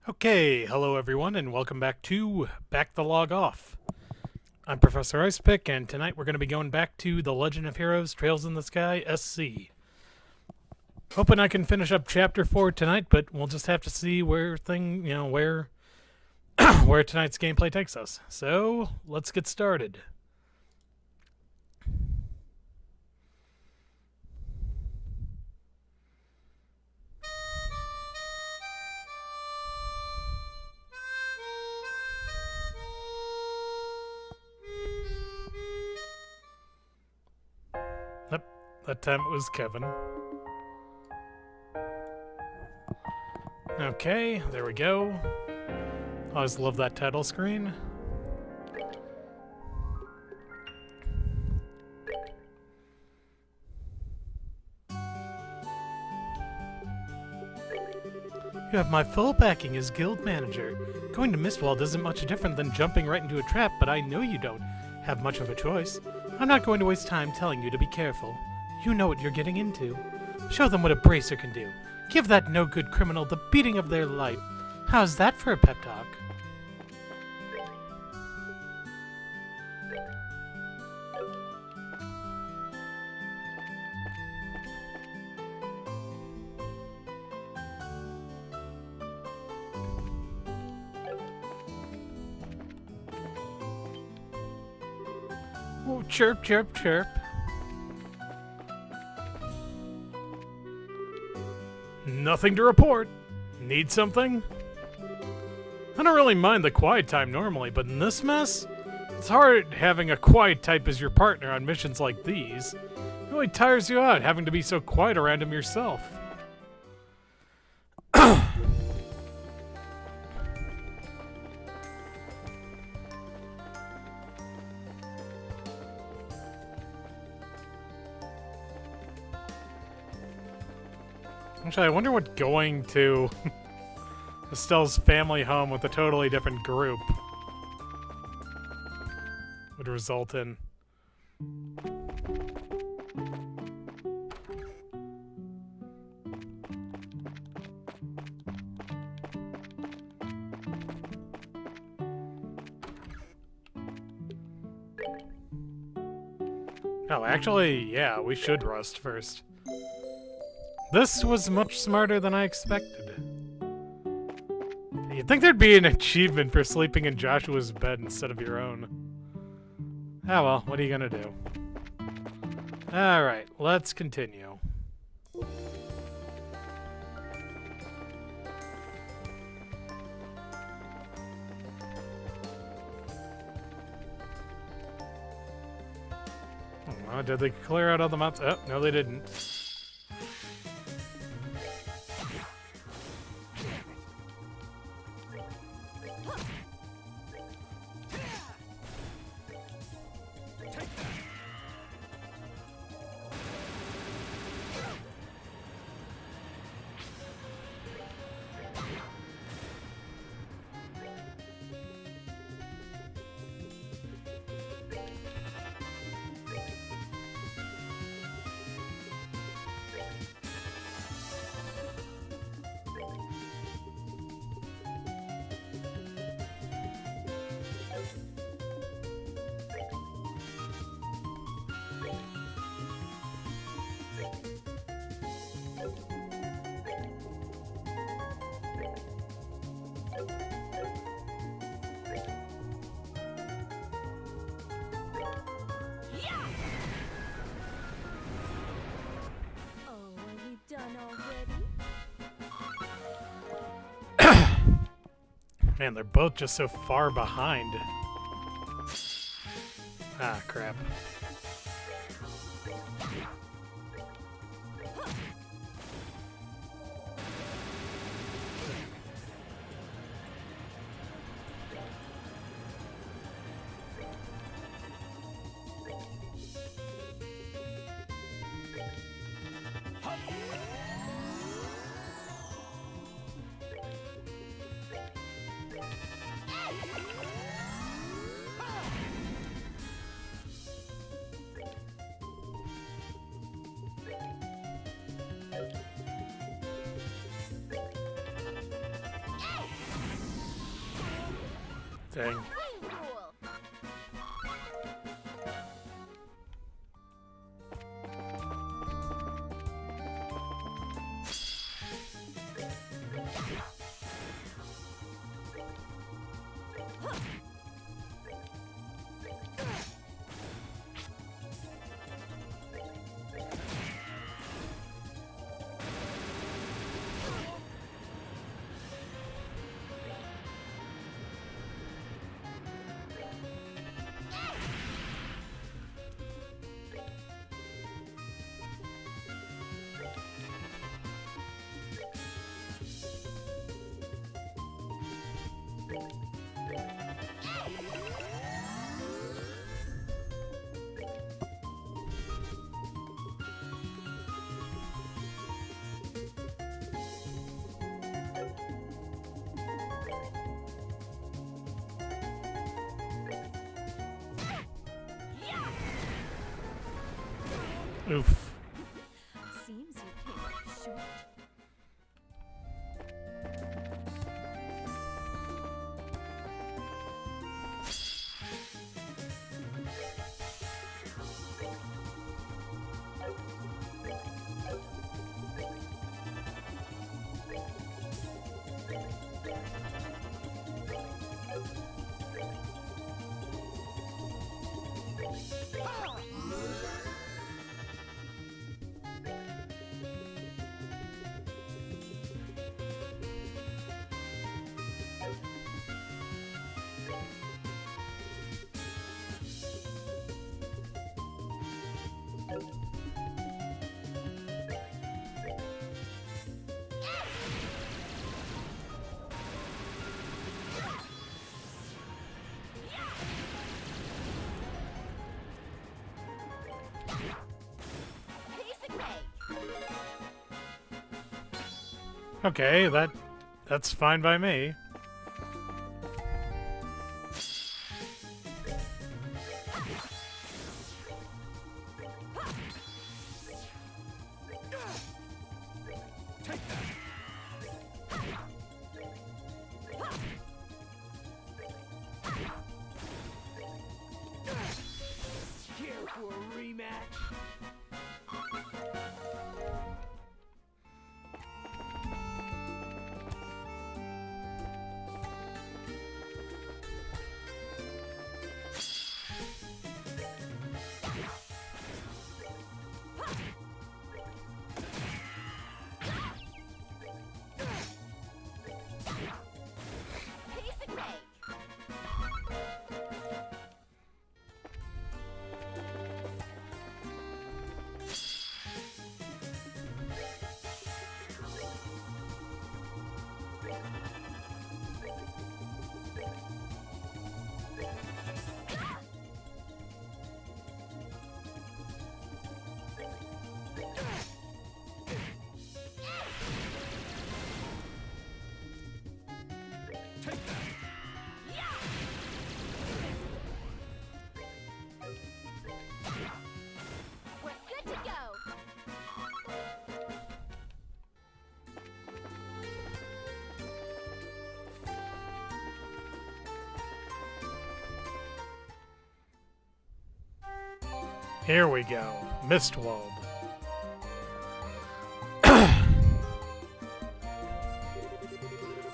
Okay, hello everyone, and welcome back to Back the Log Off. I'm Professor Icepick, and tonight we're going to be going back to The Legend of Heroes Trails in the Sky SC. Hoping I can finish up Chapter 4 tonight, but we'll just have to see where where tonight's gameplay takes us. So, let's get started. Yep, that time it was Kevin. Okay, there we go. I always love that title screen. You have my full backing as guild manager. Going to Mistwald isn't much different than jumping right into a trap, but I know you don't have much of a choice. I'm not going to waste time telling you to be careful. You know what you're getting into. Show them what a bracer can do. Give that no-good criminal the beating of their life. How's that for a pep talk? Oh, chirp, chirp, chirp. Nothing to report. Need something? I don't really mind the quiet time normally, but in this mess, it's hard having a quiet type as your partner on missions like these. It really tires you out having to be so quiet around him yourself. Actually, I wonder what going to Estelle's family home with a totally different group would result in. Oh, actually, yeah, we should rust first. This was much smarter than I expected. You'd think there'd be an achievement for sleeping in Joshua's bed instead of your own. Ah well, what are you gonna do? Alright, let's continue. Oh, did they clear out all the mounts? Oh, no they didn't. Man, they're both just so far behind. Ah, crap. Dang. Oof. Seems you came up short. Okay, that's fine by me. Here for a rematch. We're good to go. Here we go. Mistwald.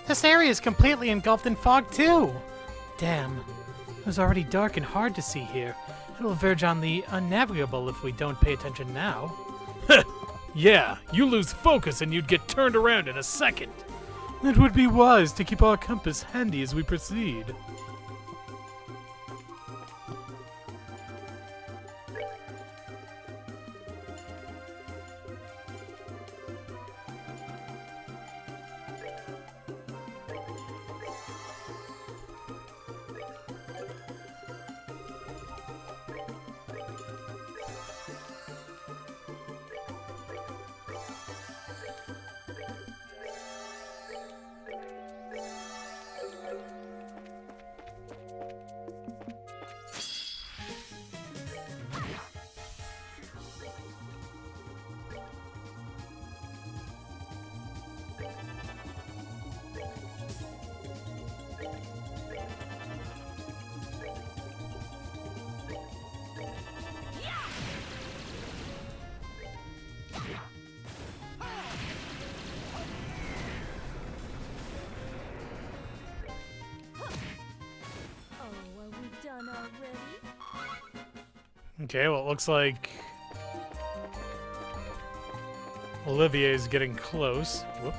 This area is completely engulfed in fog, too! Damn. It was already dark and hard to see here. It'll verge on the unnavigable if we don't pay attention now. Yeah, you lose focus and you'd get turned around in a second. It would be wise to keep our compass handy as we proceed. Okay, well, it looks like Olivier's getting close. Whoop.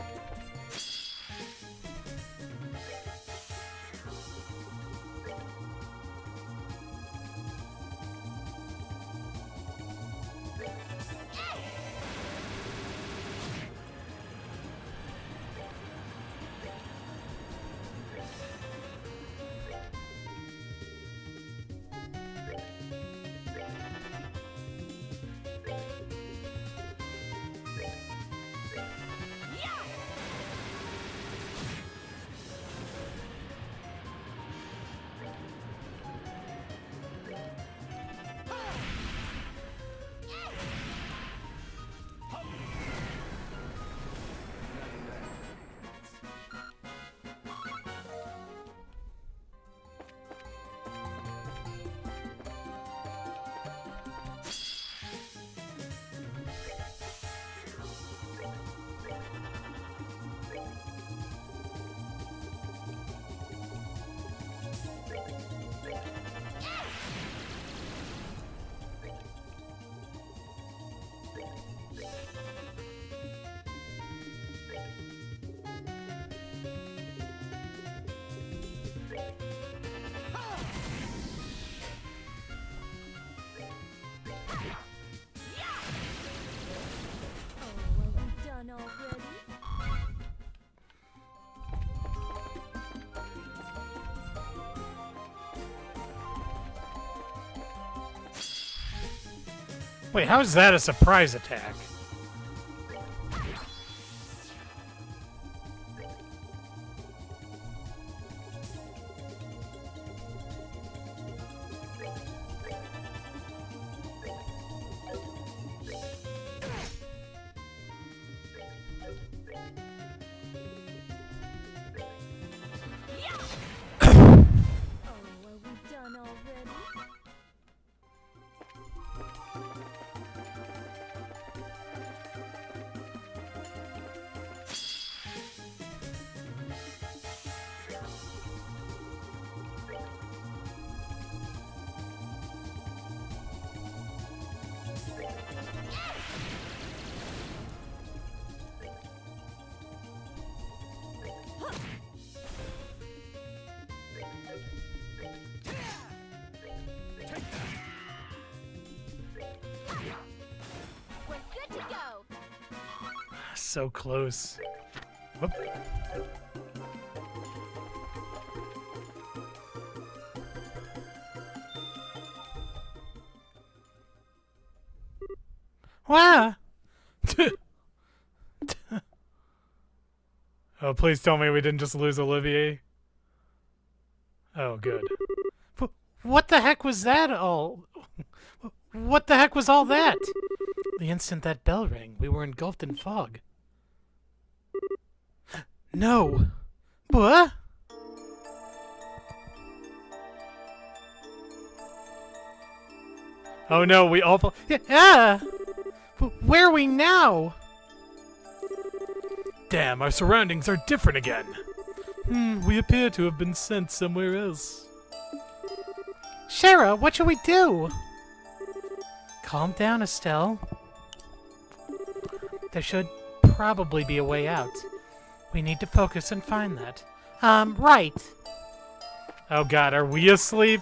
Oh, are we done already? Wait, how is that a surprise attack? Oh, are we done already? We're good to go. So close. Whoop. Wow. Oh, please tell me we didn't just lose Olivier. Oh, good. What the heck was that all? What the heck was all that? The instant that bell rang, we were engulfed in fog. No. What? Oh no, we all... Yeah! Where are we now? Damn, our surroundings are different again. We appear to have been sent somewhere else. Shara, what should we do? Calm down, Estelle. There should probably be a way out. We need to focus and find that. Right. Oh god, are we asleep?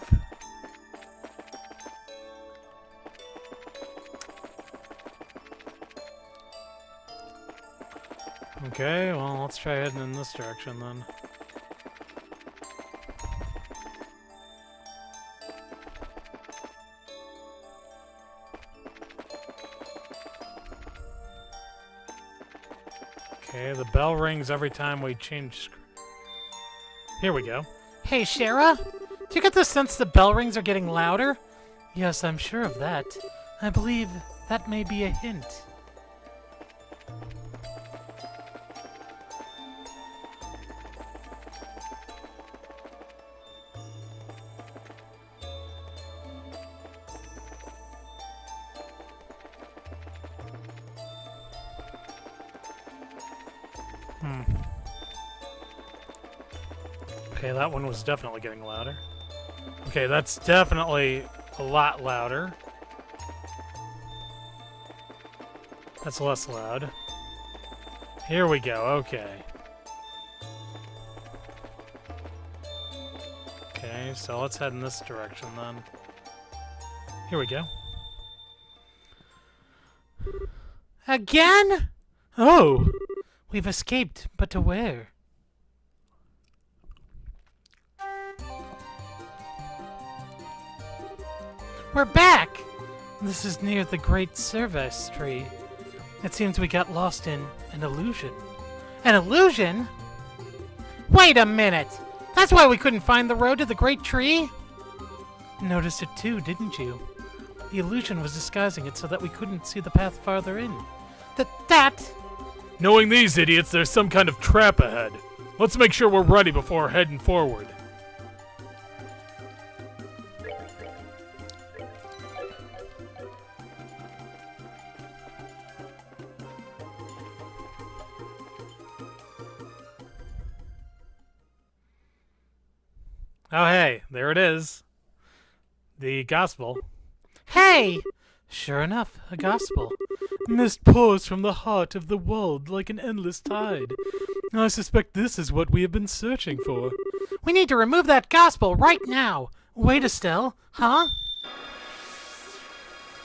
Okay, well, let's try heading in this direction then. Okay, the bell rings every time we change. Here we go. Hey, Shara! Do you get the sense the bell rings are getting louder? Yes, I'm sure of that. I believe that may be a hint. Okay, that one was definitely getting louder. Okay, that's definitely a lot louder. That's less loud. Here we go, okay. Okay, so let's head in this direction then. Here we go. Again? Oh! We've escaped, but to where? We're back! This is near the Great Service Tree. It seems we got lost in an illusion. An illusion? Wait a minute! That's why we couldn't find the road to the Great Tree? Noticed it too, didn't you? The illusion was disguising it so that we couldn't see the path farther in. That... Knowing these idiots, there's some kind of trap ahead. Let's make sure we're ready before heading forward. Oh, hey, there it is. The gospel. Hey! Sure enough, a gospel. Mist pours from the heart of the world like an endless tide. I suspect this is what we have been searching for. We need to remove that gospel right now. Wait, Estelle. Huh?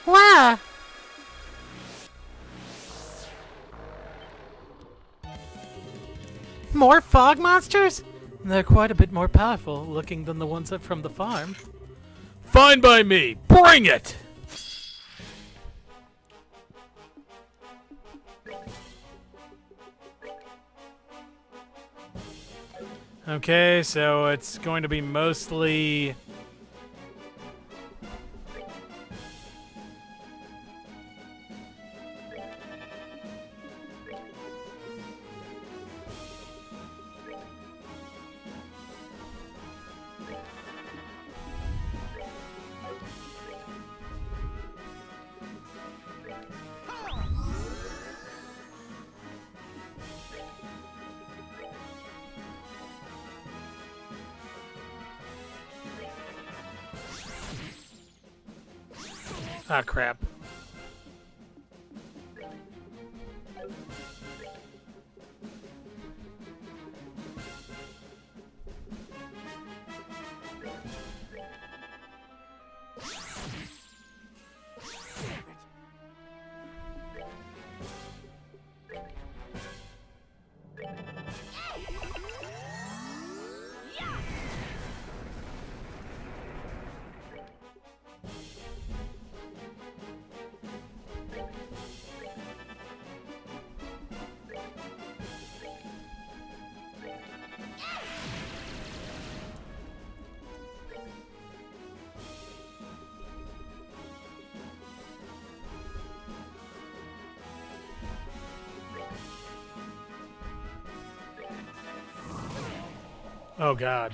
Wow! More fog monsters? They're quite a bit more powerful looking than the ones from the farm. Fine by me. Bring it! Okay, so it's going to be mostly... Ah, crap. Oh, God.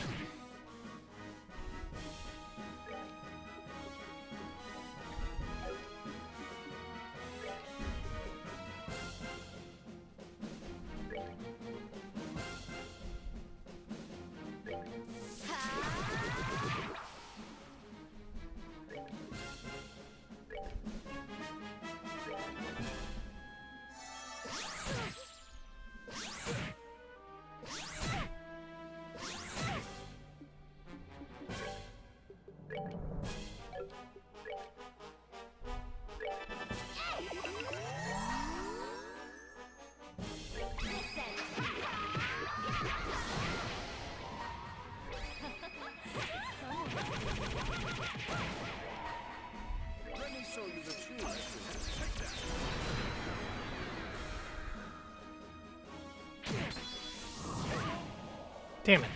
Damn it.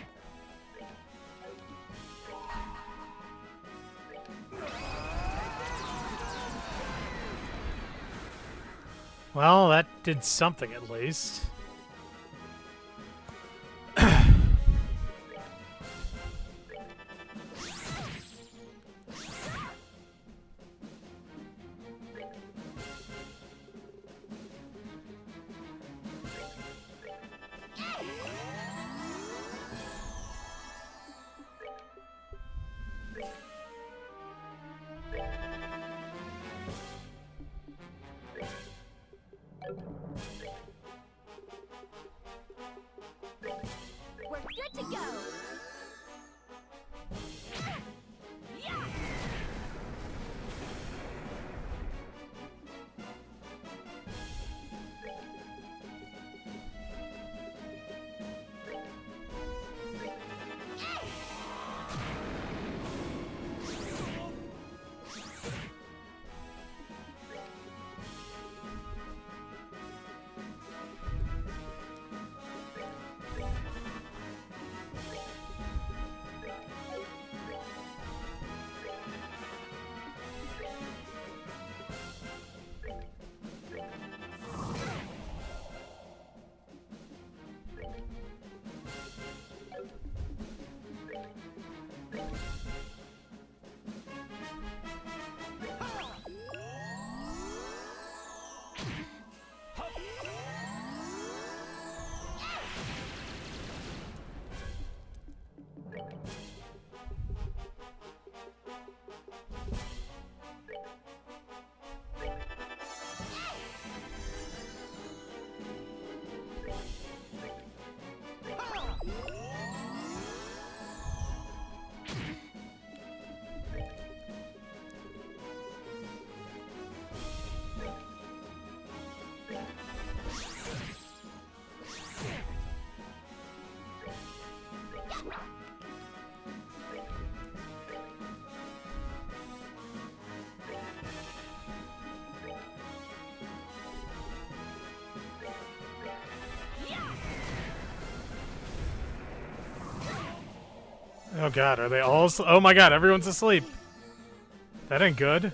Well, that did something at least. We're good to go. Yeah. Oh god, are they all oh my god, everyone's asleep. That ain't good.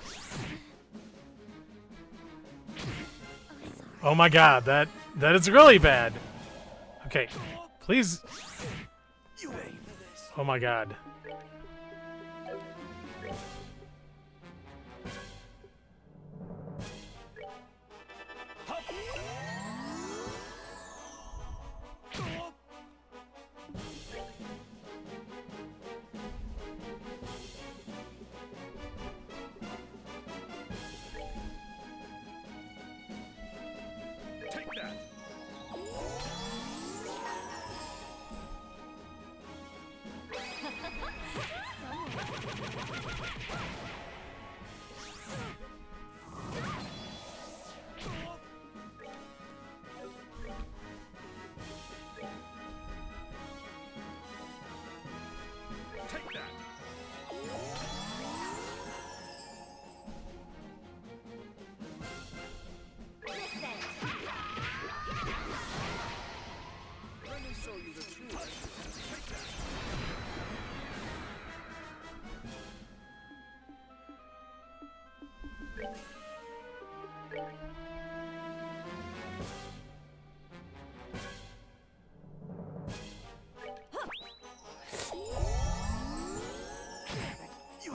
Oh my god, that is really bad. Okay, please. You ain't for this. Oh my god. Take that. Take that. Let me show you the truth. Take that.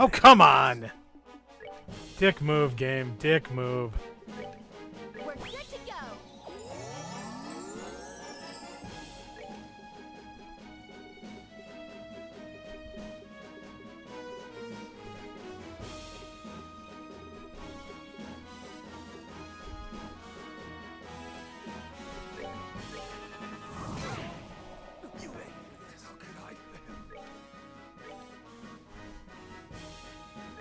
Oh, come on! Dick move, game. Dick move. We're good to go. You ain't for this. How could I fail?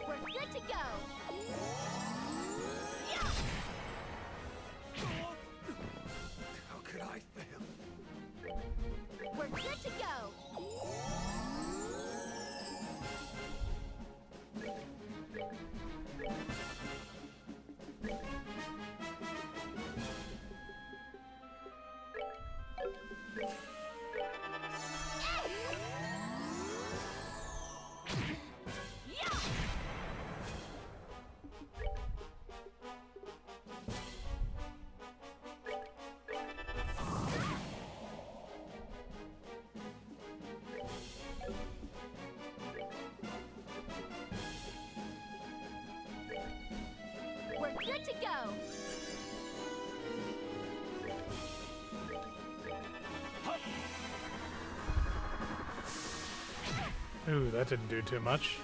We're good to go. How could I fail? We're good to go. We're good to go. Ooh, that didn't do too much.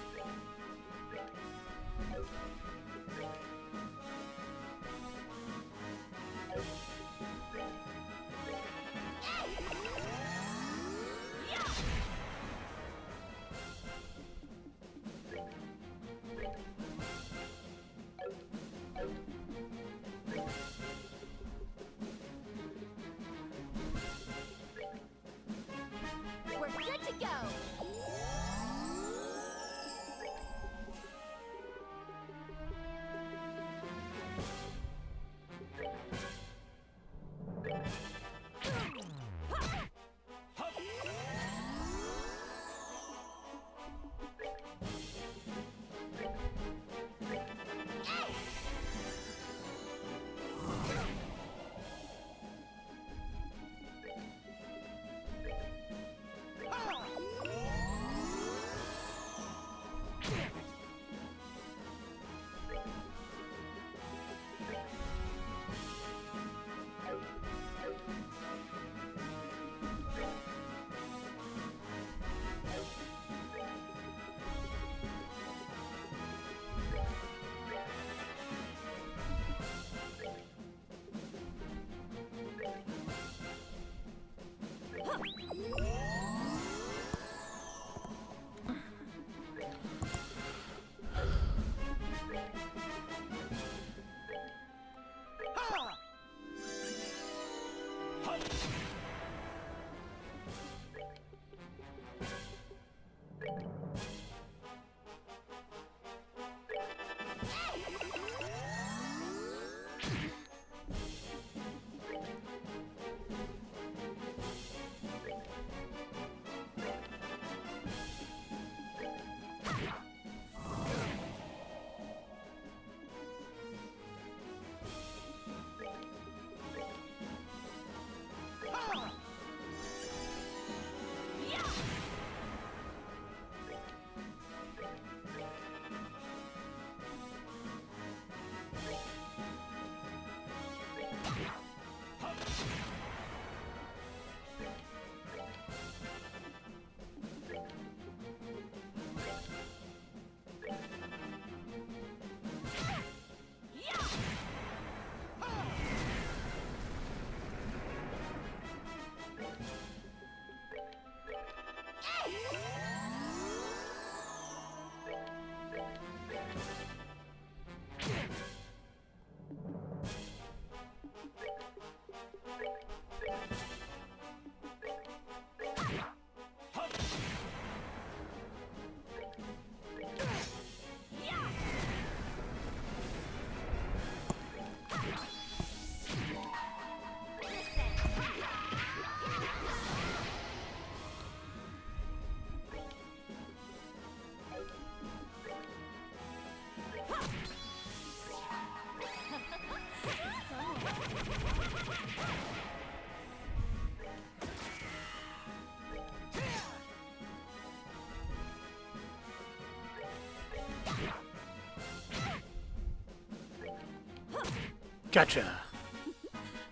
Gotcha.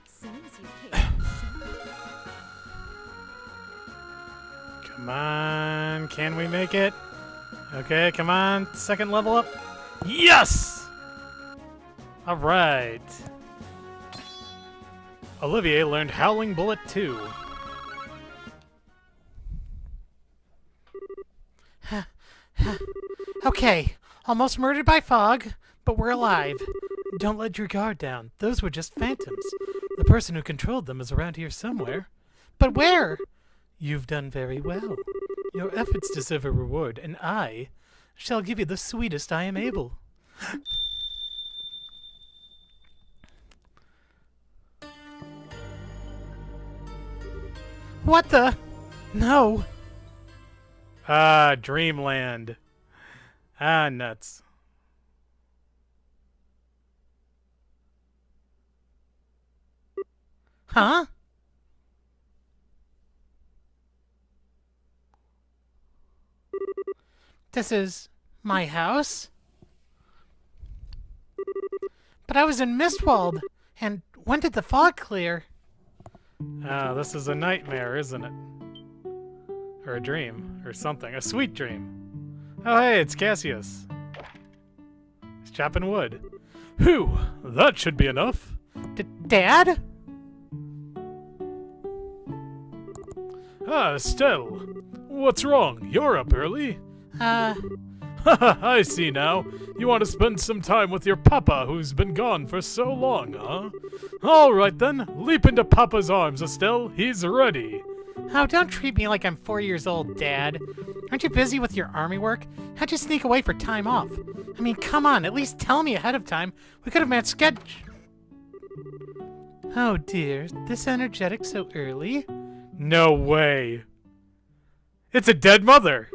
Seems you came from Come on, can we make it? Okay, come on, second level up. Yes! All right. Olivier learned Howling Bullet 2. Okay, almost murdered by fog, but we're alive. Don't let your guard down. Those were just phantoms. The person who controlled them is around here somewhere. But where? You've done very well. Your efforts deserve a reward, and I shall give you the sweetest I am able. What the? No. Ah, Dreamland. Ah, nuts. Huh? This is my house? But I was in Mistwald, and when did the fog clear? Ah, this is a nightmare, isn't it? Or a dream, or something. A sweet dream. Oh, hey, it's Cassius. He's chopping wood. Phew, that should be enough. Dad? Ah, Estelle. What's wrong? You're up early. Uh, I see now. You want to spend some time with your papa who's been gone for so long, huh? All right then, leap into papa's arms, Estelle. He's ready. oh, don't treat me like I'm 4 years old, Dad. Aren't you busy with your army work? How'd you sneak away for time off? I mean, come on, at least tell me ahead of time. We could have met Oh dear, this energetic so early? No way. It's a dead mother.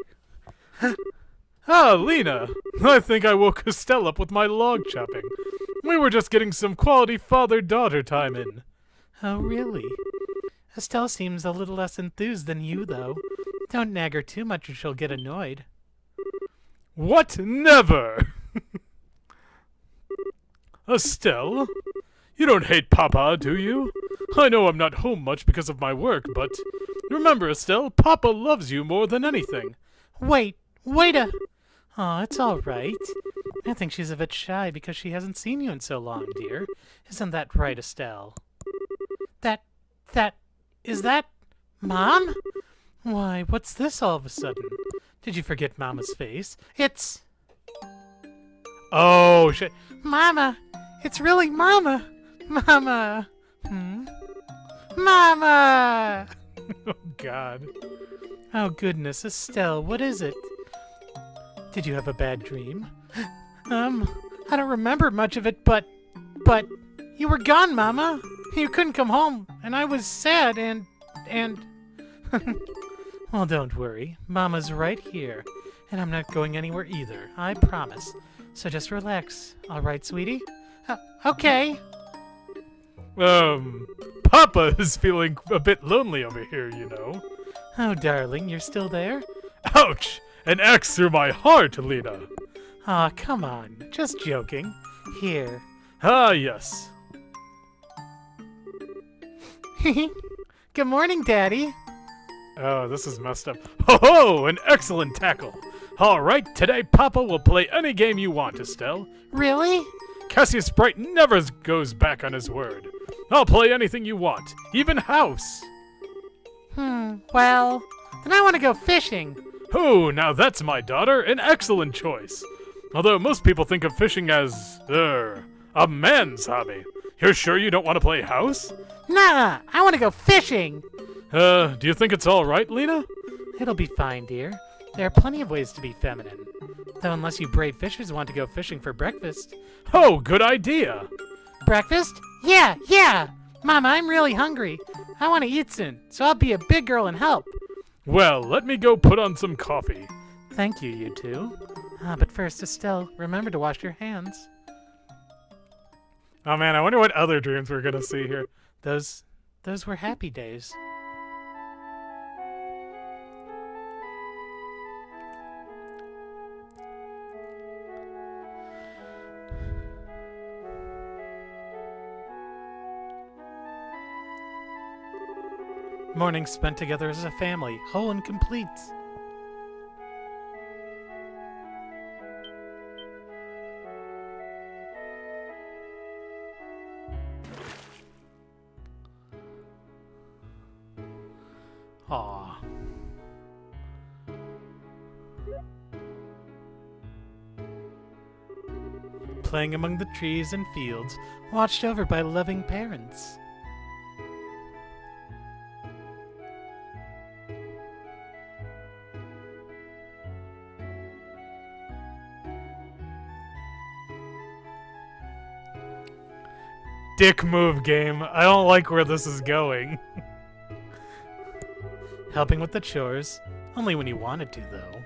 Ah, Lena. I think I woke Estelle up with my log chopping. We were just getting some quality father-daughter time in. Oh, really? Estelle seems a little less enthused than you, though. Don't nag her too much or she'll get annoyed. What? Never! Estelle? You don't hate Papa, do you? I know I'm not home much because of my work, but remember, Estelle, Papa loves you more than anything. Wait a... Oh, it's all right. I think she's a bit shy because she hasn't seen you in so long, dear. Isn't that right, Estelle? Is that... Mom? Why, what's this all of a sudden? Did you forget Mama's face? It's... Oh, shit. Mama! It's really Mama! Mama! Mama! Oh, God. Oh, goodness, Estelle, what is it? Did you have a bad dream? I don't remember much of it, but you were gone, Mama. You couldn't come home, and I was sad, and... Well, don't worry. Mama's right here, and I'm not going anywhere either, I promise. So just relax, all right, sweetie? Okay. Papa is feeling a bit lonely over here, you know. Oh, darling, you're still there? Ouch! An axe through my heart, Lena. Aw, come on. Just joking. Here. Ah, yes. Good morning, Daddy. Oh, this is messed up. Ho-ho! An excellent tackle. All right, today Papa will play any game you want, Estelle. Really? Cassius Sprite never goes back on his word. I'll play anything you want, even house. Well, then I want to go fishing. Oh, now that's my daughter, an excellent choice. Although most people think of fishing as, a man's hobby. You're sure you don't want to play house? Nah, I want to go fishing. Do you think it's all right, Lena? It'll be fine, dear. There are plenty of ways to be feminine. Though unless you brave fishers want to go fishing for breakfast. Oh, good idea. Breakfast? Yeah. Mama, I'm really hungry. I want to eat soon, so I'll be a big girl and help. Well, let me go put on some coffee. Thank you, you two. But first, Estelle, remember to wash your hands. Oh man, I wonder what other dreams we're gonna see here. Those were happy days. Mornings spent together as a family, whole and complete. Aww. Playing among the trees and fields, watched over by loving parents. Dick move, game. I don't like where this is going. Helping with the chores, only when you wanted to, though.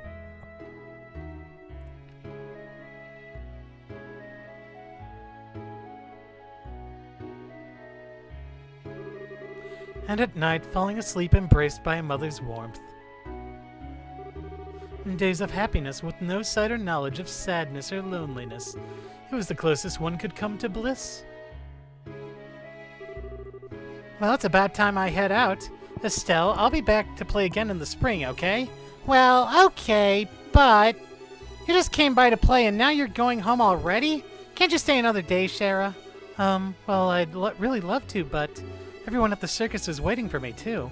And at night, falling asleep embraced by a mother's warmth. Days of happiness with no sight or knowledge of sadness or loneliness. It was the closest one could come to bliss. Well, it's about time I head out. Estelle, I'll be back to play again in the spring, okay? Well, okay, but... You just came by to play and now you're going home already? Can't you stay another day, Shara? Well, I'd really love to, but everyone at the circus is waiting for me, too.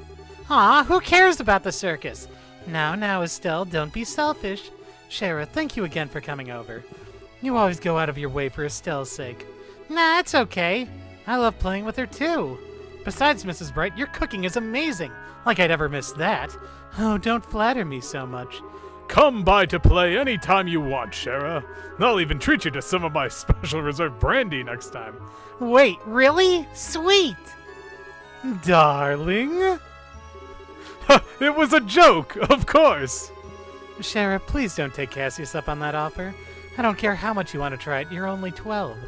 Aw, who cares about the circus? Now, Estelle, don't be selfish. Shara, thank you again for coming over. You always go out of your way for Estelle's sake. Nah, it's okay. I love playing with her, too. Besides, Mrs. Bright, your cooking is amazing. Like I'd ever miss that. Oh, don't flatter me so much. Come by to play any time you want, Shara. I'll even treat you to some of my special reserve brandy next time. Wait, really? Sweet! Darling? It was a joke, of course. Shara, please don't take Cassius up on that offer. I don't care how much you want to try it, you're only 12.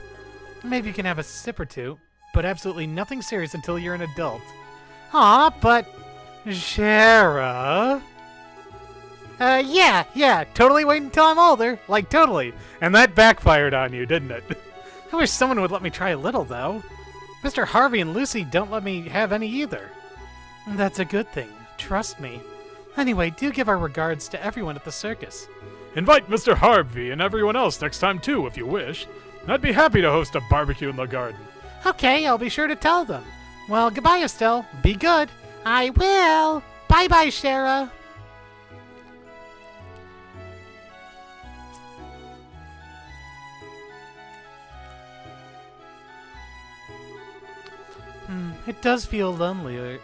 Maybe you can have a sip or two, but absolutely nothing serious until you're an adult. Aw, but... Shara? Yeah, totally wait until I'm older. Like, totally. And that backfired on you, didn't it? I wish someone would let me try a little, though. Mr. Harvey and Lucy don't let me have any either. That's a good thing. Trust me. Anyway, do give our regards to everyone at the circus. Invite Mr. Harvey and everyone else next time, too, if you wish. I'd be happy to host a barbecue in the garden. Okay, I'll be sure to tell them. Well, goodbye, Estelle. Be good. I will. Bye-bye, Shara. It does feel lonelier.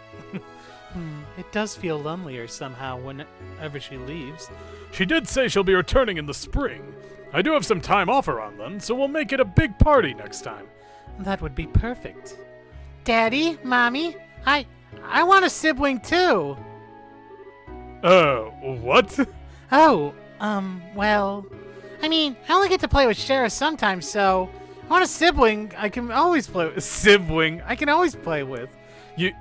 It does feel lonelier somehow whenever she leaves. She did say she'll be returning in the spring. I do have some time off around then, so we'll make it a big party next time. That would be perfect. Daddy, Mommy, I want a sibling too. What? Oh, well, I mean, I only get to play with Shara sometimes, so I want a sibling I can always play with. Sibling? I can always play with.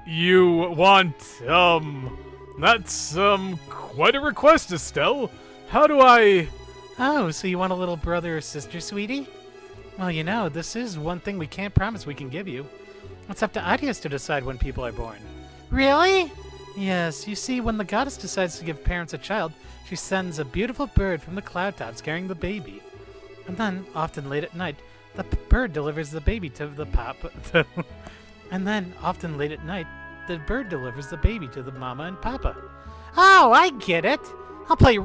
You want, that's, quite a request, Estelle. How do I... Oh, so you want a little brother or sister, sweetie? Well, you know, this is one thing we can't promise we can give you. It's up to Ideas to decide when people are born. Really? Yes, you see, when the goddess decides to give parents a child, she sends a beautiful bird from the cloud tops carrying the baby. And then, often late at night, the bird delivers the baby to the papa. And then, often late at night, the bird delivers the baby to the mama and papa. Oh, I get it. I'll pray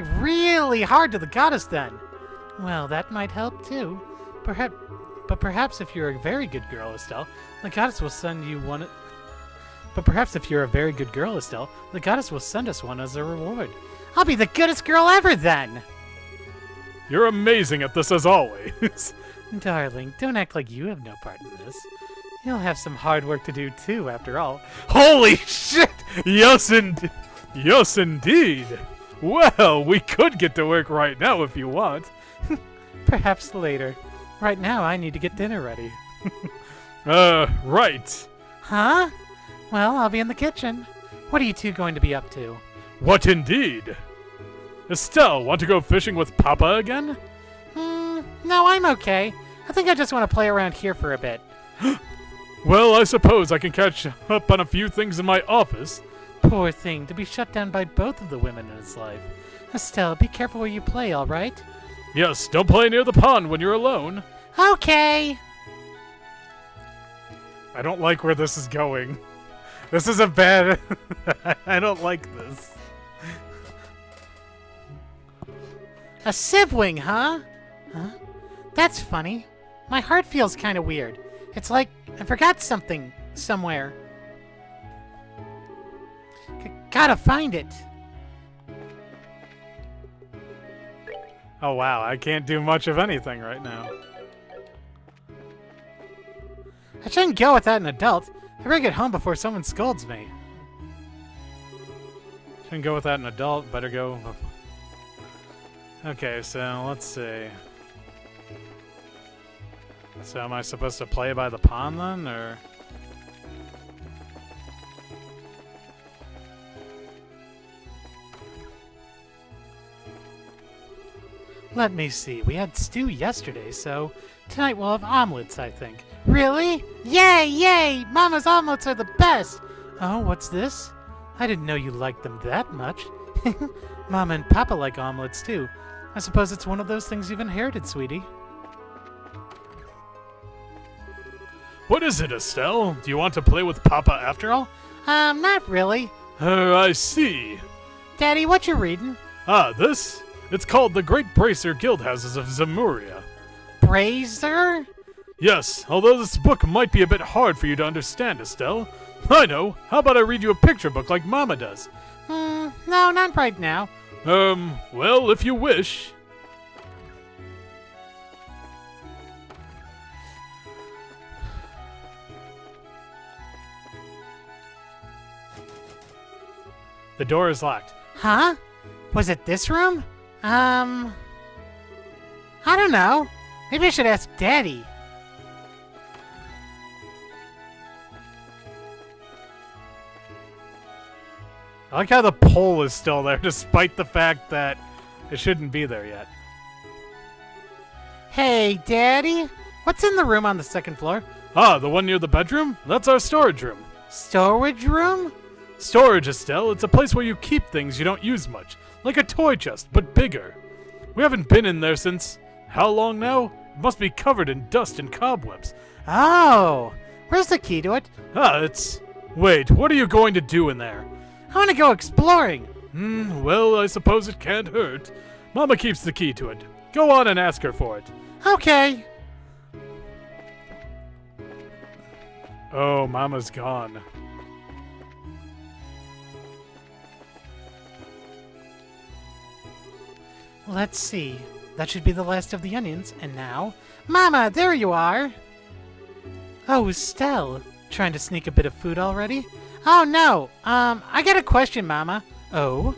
really hard to the goddess then. Well, that might help too. Perhaps if you're a very good girl, Estelle, the goddess will send you one. But perhaps if you're a very good girl, Estelle, the goddess will send us one as a reward. I'll be the goodest girl ever then. You're amazing at this as always. Darling, don't act like you have no part in this. You'll have some hard work to do too, after all. Holy shit! Yes, indeed. Well, we could get to work right now if you want. Perhaps later. Right now, I need to get dinner ready. Right. Huh? Well, I'll be in the kitchen. What are you two going to be up to? What indeed? Estelle, want to go fishing with Papa again? No, I'm okay. I think I just want to play around here for a bit. Well, I suppose I can catch up on a few things in my office. Poor thing, to be shut down by both of the women in his life. Estelle, be careful where you play, all right? Yes, don't play near the pond when you're alone. Okay. I don't like where this is going. This is a bad... I don't like this. A sibling, huh? Huh? That's funny. My heart feels kind of weird. It's like I forgot something somewhere. Gotta find it. Oh wow, I can't do much of anything right now. I shouldn't go without an adult. I better get home before someone scolds me. Shouldn't go without an adult, better go... Okay, so let's see. So am I supposed to play by the pond then, or...? Let me see. We had stew yesterday, so tonight we'll have omelets, I think. Really? Yay, yay! Mama's omelets are the best! Oh, what's this? I didn't know you liked them that much. Mama and Papa like omelets, too. I suppose it's one of those things you've inherited, sweetie. What is it, Estelle? Do you want to play with Papa after all? Not really. I see. Daddy, what you reading? Ah, this? It's called The Great Bracer Guildhouses of Zemuria. Bracer? Yes, although this book might be a bit hard for you to understand, Estelle. I know. How about I read you a picture book like Mama does? No, not right now. Well, if you wish. The door is locked. Huh? Was it this room? I don't know. Maybe I should ask Daddy. I like how the pole is still there, despite the fact that it shouldn't be there yet. Hey, Daddy. What's in the room on the second floor? Ah, the one near the bedroom? That's our storage room. Storage room? Storage, Estelle. It's a place where you keep things you don't use much. Like a toy chest, but bigger. We haven't been in there since... how long now? It must be covered in dust and cobwebs. Oh. Where's the key to it? Ah, it's... Wait, what are you going to do in there? I want to go exploring. Well, I suppose it can't hurt. Mama keeps the key to it. Go on and ask her for it. Okay. Oh, Mama's gone. Let's see. That should be the last of the onions. And now... Mama, there you are! Oh, Estelle. Trying to sneak a bit of food already? Oh, no. I got a question, Mama. Oh?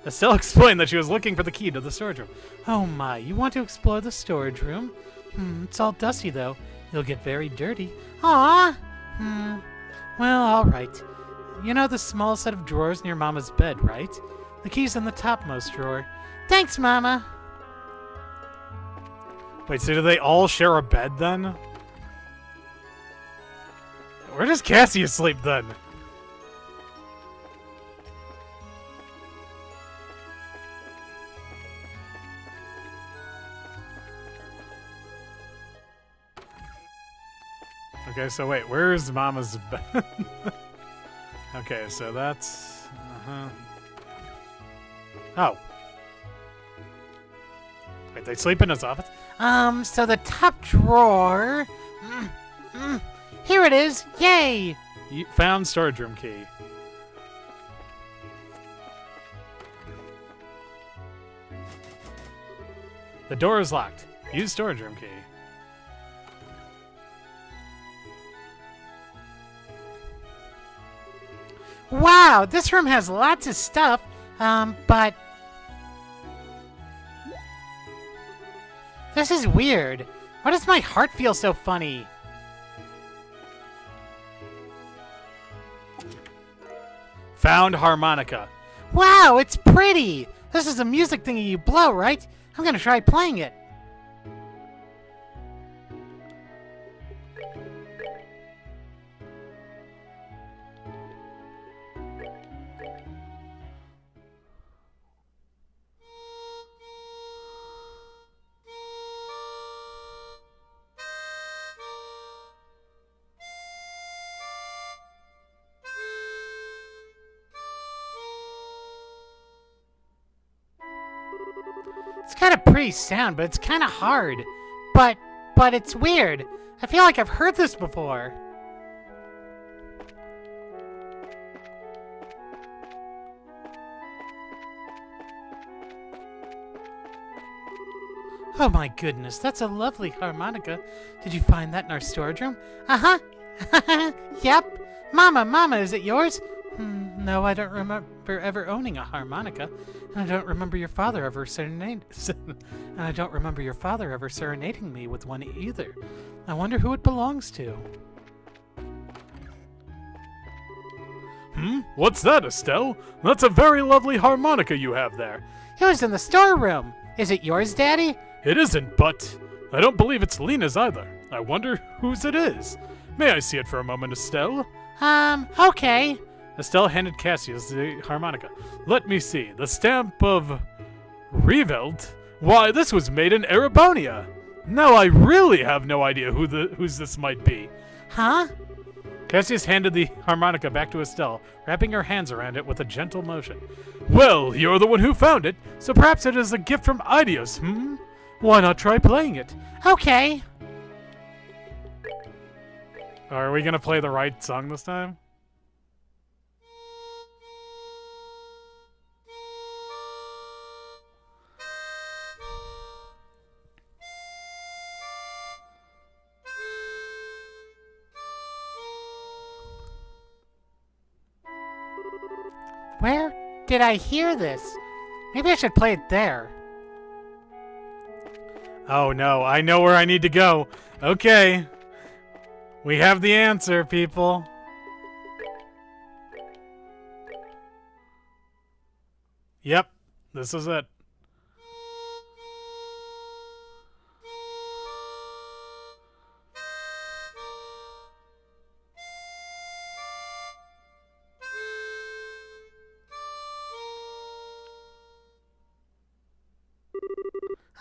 Estelle explained that she was looking for the key to the storage room. Oh, my. You want to explore the storage room? It's all dusty, though. You'll get very dirty. Aw! Well, all right. You know the small set of drawers near Mama's bed, right? The key's in the topmost drawer. Thanks, Mama. Wait, so do they all share a bed then? Where does Cassie sleep then? Okay, so wait, where's Mama's bed? Okay, so that's... Oh. Wait, they sleep in his office? So the top drawer... Here it is! Yay! You found storage room key. The door is locked. Use storage room key. Wow, this room has lots of stuff, but... This is weird. Why does my heart feel so funny? Found harmonica. Wow, it's pretty! This is a music thingy you blow, right? I'm gonna try playing it. It's got a pretty sound, but it's kind of hard. But it's weird. I feel like I've heard this before. Oh my goodness, that's a lovely harmonica. Did you find that in our storage room? Uh-huh. Yep. Mama, is it yours? No, I don't remember ever owning a harmonica, and I don't remember your father ever serenading me with one either. I wonder who it belongs to. What's that, Estelle? That's a very lovely harmonica you have there. It was in the storeroom. Is it yours, Daddy? It isn't, but I don't believe it's Lena's either. I wonder whose it is. May I see it for a moment, Estelle? Okay. Estelle handed Cassius the harmonica. Let me see. The stamp of Revelt? Why, this was made in Erebonia. Now I really have no idea whose this might be. Huh? Cassius handed the harmonica back to Estelle, wrapping her hands around it with a gentle motion. Well, you're the one who found it, so perhaps it is a gift from Idios, Why not try playing it? Okay. Are we gonna play the right song this time? Where did I hear this? Maybe I should play it there. Oh no, I know where I need to go. Okay. We have the answer, people. Yep, this is it.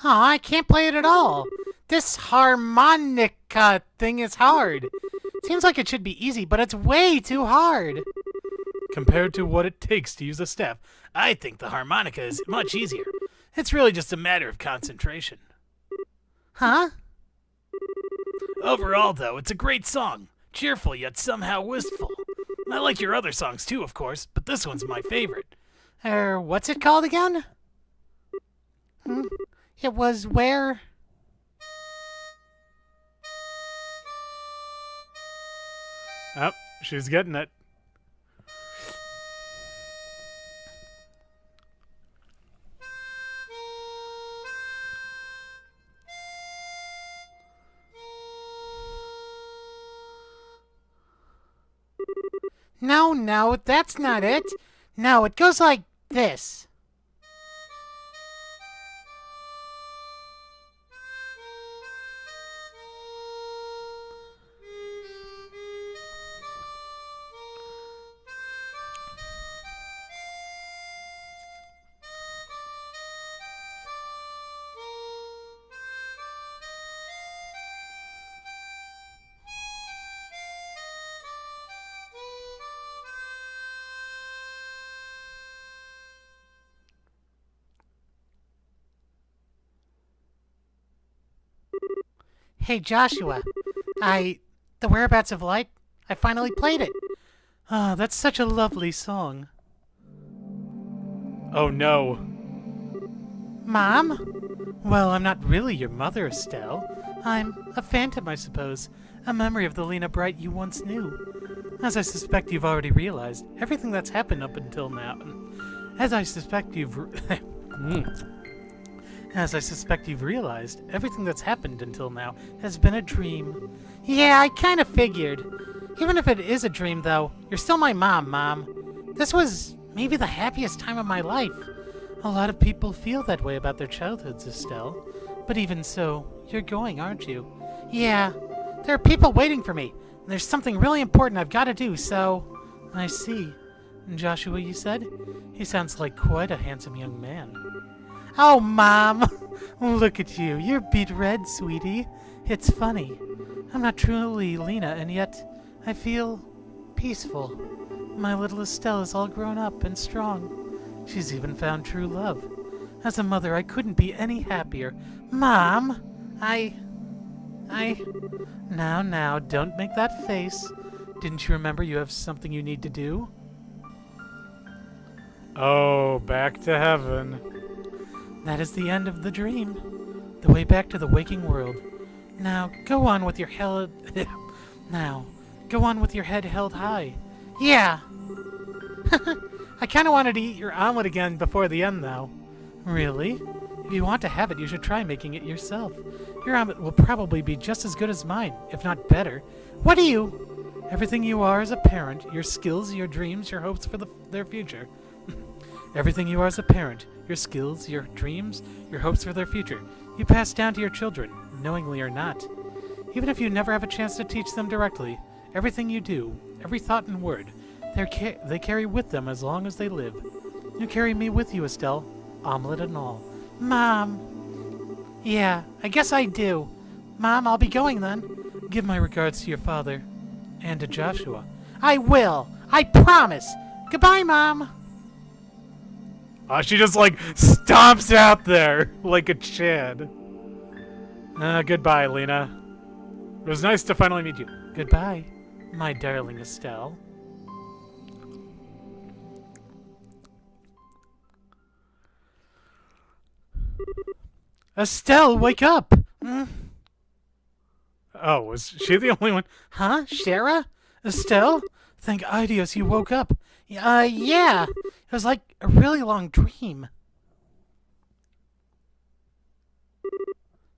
Aw, I can't play it at all. This harmonica thing is hard. Seems like it should be easy, but it's way too hard. Compared to what it takes to use a staff, I think the harmonica is much easier. It's really just a matter of concentration. Huh? Overall, though, it's a great song. Cheerful, yet somehow wistful. I like your other songs too, of course, but this one's my favorite. What's it called again? It was where... Oh, she's getting it. No, that's not it. No, it goes like this. Hey, Joshua. The Whereabouts of Light? I finally played it. Ah, that's such a lovely song. Oh no. Mom? Well, I'm not really your mother, Estelle. I'm a phantom, I suppose. A memory of the Lena Bright you once knew. As I suspect you've already realized, everything that's happened up until now... As I suspect you've realized, everything that's happened until now has been a dream. Yeah, I kind of figured. Even if it is a dream, though, you're still my mom, Mom. This was maybe the happiest time of my life. A lot of people feel that way about their childhoods, Estelle. But even so, you're going, aren't you? Yeah, there are people waiting for me. And there's something really important I've got to do, so... I see. Joshua, you said? He sounds like quite a handsome young man. Oh, Mom! Look at you. You're beet red, sweetie. It's funny. I'm not truly Lena, and yet I feel peaceful. My little Estelle is all grown up and strong. She's even found true love. As a mother, I couldn't be any happier. Mom! Now, don't make that face. Didn't you remember you have something you need to do? Oh, back to heaven. That is the end of the dream. The way back to the waking world. Now, go on with your go on with your head held high. Yeah! I kinda wanted to eat your omelet again before the end, though. Really? If you want to have it, you should try making it yourself. Your omelet will probably be just as good as mine, if not better. What do you? Everything you are as a parent, your skills, your dreams, your hopes for their future. Everything you are as a parent, your skills, your dreams, your hopes for their future, you pass down to your children, knowingly or not. Even if you never have a chance to teach them directly, everything you do, every thought and word, they carry with them as long as they live. You carry me with you, Estelle, omelet and all. Mom! Yeah, I guess I do. Mom, I'll be going then. Give my regards to your father. And to Joshua. I will! I promise! Goodbye, Mom! She just like stomps out there like a Chad. Goodbye, Lena. It was nice to finally meet you. Goodbye, my darling Estelle. Estelle, wake up! Oh, was she the only one? Huh? Shara? Estelle? Thank Idios you woke up. Yeah. It was like a really long dream.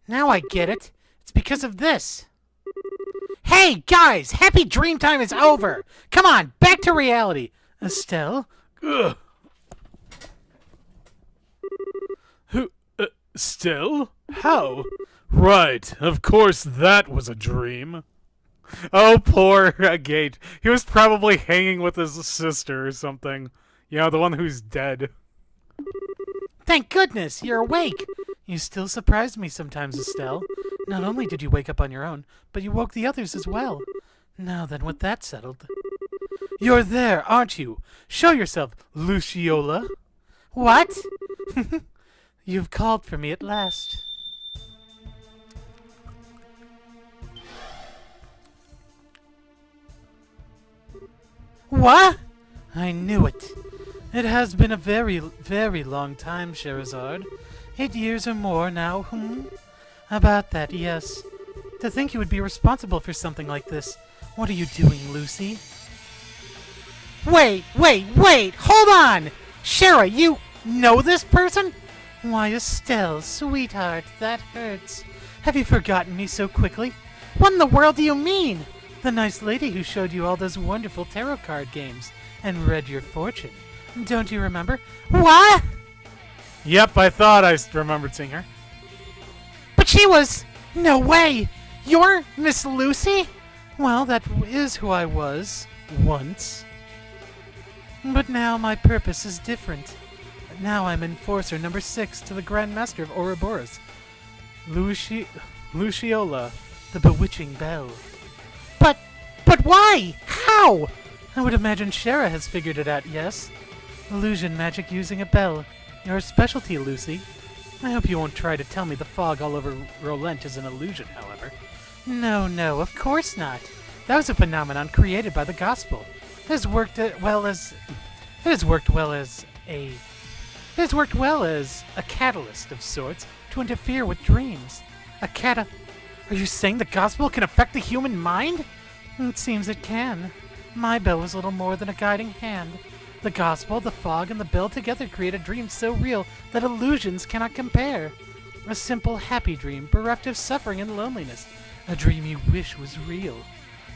Now I get it. It's because of this. Hey, guys! Happy dream time is over! Come on, back to reality. Estelle? Ugh. Who? Still? How? Right, of course that was a dream. Oh, poor Gage. He was probably hanging with his sister or something. You know, the one who's dead. Thank goodness, you're awake. You still surprise me sometimes, Estelle. Not only did you wake up on your own, but you woke the others as well. Now then, with that settled. You're there, aren't you? Show yourself, Luciola. What? You've called for me at last. What? I knew it. It has been a very, very long time, Sherazade. 8 years or more now, About that, yes. To think you would be responsible for something like this. What are you doing, Lucy? Wait! Hold on! Shara, you know this person? Why, Estelle, sweetheart, that hurts. Have you forgotten me so quickly? What in the world do you mean? The nice lady who showed you all those wonderful tarot card games and read your fortune. Don't you remember? What? Yep, I thought I remembered seeing her. But she was... No way! You're Miss Lucy? Well, that is who I was. Once. But now my purpose is different. Now I'm Enforcer number 6 to the Grand Master of Ouroboros. Luciola, the Bewitching Belle. But why? How? I would imagine Shara has figured it out, yes? Illusion magic using a bell. Your specialty, Lucy. I hope you won't try to tell me the fog all over Rolent is an illusion, however. No, of course not. That was a phenomenon created by the gospel. It has worked well as a catalyst of sorts to interfere with dreams. Are you saying the gospel can affect the human mind? It seems it can. My bell was little more than a guiding hand. The gospel, the fog, and the bell together create a dream so real that illusions cannot compare. A simple, happy dream, bereft of suffering and loneliness. A dream you wish was real.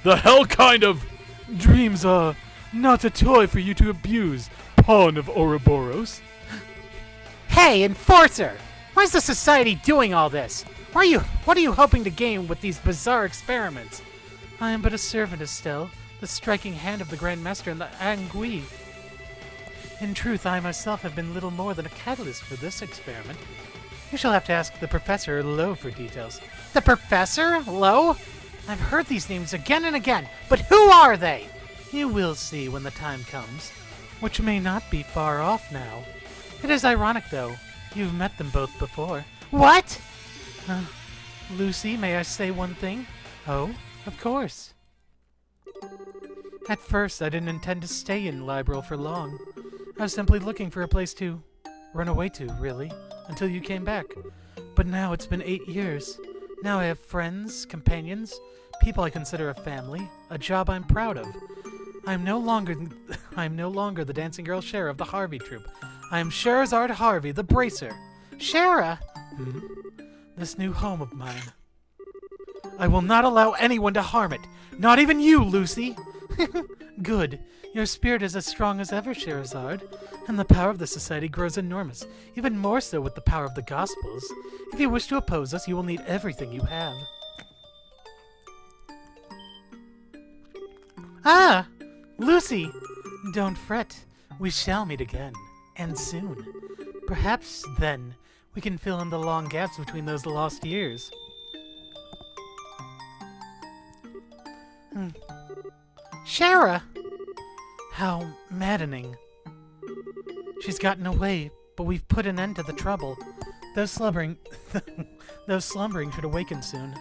The hell kind of dreams are not a toy for you to abuse, pawn of Ouroboros. Hey, Enforcer! Why is the Society doing all this? What are you hoping to gain with these bizarre experiments? I am but a servant, Estelle, the striking hand of the Grand Master and the Angui. In truth, I myself have been little more than a catalyst for this experiment. You shall have to ask the Professor Lowe for details. The Professor Lowe? I've heard these names again and again, but who are they? You will see when the time comes, which may not be far off now. It is ironic, though. You've met them both before. What? Lucy, may I say one thing? Oh, of course. At first, I didn't intend to stay in Liberal for long. I was simply looking for a place to run away to, really, until you came back. But now it's been 8 years. Now I have friends, companions, people I consider a family, a job I'm proud of. I'm no longer the dancing girl Shara of the Harvey troupe. I am Sherazard Harvey, the Bracer. Shara? This new home of mine. I will not allow anyone to harm it. Not even you, Lucy. Good. Your spirit is as strong as ever, Sherazard, and the power of the Society grows enormous, even more so with the power of the Gospels. If you wish to oppose us, you will need everything you have. Ah! Lucy! Don't fret. We shall meet again, and soon. Perhaps, then, we can fill in the long gaps between those lost years. Shara! How maddening. She's gotten away, but we've put an end to the trouble. Those slumbering should awaken soon.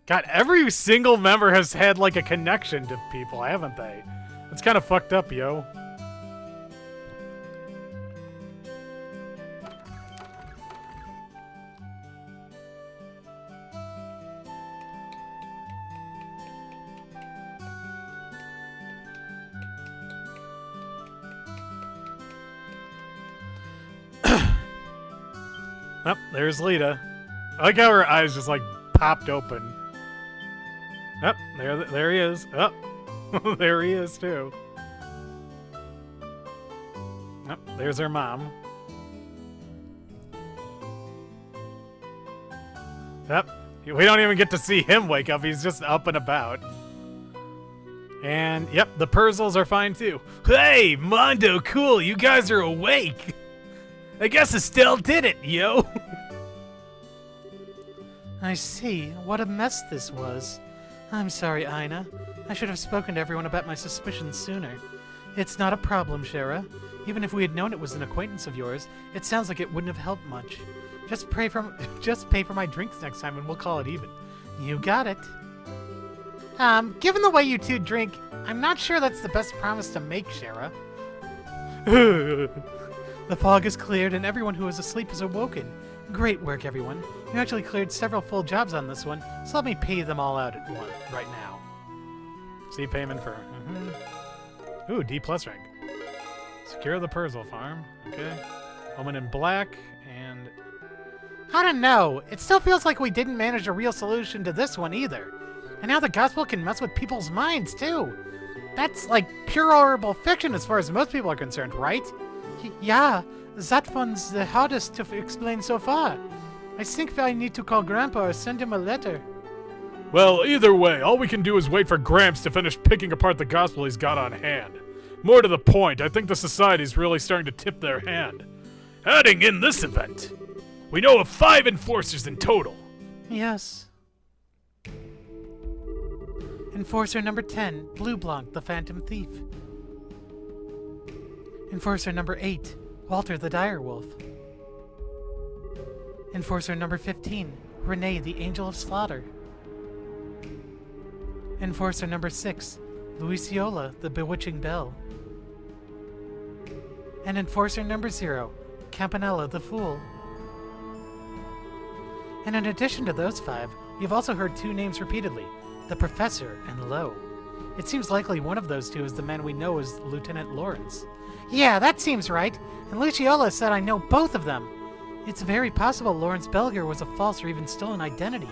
God, every single member has had like a connection to people, haven't they? It's kind of fucked up, yo. Oh, there's Lita. I like how her eyes just like popped open. Oh, there he is. Oh, there he is too. Oh, there's her mom. Yep. We don't even get to see him wake up. He's just up and about. And, yep, the Purzles are fine too. Hey, Mondo, cool. You guys are awake. I guess Estelle did it, yo. I see. What a mess this was. I'm sorry, Ina. I should have spoken to everyone about my suspicions sooner. It's not a problem, Shara. Even if we had known it was an acquaintance of yours, it sounds like it wouldn't have helped much. Just pay for my drinks next time and we'll call it even. You got it. Given the way you two drink, I'm not sure that's the best promise to make, Shara. The fog is cleared and everyone who was asleep is awoken. Great work, everyone. You actually cleared several full jobs on this one, so let me pay them all out at once right now. See payment for... Ooh, D+ rank. Secure the Purzel farm. Okay. Woman in black, and... I don't know. It still feels like we didn't manage a real solution to this one either. And now the gospel can mess with people's minds, too. That's like pure horrible fiction as far as most people are concerned, right? Yeah, that one's the hardest to explain so far. I think I need to call Grandpa or send him a letter. Well, either way, all we can do is wait for Gramps to finish picking apart the gospel he's got on hand. More to the point, I think the Society's really starting to tip their hand. Adding in this event, we know of 5 enforcers in total. Yes. Enforcer number 10, Blue Blanc, the Phantom Thief. Enforcer number 8, Walter the Direwolf. Enforcer number 15, Renee the Angel of Slaughter. Enforcer number 6, Luisiola the Bewitching Bell. And Enforcer number 0, Campanella the Fool. And in addition to those 5, you've also heard 2 names repeatedly, the Professor and Lowe. It seems likely one of those 2 is the man we know as Lieutenant Lawrence. Yeah, that seems right. And Luciola said I know both of them. It's very possible Lawrence Belger was a false or even stolen identity.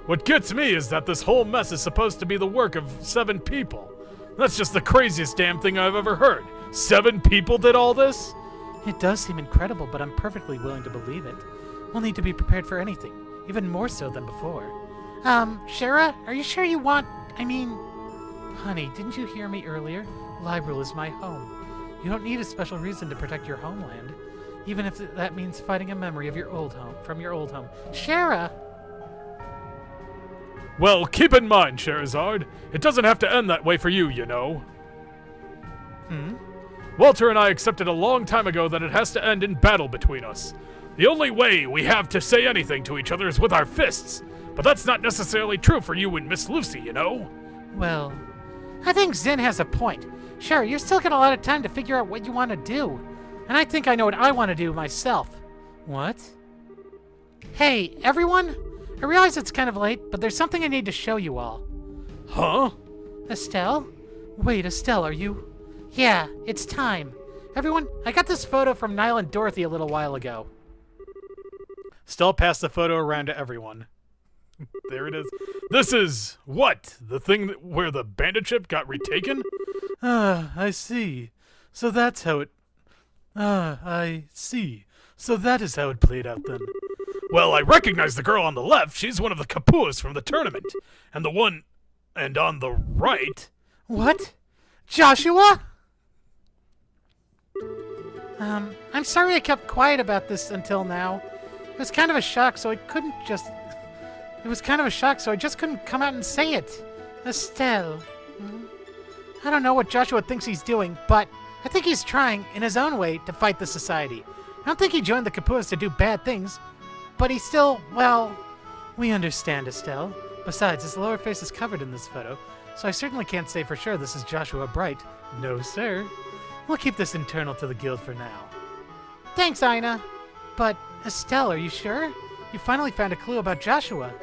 What gets me is that this whole mess is supposed to be the work of 7 people. That's just the craziest damn thing I've ever heard. 7 people did all this? It does seem incredible, but I'm perfectly willing to believe it. We'll need to be prepared for anything, even more so than before. Shara, are you sure you want... Honey, didn't you hear me earlier? Librel is my home. You don't need a special reason to protect your homeland, even if that means fighting a memory of your old home, from your old home. Shara! Well, keep in mind, Scheherazade, it doesn't have to end that way for you, you know. Walter and I accepted a long time ago that it has to end in battle between us. The only way we have to say anything to each other is with our fists, but that's not necessarily true for you and Miss Lucy, you know? Well, I think Zin has a point. Sure, you still got a lot of time to figure out what you want to do. And I think I know what I want to do myself. What? Hey, everyone! I realize it's kind of late, but there's something I need to show you all. Huh? Estelle? Wait, Estelle, are you... Yeah, it's time. Everyone, I got this photo from Niall and Dorothy a little while ago. Stell passed the photo around to everyone. There it is. This is what? The thing where the bandit ship got retaken? Ah, I see. So that's how it... Ah, I see. So that is how it played out then. Well, I recognize the girl on the left. She's one of the Kapuas from the tournament. And the one... And on the right... What? Joshua? I'm sorry I kept quiet about this until now. It was kind of a shock, so I couldn't just... It was kind of a shock, so I just couldn't come out and say it. Estelle. I don't know what Joshua thinks he's doing, but I think he's trying, in his own way, to fight the society. I don't think he joined the Kapuas to do bad things, but he still, well... We understand, Estelle. Besides, his lower face is covered in this photo, so I certainly can't say for sure this is Joshua Bright. No, sir. We'll keep this internal to the guild for now. Thanks, Ina. But, Estelle, are you sure? You finally found a clue about Joshua.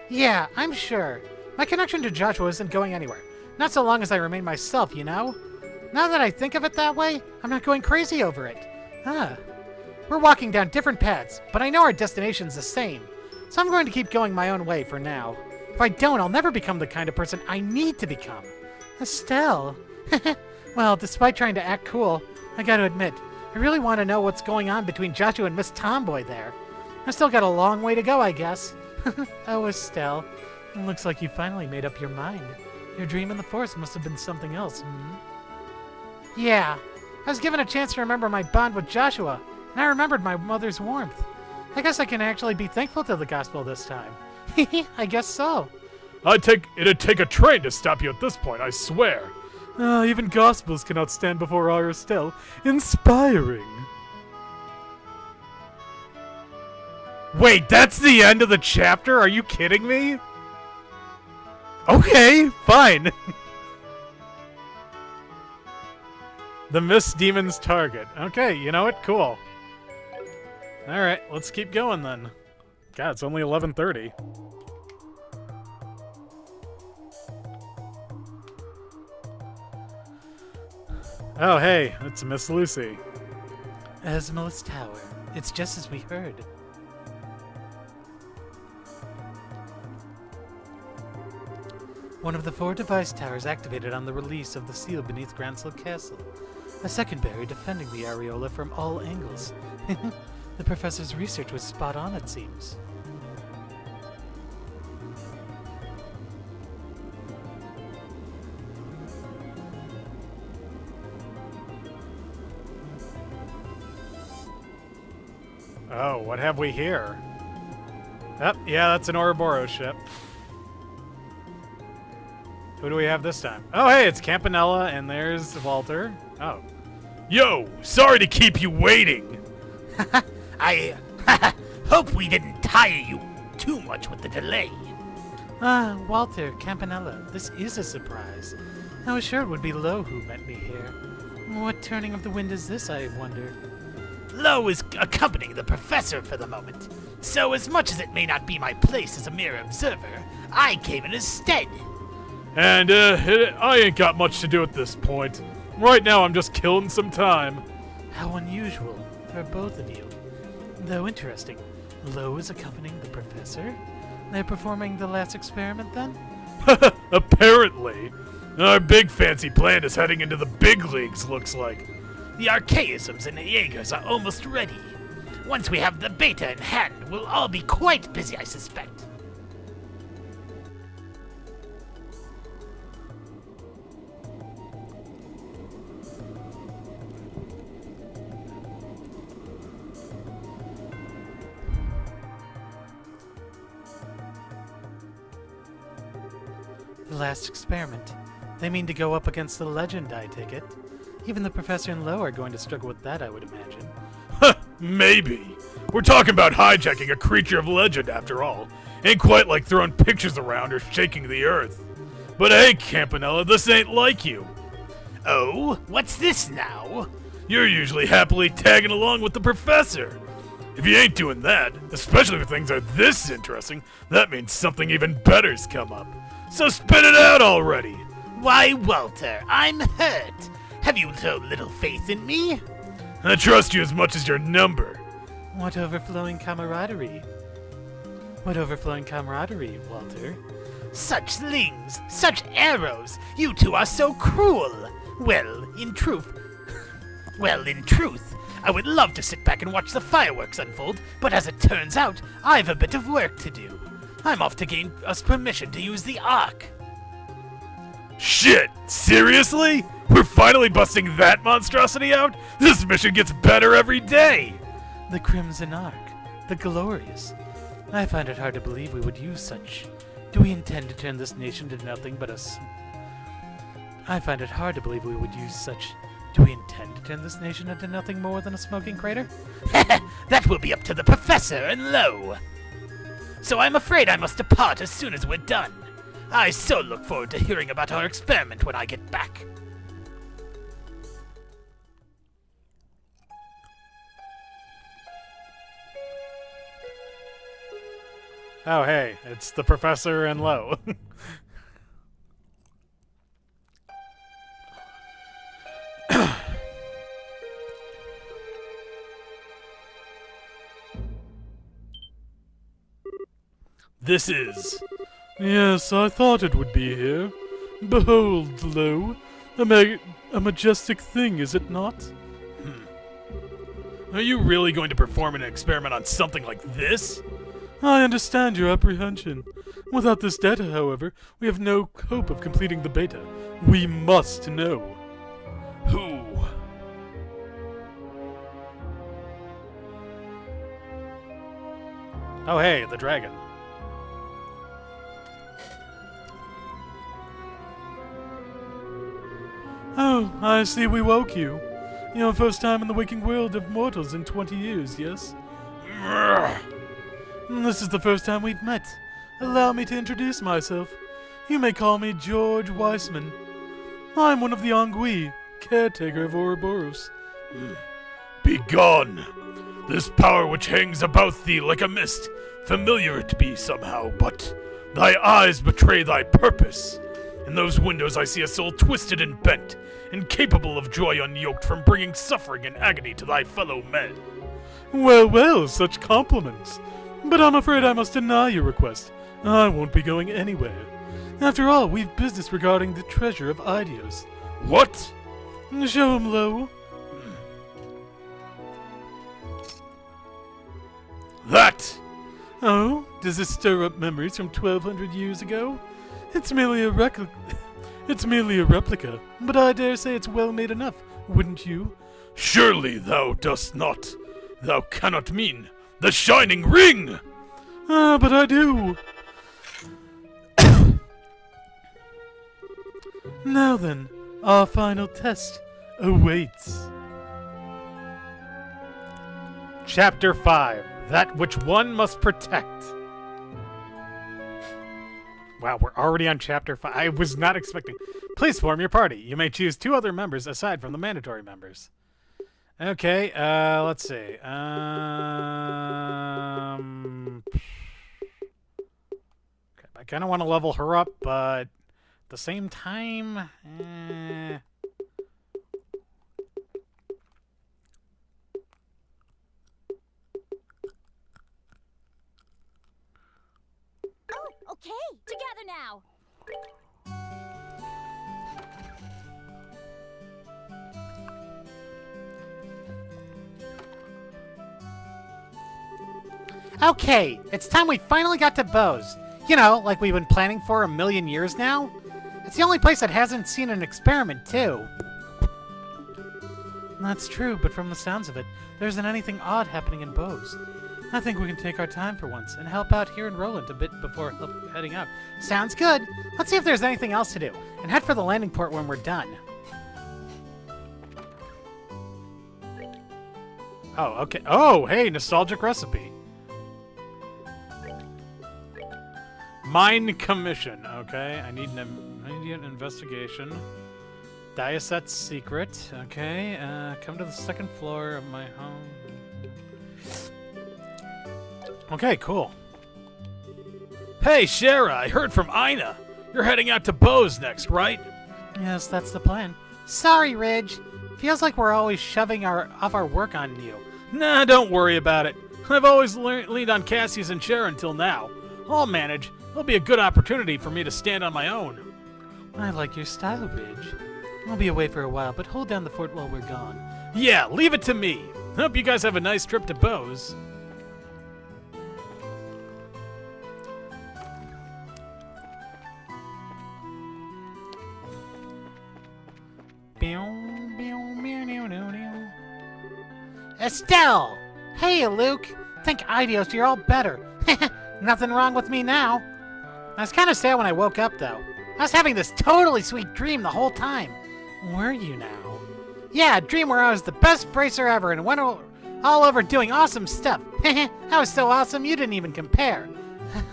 Yeah, I'm sure. My connection to Joshua isn't going anywhere. Not so long as I remain myself, you know? Now that I think of it that way, I'm not going crazy over it. We're walking down different paths, but I know our destination's the same. So I'm going to keep going my own way for now. If I don't, I'll never become the kind of person I need to become. Estelle. Well, despite trying to act cool, I gotta admit, I really want to know what's going on between Joshua and Miss Tomboy there. I still got a long way to go, I guess. Oh, Estelle. It looks like you finally made up your mind. Your dream in the forest must have been something else, Yeah. I was given a chance to remember my bond with Joshua, and I remembered my mother's warmth. I guess I can actually be thankful to the gospel this time. I guess so. It'd take a train to stop you at this point, I swear. Even gospels cannot stand before our Estelle. Inspiring. Wait, that's the end of the chapter? Are you kidding me? Okay, fine. The Mist Demon's target. Okay, you know what? Cool. Alright, let's keep going then. God, it's only 11:30. Oh, hey, it's Miss Lucy. Asmolus Tower. It's just as we heard. One of the 4 device towers activated on the release of the seal beneath Granslow Castle. A second barrier defending the areola from all angles. The professor's research was spot on, it seems. Oh, what have we here? Oh, yeah, that's an Ouroboros ship. Who do we have this time? Oh, hey, it's Campanella, and there's Walter. Oh. Yo, sorry to keep you waiting. I hope we didn't tire you too much with the delay. Walter, Campanella, this is a surprise. I was sure it would be Lo who met me here. What turning of the wind is this, I wonder? Lo is accompanying the professor for the moment, so as much as it may not be my place as a mere observer, I came in his stead. And, I ain't got much to do at this point. Right now, I'm just killing some time. How unusual for both of you. Though interesting, Lo is accompanying the professor? They're performing the last experiment, then? Apparently. Our big fancy plan is heading into the big leagues, looks like. The archaisms and the Jaegers are almost ready. Once we have the beta in hand, we'll all be quite busy, I suspect. last experiment. They mean to go up against the legend, I take it. Even the professor and Lo are going to struggle with that, I would imagine. Maybe. We're talking about hijacking a creature of legend, after all. Ain't quite like throwing pictures around or shaking the earth. But hey, Campanella, this ain't like you. Oh, what's this now? You're usually happily tagging along with the professor. If you ain't doing that, especially if things are this interesting, that means something even better's come up. So spit it out already! Why, Walter, I'm hurt. Have you so little faith in me? I trust you as much as your number. What overflowing camaraderie. What overflowing camaraderie, Walter. Such slings, such arrows. You two are so cruel. Well, in truth, I would love to sit back and watch the fireworks unfold, but as it turns out, I've a bit of work to do. I'm off to gain us permission to use the Ark. Shit! Seriously? We're finally busting that monstrosity out? This mission gets better every day! The Crimson Ark. The Glorious. I find it hard to believe we would use such. Do we intend to turn this nation to nothing but a I find it hard to believe we would use such. Do we intend to turn this nation into nothing more than a smoking crater? That will be up to the professor and Lo. So I'm afraid I must depart as soon as we're done. I so look forward to hearing about our experiment when I get back. Oh, hey, it's the professor and Lo. This is... Yes, I thought it would be here. Behold, Lo, a majestic thing, is it not? Are you really going to perform an experiment on something like this? I understand your apprehension. Without this data, however, we have no hope of completing the beta. We must know. Who? Oh, hey, the dragon. Oh, I see we woke you. Your first time in the waking world of mortals in 20 years, yes? This is the first time we've met. Allow me to introduce myself. You may call me George Weissman. I'm one of the Ongui, caretaker of Ouroboros. Begone! This power which hangs about thee like a mist, familiar it be somehow, but thy eyes betray thy purpose. In those windows I see a soul twisted and bent, incapable of joy unyoked from bringing suffering and agony to thy fellow men. Well, well, such compliments. But I'm afraid I must deny your request. I won't be going anywhere. After all, we've business regarding the treasure of Idios. What? Show him, Lo. That! Oh, does this stir up memories from 1200 years ago? It's merely a replica, but I dare say it's well made enough, wouldn't you? Surely thou dost not. Thou cannot mean the Shining Ring! Ah, but I do. Now then, our final test awaits. Chapter 5. That which one must protect. Wow, we're already on Chapter 5. I was not expecting. Please form your party. You may choose 2 other members aside from the mandatory members. Okay, let's see. Okay, I kind of want to level her up, but at the same time, Oh, okay. Together now. Okay, it's time we finally got to Bose. You know, like we've been planning for a million years now. It's the only place that hasn't seen an experiment, too. That's true, but from the sounds of it, there isn't anything odd happening in Bose. I think we can take our time for once and help out here in Roland a bit before heading out. Sounds good. Let's see if there's anything else to do, and head for the landing port when we're done. Oh, okay. Oh, hey, nostalgic recipe. Mine commission. Okay, I need an immediate investigation. Diaset's secret. Okay, come to the second floor of my home. Okay, cool. Hey, Shara, I heard from Ina. You're heading out to Bose next, right? Yes, that's the plan. Sorry, Ridge. Feels like we're always shoving off our work on you. Nah, don't worry about it. I've always leaned on Cassius and Shara until now. I'll manage. It'll be a good opportunity for me to stand on my own. I like your style, Ridge. I'll be away for a while, but hold down the fort while we're gone. Yeah, leave it to me. Hope you guys have a nice trip to Bose. Estelle! Hey, Luke! Think Idios, you're all better. Nothing wrong with me now. I was kind of sad when I woke up, though. I was having this totally sweet dream the whole time. Were you now? Yeah, a dream where I was the best bracer ever and went all over doing awesome stuff. I was so awesome you didn't even compare.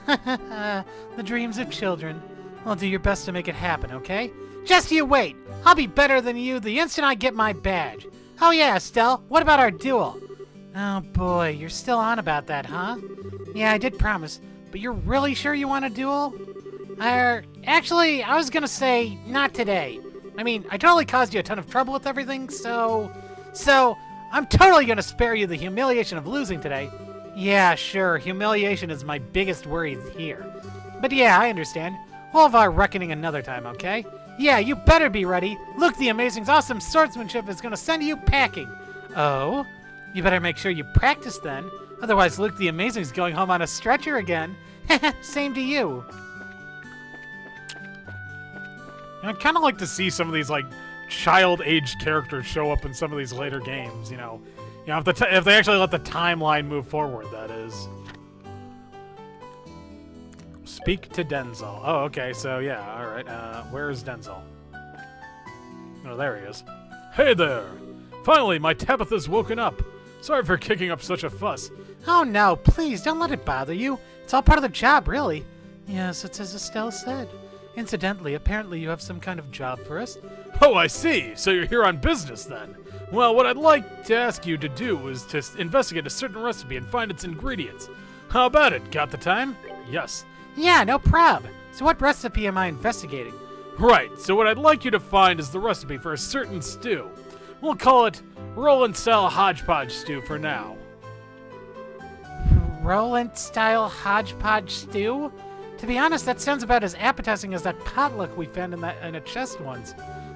The dreams of children. I'll do your best to make it happen, okay? Just you wait. I'll be better than you the instant I get my badge. Oh yeah, Estelle, what about our duel? Oh boy, you're still on about that, huh? Yeah, I did promise, but you're really sure you want a duel? Actually, I was gonna say, not today. I mean, I totally caused you a ton of trouble with everything, so I'm totally gonna spare you the humiliation of losing today. Yeah, sure, humiliation is my biggest worry here. But yeah, I understand. We'll have our reckoning another time, okay? Yeah, you better be ready. Luke the Amazing's awesome swordsmanship is gonna send you packing. Oh? You better make sure you practice then. Otherwise, Luke the Amazing's going home on a stretcher again. Same to you. I'd kind of like to see some of these, like, child-age characters show up in some of these later games, you know. If they actually let the timeline move forward, that is. Speak to Denzel. Oh, okay, so yeah, alright. Where is Denzel? Oh, there he is. Hey there! Finally, my Tabitha's woken up. Sorry for kicking up such a fuss. Oh no, please, don't let it bother you. It's all part of the job, really. Yes, it's as Estelle said. Incidentally, apparently you have some kind of job for us. Oh, I see. So you're here on business, then. Well, what I'd like to ask you to do is to investigate a certain recipe and find its ingredients. How about it? Got the time? Yes. Yeah, no prob. So what recipe am I investigating? Right, so what I'd like you to find is the recipe for a certain stew. We'll call it Roland-style hodgepodge stew for now. Roland-style hodgepodge stew? To be honest, that sounds about as appetizing as that potluck we found in a chest once.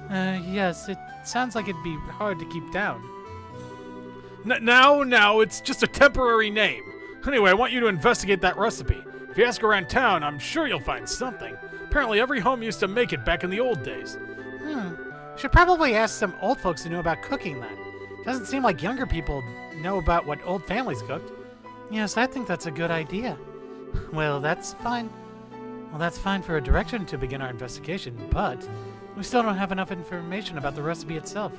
Yes, it sounds like it'd be hard to keep down. Now, it's just a temporary name. Anyway, I want you to investigate that recipe. If you ask around town, I'm sure you'll find something. Apparently every home used to make it back in the old days. Should probably ask some old folks who know about cooking then. Doesn't seem like younger people know about what old families cooked. Yes, I think that's a good idea. Well, that's fine. Well, that's fine for a direction to begin our investigation, but we still don't have enough information about the recipe itself.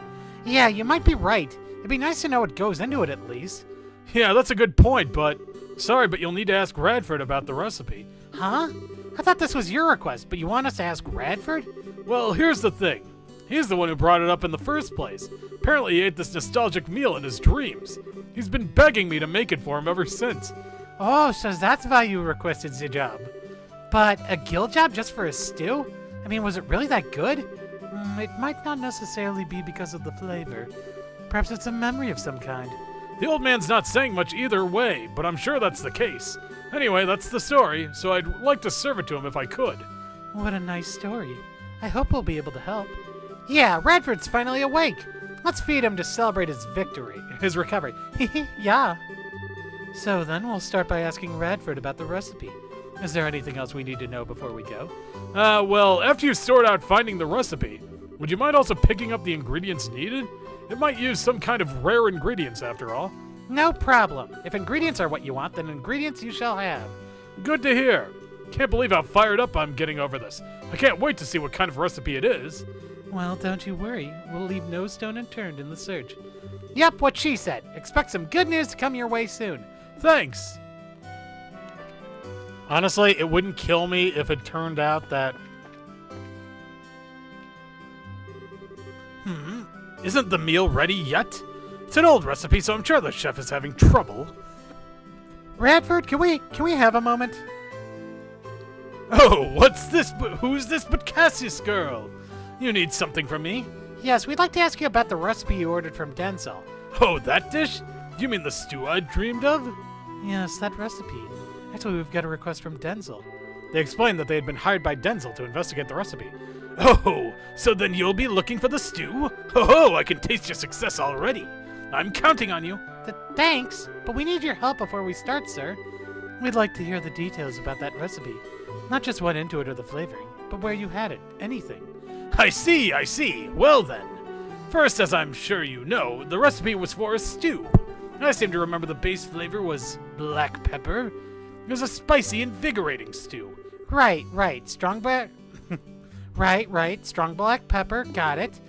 Yeah, you might be right. It'd be nice to know what goes into it at least. Yeah, that's a good point, but sorry, but you'll need to ask Radford about the recipe. Huh? I thought this was your request, but you want us to ask Radford? Well, here's the thing. He's the one who brought it up in the first place. Apparently he ate this nostalgic meal in his dreams. He's been begging me to make it for him ever since. Oh, so that's why you requested the job. But a guild job just for a stew? I mean, was it really that good? It might not necessarily be because of the flavor. Perhaps it's a memory of some kind. The old man's not saying much either way, but I'm sure that's the case. Anyway, that's the story, so I'd like to serve it to him if I could. What a nice story. I hope we'll be able to help. Yeah, Radford's finally awake. Let's feed him to celebrate his victory. His recovery. Yeah. So then we'll start by asking Radford about the recipe. Is there anything else we need to know before we go? Well, after you sort out finding the recipe, would you mind also picking up the ingredients needed? It might use some kind of rare ingredients after all. No problem. If ingredients are what you want, then ingredients you shall have. Good to hear. Can't believe how fired up I'm getting over this. I can't wait to see what kind of recipe it is. Well, don't you worry. We'll leave no stone unturned in the search. Yep, what she said. Expect some good news to come your way soon. Thanks. Honestly, it wouldn't kill me if it turned out that... Isn't the meal ready yet? It's an old recipe, so I'm sure the chef is having trouble. Radford, can we have a moment? Oh, what's this? Who's this but Cassius girl? You need something from me? Yes, we'd like to ask you about the recipe you ordered from Denzel. Oh, that dish? You mean the stew I dreamed of? Yes, that recipe. Actually, we've got a request from Denzel. They explained that they had been hired by Denzel to investigate the recipe. Oh, so then you'll be looking for the stew? Oh, I can taste your success already. I'm counting on you. Thanks, but we need your help before we start, sir. We'd like to hear the details about that recipe. Not just what into it or the flavoring, but where you had it. Anything. I see. Well then. First, as I'm sure you know, the recipe was for a stew. I seem to remember the base flavor was black pepper. It was a spicy, invigorating stew. Right. Strong black... right. Strong black pepper. Got it.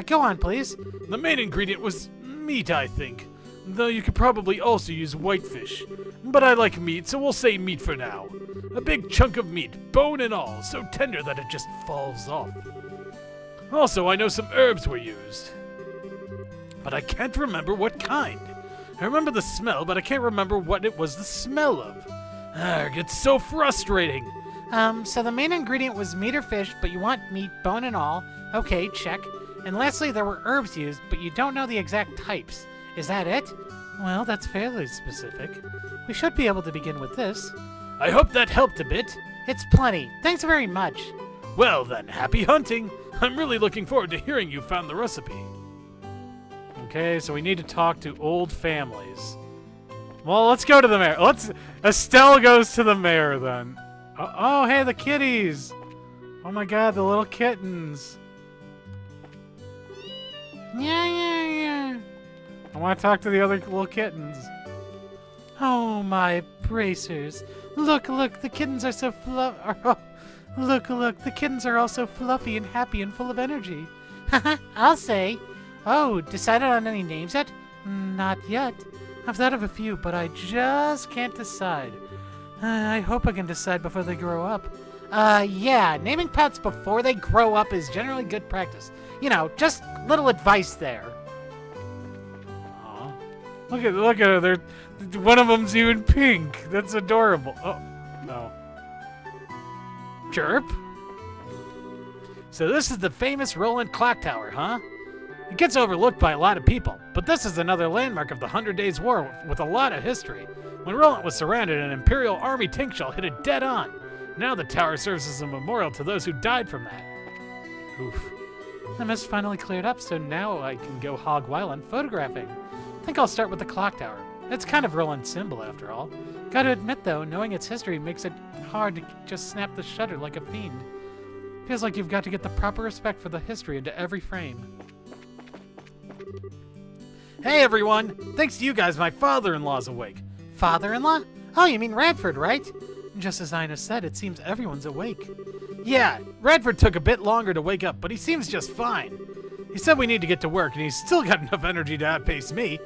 Go on, please. The main ingredient was meat, I think. Though you could probably also use whitefish. But I like meat, so we'll say meat for now. A big chunk of meat, bone and all, so tender that it just falls off. Also, I know some herbs were used. But I can't remember what kind. I remember the smell, but I can't remember what it was the smell of. Arrgh, it's so frustrating. So the main ingredient was meat or fish, but you want meat, bone and all. Okay, check. And lastly, there were herbs used, but you don't know the exact types. Is that it? Well, that's fairly specific. We should be able to begin with this. I hope that helped a bit. It's plenty. Thanks very much. Well then, happy hunting. I'm really looking forward to hearing you found the recipe. Okay, so we need to talk to old families. Well, let's go to the mayor. Estelle goes to the mayor then. Oh, hey, the kitties. Oh my god, the little kittens. Yeah. I want to talk to the other little kittens. Oh, my bracers. Look, the kittens are so Look, the kittens are all so fluffy and happy and full of energy. Haha, I'll say. Oh, decided on any names yet? Not yet. I've thought of a few, but I just can't decide. I hope I can decide before they grow up. Yeah, naming pets before they grow up is generally good practice. You know, just little advice there. Aw. Look at her. One of them's even pink. That's adorable. Oh, no. Chirp. So this is the famous Roland Clock Tower, huh? It gets overlooked by a lot of people, but this is another landmark of the 100 Days' War with a lot of history. When Roland was surrounded, an Imperial Army tank shell hit it dead on. Now the tower serves as a memorial to those who died from that. Oof. The mist finally cleared up, so now I can go hog wild on photographing. I think I'll start with the clock tower. It's kind of Roland's symbol, after all. Gotta admit, though, knowing its history makes it hard to just snap the shutter like a fiend. Feels like you've got to get the proper respect for the history into every frame. Hey everyone! Thanks to you guys, my father-in-law's awake. Father-in-law? Oh, you mean Radford, right? Just as Ina said, it seems everyone's awake. Yeah, Radford took a bit longer to wake up, but he seems just fine. He said we need to get to work, and he's still got enough energy to outpace me.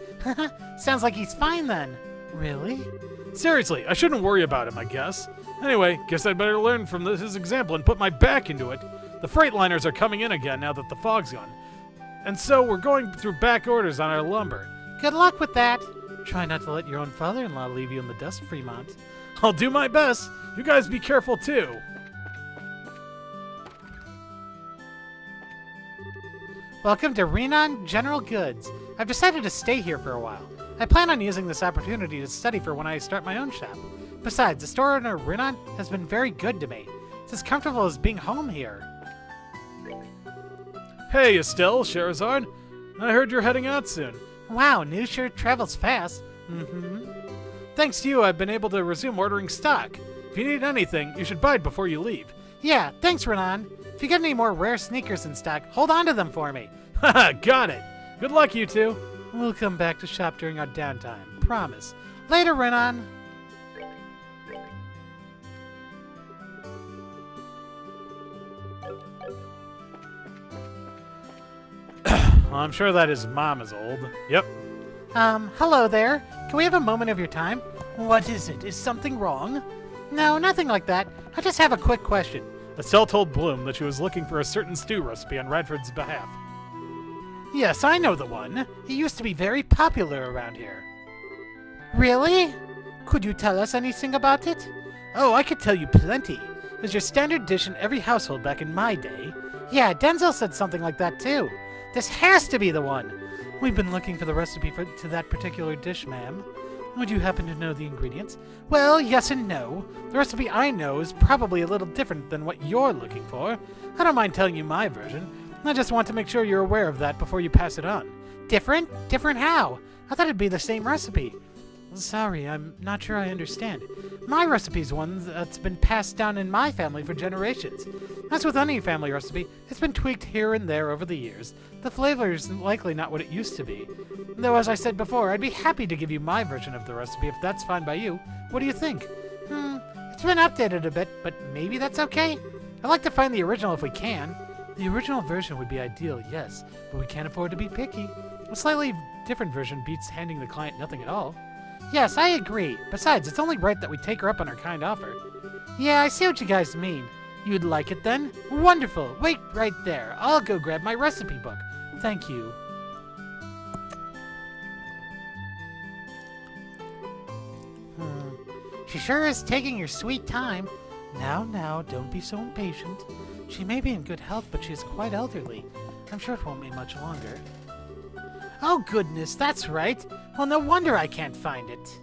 Sounds like he's fine then. Really? Seriously, I shouldn't worry about him, I guess. Anyway, guess I'd better learn from his example and put my back into it. The Freightliners are coming in again now that the fog's gone. And so we're going through back orders on our lumber. Good luck with that. Try not to let your own father-in-law leave you in the dust, Fremont. I'll do my best. You guys be careful too. Welcome to Renan General Goods. I've decided to stay here for a while. I plan on using this opportunity to study for when I start my own shop. Besides, the store owner, Renan, has been very good to me. It's as comfortable as being home here. Hey, Estelle, Sherazard. I heard you're heading out soon. Wow, news sure travels fast. Thanks to you, I've been able to resume ordering stock. If you need anything, you should buy it before you leave. Yeah, thanks, Renan. If you get any more rare sneakers in stock, hold on to them for me. Haha, got it. Good luck, you two. We'll come back to shop during our downtime. promise. Later, Renan. Well, I'm sure that his mom is old. Yep. Hello there. Can we have a moment of your time? What is it? Is something wrong? No, nothing like that. I just have a quick question. Estelle told Bloom that she was looking for a certain stew recipe on Radford's behalf. Yes, I know the one. He used to be very popular around here. Really? Could you tell us anything about it? Oh, I could tell you plenty. It was your standard dish in every household back in my day. Yeah, Denzel said something like that too. This has to be the one. We've been looking for the recipe to that particular dish, ma'am. Would you happen to know the ingredients? Well, yes and no. The recipe I know is probably a little different than what you're looking for. I don't mind telling you my version. I just want to make sure you're aware of that before you pass it on. Different? Different how? I thought it'd be the same recipe. Sorry, I'm not sure I understand. My recipe's one that's been passed down in my family for generations. As with any family recipe, it's been tweaked here and there over the years. The flavor's likely not what it used to be. Though, as I said before, I'd be happy to give you my version of the recipe if that's fine by you. What do you think? It's been updated a bit, but maybe that's okay? I'd like to find the original if we can. The original version would be ideal, yes, but we can't afford to be picky. A slightly different version beats handing the client nothing at all. Yes, I agree. Besides, it's only right that we take her up on her kind offer. Yeah, I see what you guys mean. You'd like it then? Wonderful. Wait right there. I'll go grab my recipe book. Thank you. She sure is taking her sweet time. Now, don't be so impatient. She may be in good health, but she is quite elderly. I'm sure it won't be much longer. Oh, goodness, that's right. Well, no wonder I can't find it.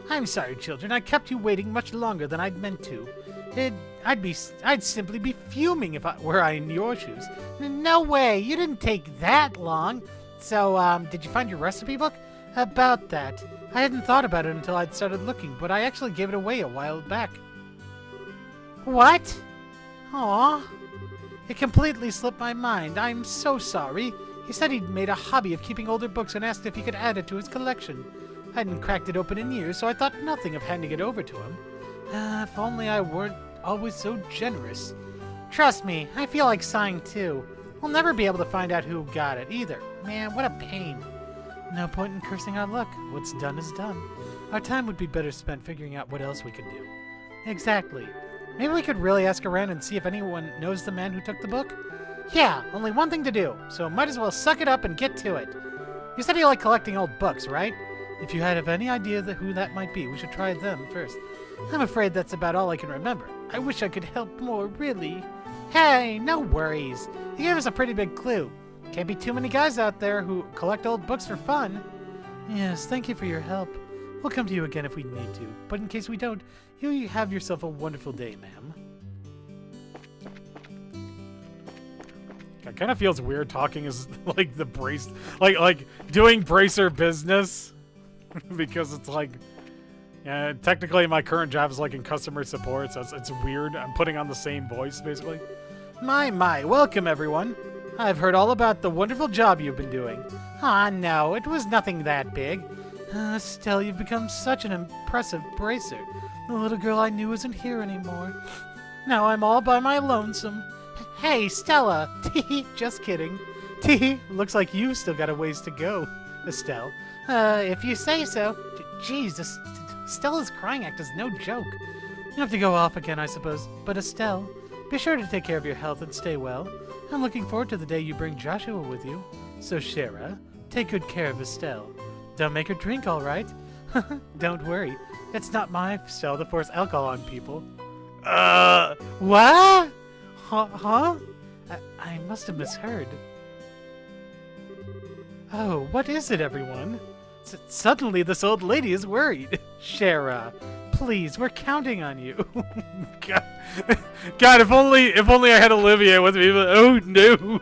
I'm sorry, children. I kept you waiting much longer than I'd meant to. I'd simply be fuming if I were in your shoes. No way. You didn't take that long. So, did you find your recipe book? About that. I hadn't thought about it until I'd started looking, but I actually gave it away a while back. What? Aw. It completely slipped my mind. I'm so sorry. He said he'd made a hobby of keeping older books and asked if he could add it to his collection. I hadn't cracked it open in years, so I thought nothing of handing it over to him. If only I weren't always so generous. Trust me, I feel like sighing too. We'll never be able to find out who got it either. Man, what a pain. No point in cursing our luck. What's done is done. Our time would be better spent figuring out what else we could do. Exactly. Maybe we could really ask around and see if anyone knows the man who took the book? Yeah, only one thing to do, so might as well suck it up and get to it. You said you like collecting old books, right? If you have any idea who that might be, we should try them first. I'm afraid that's about all I can remember. I wish I could help more, really. Hey, no worries. You gave us a pretty big clue. Can't be too many guys out there who collect old books for fun. Yes, thank you for your help. We'll come to you again if we need to, but in case we don't, you have yourself a wonderful day, ma'am. It kind of feels weird talking as like the brace, like doing bracer business, because it's like, yeah, technically my current job is like in customer support, so it's weird. I'm putting on the same voice basically. My, welcome everyone. I've heard all about the wonderful job you've been doing. Ah, no, it was nothing that big. Estelle, you've become such an impressive bracer. The little girl I knew isn't here anymore. Now I'm all by my lonesome. Hey, Stella! Tee, just kidding. Tee, looks like you've still got a ways to go, Estelle. If you say so. Jeez, Stella's crying act is no joke. You have to go off again, I suppose. But Estelle, be sure to take care of your health and stay well. I'm looking forward to the day you bring Joshua with you. So, Shara, take good care of Estelle. Don't make her drink, all right? Don't worry. It's not my style to force alcohol on people. What? Huh? I must have misheard. Oh, what is it, everyone? Suddenly this old lady is worried. Shara, please, we're counting on you. God, if only I had Olivia with me, but oh no.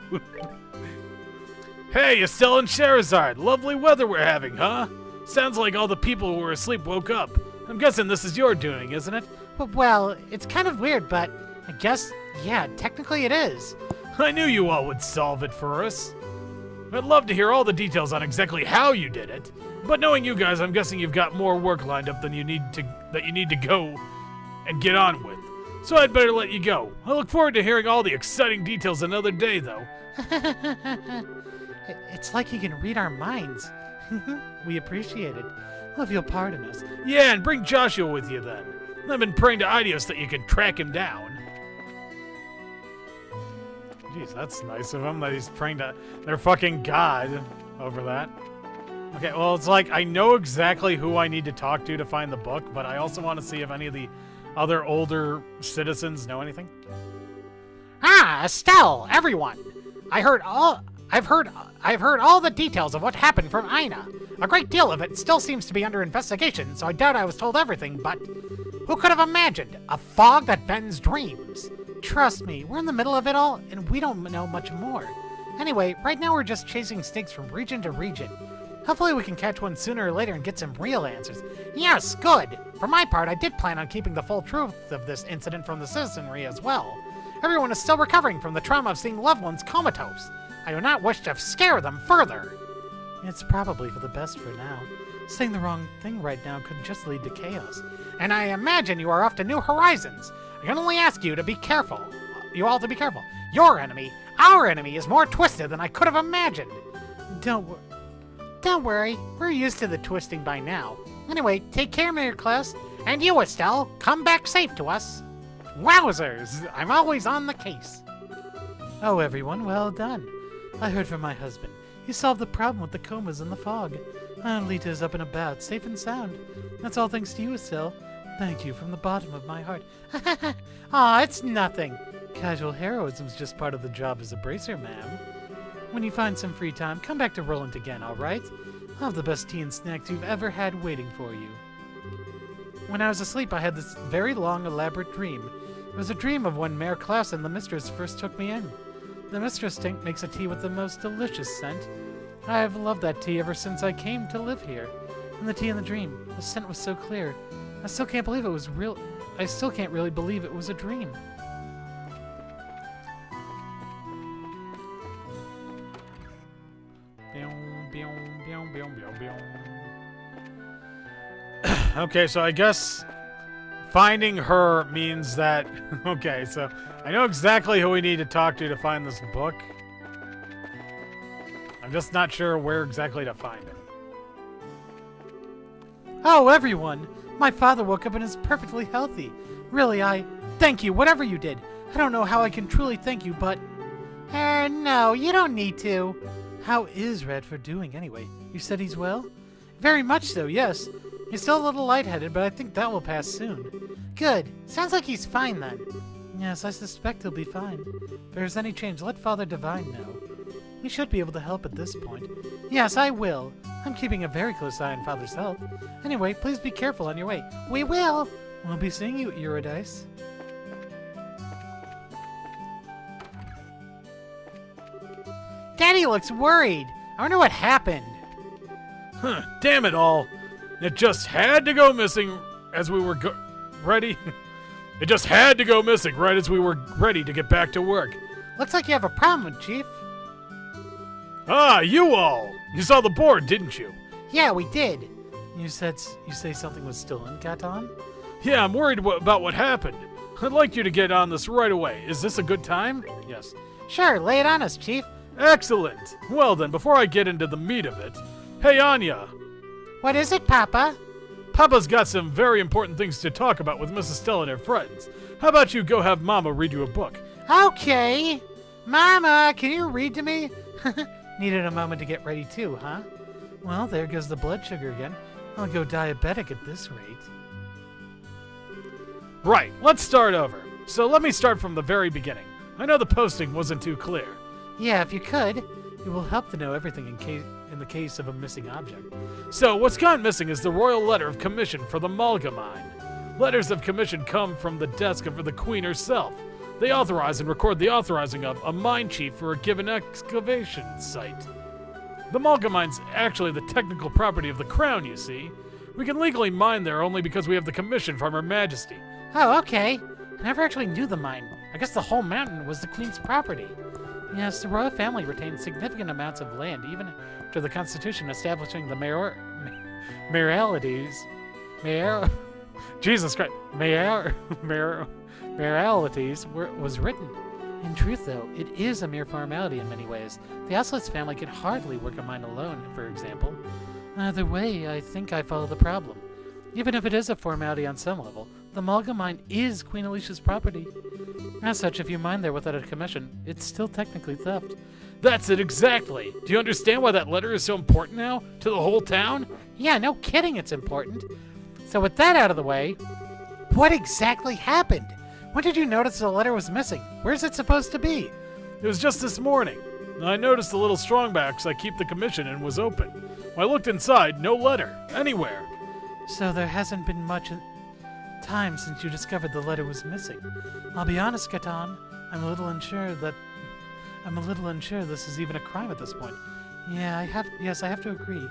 Hey, Estelle and Sherazard, lovely weather we're having, huh? Sounds like all the people who were asleep woke up. I'm guessing this is your doing, isn't it? Well, it's kind of weird, but I guess, yeah, technically it is. I knew you all would solve it for us. I'd love to hear all the details on exactly how you did it, but knowing you guys, I'm guessing you've got more work lined up than you need to go and get on with. So I'd better let you go. I look forward to hearing all the exciting details another day, though. It's like he can read our minds. We appreciate it. Well, if you'll pardon us. Yeah, and bring Joshua with you then. I've been praying to Idios that you can track him down. Jeez, that's nice of him that he's praying to their fucking god over that. Okay, well, it's like I know exactly who I need to talk to find the book, but I also want to see if any of the other older citizens know anything. Ah, Estelle, everyone. I've heard all the details of what happened from Ina. A great deal of it still seems to be under investigation, so I doubt I was told everything, but who could have imagined a fog that bends dreams? Trust me, we're in the middle of it all, and we don't know much more. Anyway, right now we're just chasing snakes from region to region. Hopefully we can catch one sooner or later and get some real answers. Yes, good! For my part, I did plan on keeping the full truth of this incident from the citizenry as well. Everyone is still recovering from the trauma of seeing loved ones comatose. I do not wish to scare them further. It's probably for the best for now. Saying the wrong thing right now could just lead to chaos. And I imagine you are off to new horizons. I can only ask you to be careful. You all to be careful. Your enemy, our enemy, is more twisted than I could have imagined. Don't worry. We're used to the twisting by now. Anyway, take care, Mayor Class. And you, Estelle, come back safe to us. Wowzers! I'm always on the case. Oh, everyone, well done. I heard from my husband. He solved the problem with the comas and the fog. Lita is up and about, safe and sound. That's all thanks to you, Estelle. Thank you from the bottom of my heart. Aw, it's nothing. Casual heroism's just part of the job as a bracer, ma'am. When you find some free time, come back to Roland again, all right? I'll have the best tea and snacks you've ever had waiting for you. When I was asleep, I had this very long, elaborate dream. It was a dream of when Mayor Klaus and the mistress first took me in. The mistress makes a tea with the most delicious scent. I have loved that tea ever since I came to live here. And the tea in the dream, the scent was so clear. I still can't believe it was real. I still can't really believe it was a dream. Okay, so I guess finding her means that... Okay, so I know exactly who we need to talk to find this book. I'm just not sure where exactly to find it. Oh, everyone! My father woke up and is perfectly healthy. Really, thank you, whatever you did. I don't know how I can truly thank you, but... no, you don't need to. How is Radford doing, anyway? You said he's well? Very much so, yes. He's still a little lightheaded, but I think that will pass soon. Good. Sounds like he's fine, then. Yes, I suspect he'll be fine. If there's any change, let Father Divine know. He should be able to help at this point. Yes, I will. I'm keeping a very close eye on Father's health. Anyway, please be careful on your way. We will! We'll be seeing you, Eurydice. Daddy looks worried. I wonder what happened. Huh, damn it all. It just had to go missing as we were ready. It just had to go missing right as we were ready to get back to work. Looks like you have a problem, Chief. Ah, you all! You saw the board, didn't you? Yeah, we did. You say something was stolen, Katon? Yeah, I'm worried about what happened. I'd like you to get on this right away. Is this a good time? Yes. Sure, lay it on us, Chief. Excellent. Well then, before I get into the meat of it, hey Anya. What is it, Papa? Papa's got some very important things to talk about with Mrs. Stella and her friends. How about you go have Mama read you a book? Okay. Mama, can you read to me? Needed a moment to get ready too, huh? Well, there goes the blood sugar again. I'll go diabetic at this rate. Right, let's start over. So let me start from the very beginning. I know the posting wasn't too clear. Yeah, if you could. It will help to know everything in the case of a missing object. So, what's gone missing is the royal letter of commission for the Malga mine. Letters of commission come from the desk of the Queen herself. They authorize and record the authorizing of a mine chief for a given excavation site. The Malga mine's actually the technical property of the Crown, you see. We can legally mine there only because we have the commission from Her Majesty. Oh, okay. I never actually knew the mine. I guess the whole mountain was the Queen's property. Yes, the royal family retained significant amounts of land, even after the Constitution establishing the mayoralities. Jesus Christ. Mayoralities was written. In truth, though, it is a mere formality in many ways. The Osselitz family could hardly work a mine alone, for example. Either way, I think I follow the problem. Even if it is a formality on some level, the Malga mine is Queen Alicia's property. As such, if you mine there without a commission, it's still technically theft. That's it exactly. Do you understand why that letter is so important now to the whole town? Yeah, no kidding, it's important. So with that out of the way, what exactly happened? When did you notice the letter was missing? Where's it supposed to be? It was just this morning. I noticed the little strongbox I keep the commission in was open. When I looked inside, no letter, anywhere. So there hasn't been much time since you discovered the letter was missing. I'll be honest, Catan, I'm a little unsure this is even a crime at this point. Yeah, I have to agree.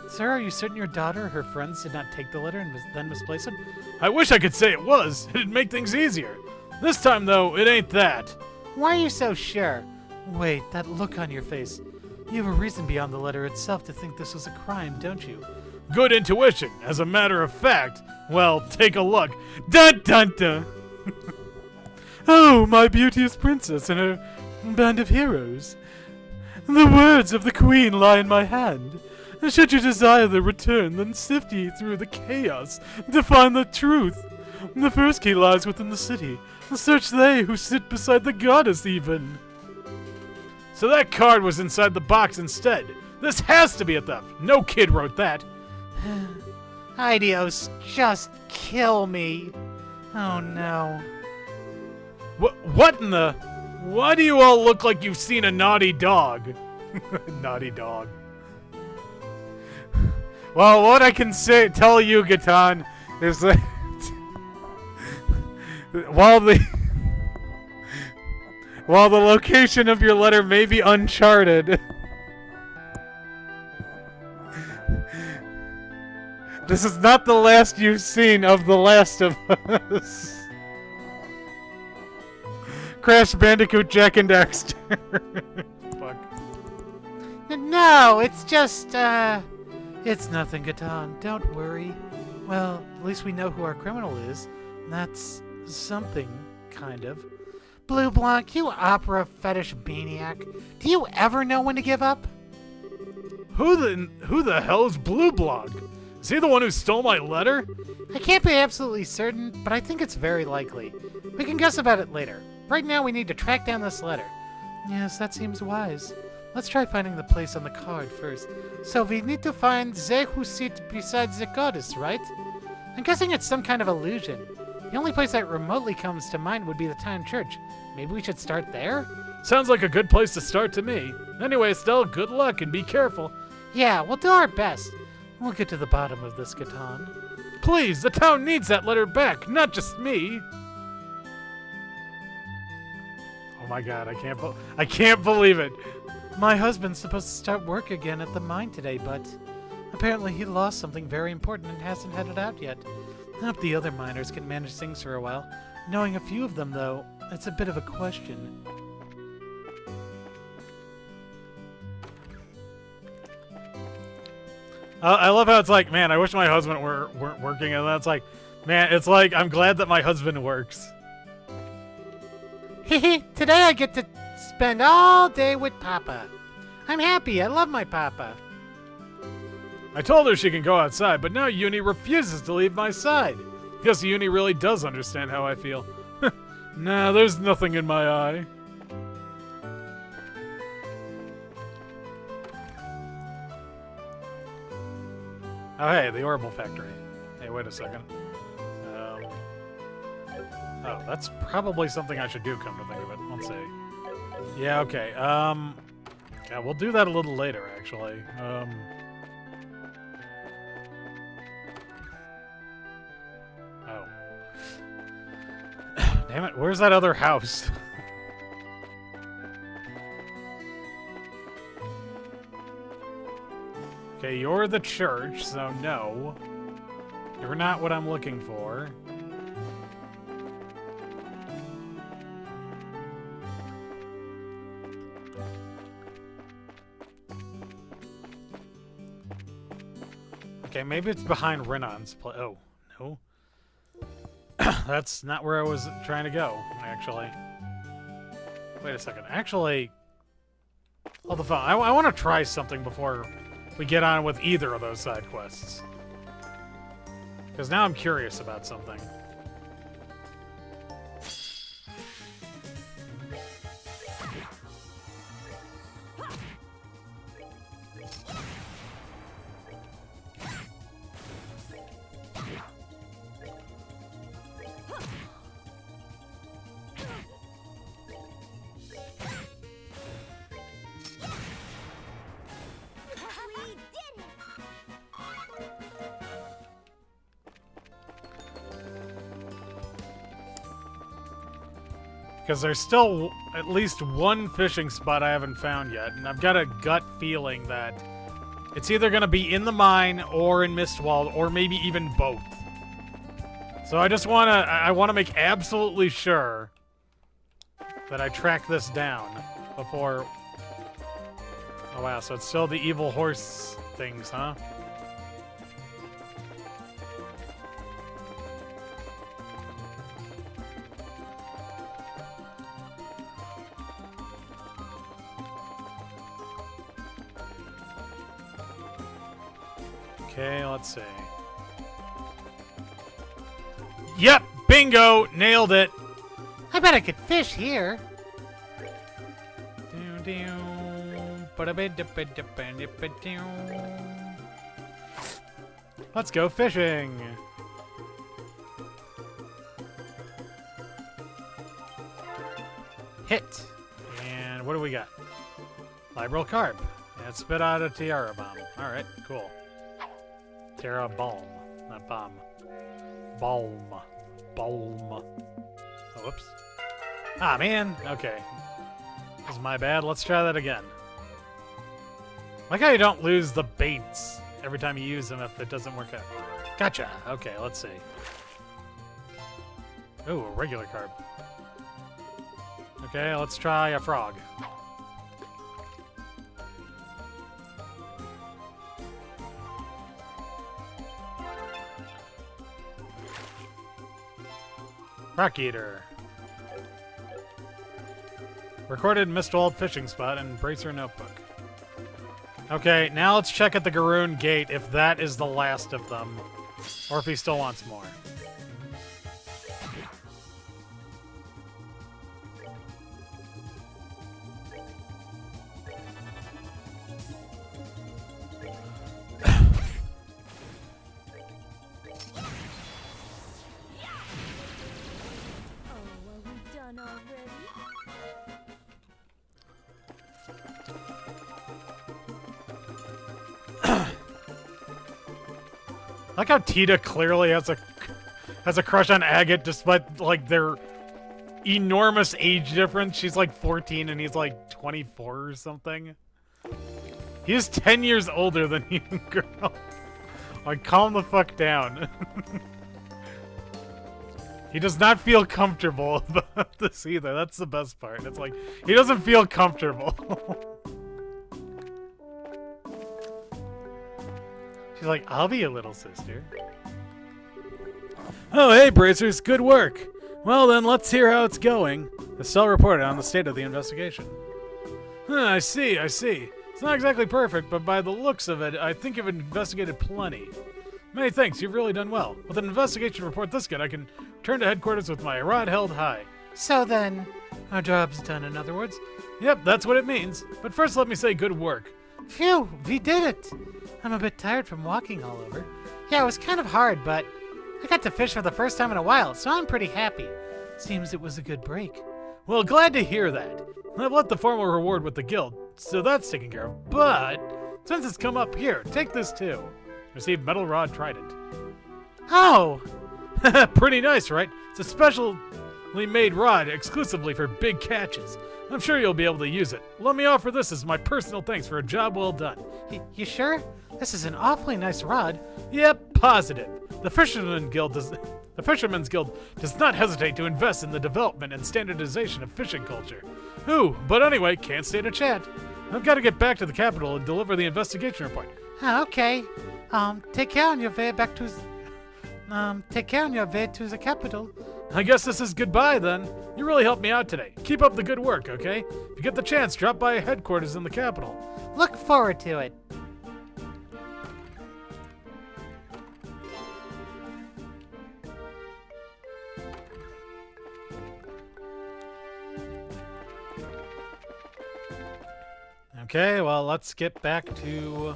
Sir, are you certain your daughter or her friends did not take the letter and then misplace it? I wish I could say it was. It'd make things easier. This time, though, it ain't that. Why are you so sure? Wait, that look on your face. You have a reason beyond the letter itself to think this was a crime, don't you? Good intuition. As a matter of fact, well, take a look. Dun dun dun! Oh, my beauteous princess and her band of heroes. The words of the queen lie in my hand. Should you desire the return, then sift ye through the chaos to find the truth. The first key lies within the city. Search they who sit beside the goddess even. So that card was inside the box instead. This has to be a theft. No kid wrote that. Idios, just kill me. Oh no. What in the... Why do you all look like you've seen a naughty dog? Naughty dog. Well, what I can tell you, Gatan, is that while the location of your letter may be uncharted, this is not the last you've seen of The Last of Us. Crash Bandicoot, Jak and Daxter. Fuck. No, it's just, it's nothing, Gatan. Don't worry. Well, at least we know who our criminal is. That's something, kind of. Blue Blanc, you opera fetish maniac. Do you ever know when to give up? Who the hell is Blue Blanc? Is he the one who stole my letter? I can't be absolutely certain, but I think it's very likely. We can guess about it later. Right now we need to track down this letter. Yes, that seems wise. Let's try finding the place on the card first. So we need to find they who sit beside the goddess, right? I'm guessing it's some kind of illusion. The only place that remotely comes to mind would be the town church. Maybe we should start there? Sounds like a good place to start to me. Anyway, Estelle, good luck and be careful. Yeah, we'll do our best. We'll get to the bottom of this, Gatan. Please, the town needs that letter back, not just me. Oh my god, I can't believe it. My husband's supposed to start work again at the mine today, but apparently he lost something very important and hasn't headed out yet. I hope the other miners can manage things for a while. Knowing a few of them, though, it's a bit of a question. I love how it's like, man, I wish my husband weren't working, and then it's like, man, it's like, I'm glad that my husband works. Hehe, today I get to spend all day with Papa. I'm happy, I love my Papa. I told her she can go outside, but now Uni refuses to leave my side. Guess Uni really does understand how I feel. Nah, there's nothing in my eye. Oh, hey, the Orbital Factory. Hey, wait a second. Oh, that's probably something I should do, come to think of it. Let's see. Yeah, okay. Yeah, we'll do that a little later, actually. Oh. Damn it, where's that other house? Okay, you're the church, so no. You're not what I'm looking for. Okay, maybe it's behind Renon's place. Oh, no. That's not where I was trying to go, actually. Wait a second. Actually, hold the phone. I want to try something before we get on with either of those side quests. Because now I'm curious about something. We did it! Because there's still at least one fishing spot I haven't found yet, and I've got a gut feeling that it's either going to be in the mine or in Mistwald, or maybe even both. So I just want to make absolutely sure that I track this down before... Oh wow, so it's still the evil horse things, huh? Okay, let's see. Yep, bingo, nailed it. I bet I could fish here. Let's go fishing. Hit. And what do we got? Libral Carp. And spit out a Tiara Bomb. Alright, cool. Tiara Balm. Not bomb. Balm. Balm. Oh, whoops. Ah, man. Okay. This is my bad. Let's try that again. Like how you don't lose the baits every time you use them if it doesn't work out. Gotcha. Okay, let's see. Ooh, a regular carp. Okay, let's try a frog. Rock Eater. Recorded Mistwald fishing spot and Bracer notebook. Okay, now let's check at the Garoon Gate if that is the last of them. Or if he still wants more. Oh, are we done already? Like how Tita clearly has a crush on Agate despite like their enormous age difference. She's like 14 and he's like 24 or something. He's 10 years older than you, girl. Like, calm the fuck down. He does not feel comfortable about this either. That's the best part. It's like, he doesn't feel comfortable. She's like, I'll be your little sister. Oh, hey, Bracers. Good work. Well, then, let's hear how it's going. The cell reported on the state of the investigation. I see, I see. It's not exactly perfect, but by the looks of it, I think you've investigated plenty. Many thanks, you've really done well. With an investigation report this good, I can return to headquarters with my rod held high. So then, our job's done, in other words. Yep, that's what it means. But first let me say good work. Phew, we did it. I'm a bit tired from walking all over. Yeah, it was kind of hard, but I got to fish for the first time in a while, so I'm pretty happy. Seems it was a good break. Well, glad to hear that. I've left the formal reward with the guild, so that's taken care of. But, since it's come up here, take this too. Receive Metal Rod Trident. Oh! Pretty nice, right? It's a specially made rod exclusively for big catches. I'm sure you'll be able to use it. Let me offer this as my personal thanks for a job well done. You sure? This is an awfully nice rod. Yep, positive. The Fisherman's Guild does not hesitate to invest in the development and standardization of fishing culture. Ooh, but anyway, can't stay to chat. I've got to get back to the capital and deliver the investigation report. Okay. Take care on your way back to... take care on your way to the capital. I guess this is goodbye then. You really helped me out today. Keep up the good work, okay? If you get the chance, drop by headquarters in the capital. Look forward to it. Okay, well, let's get back to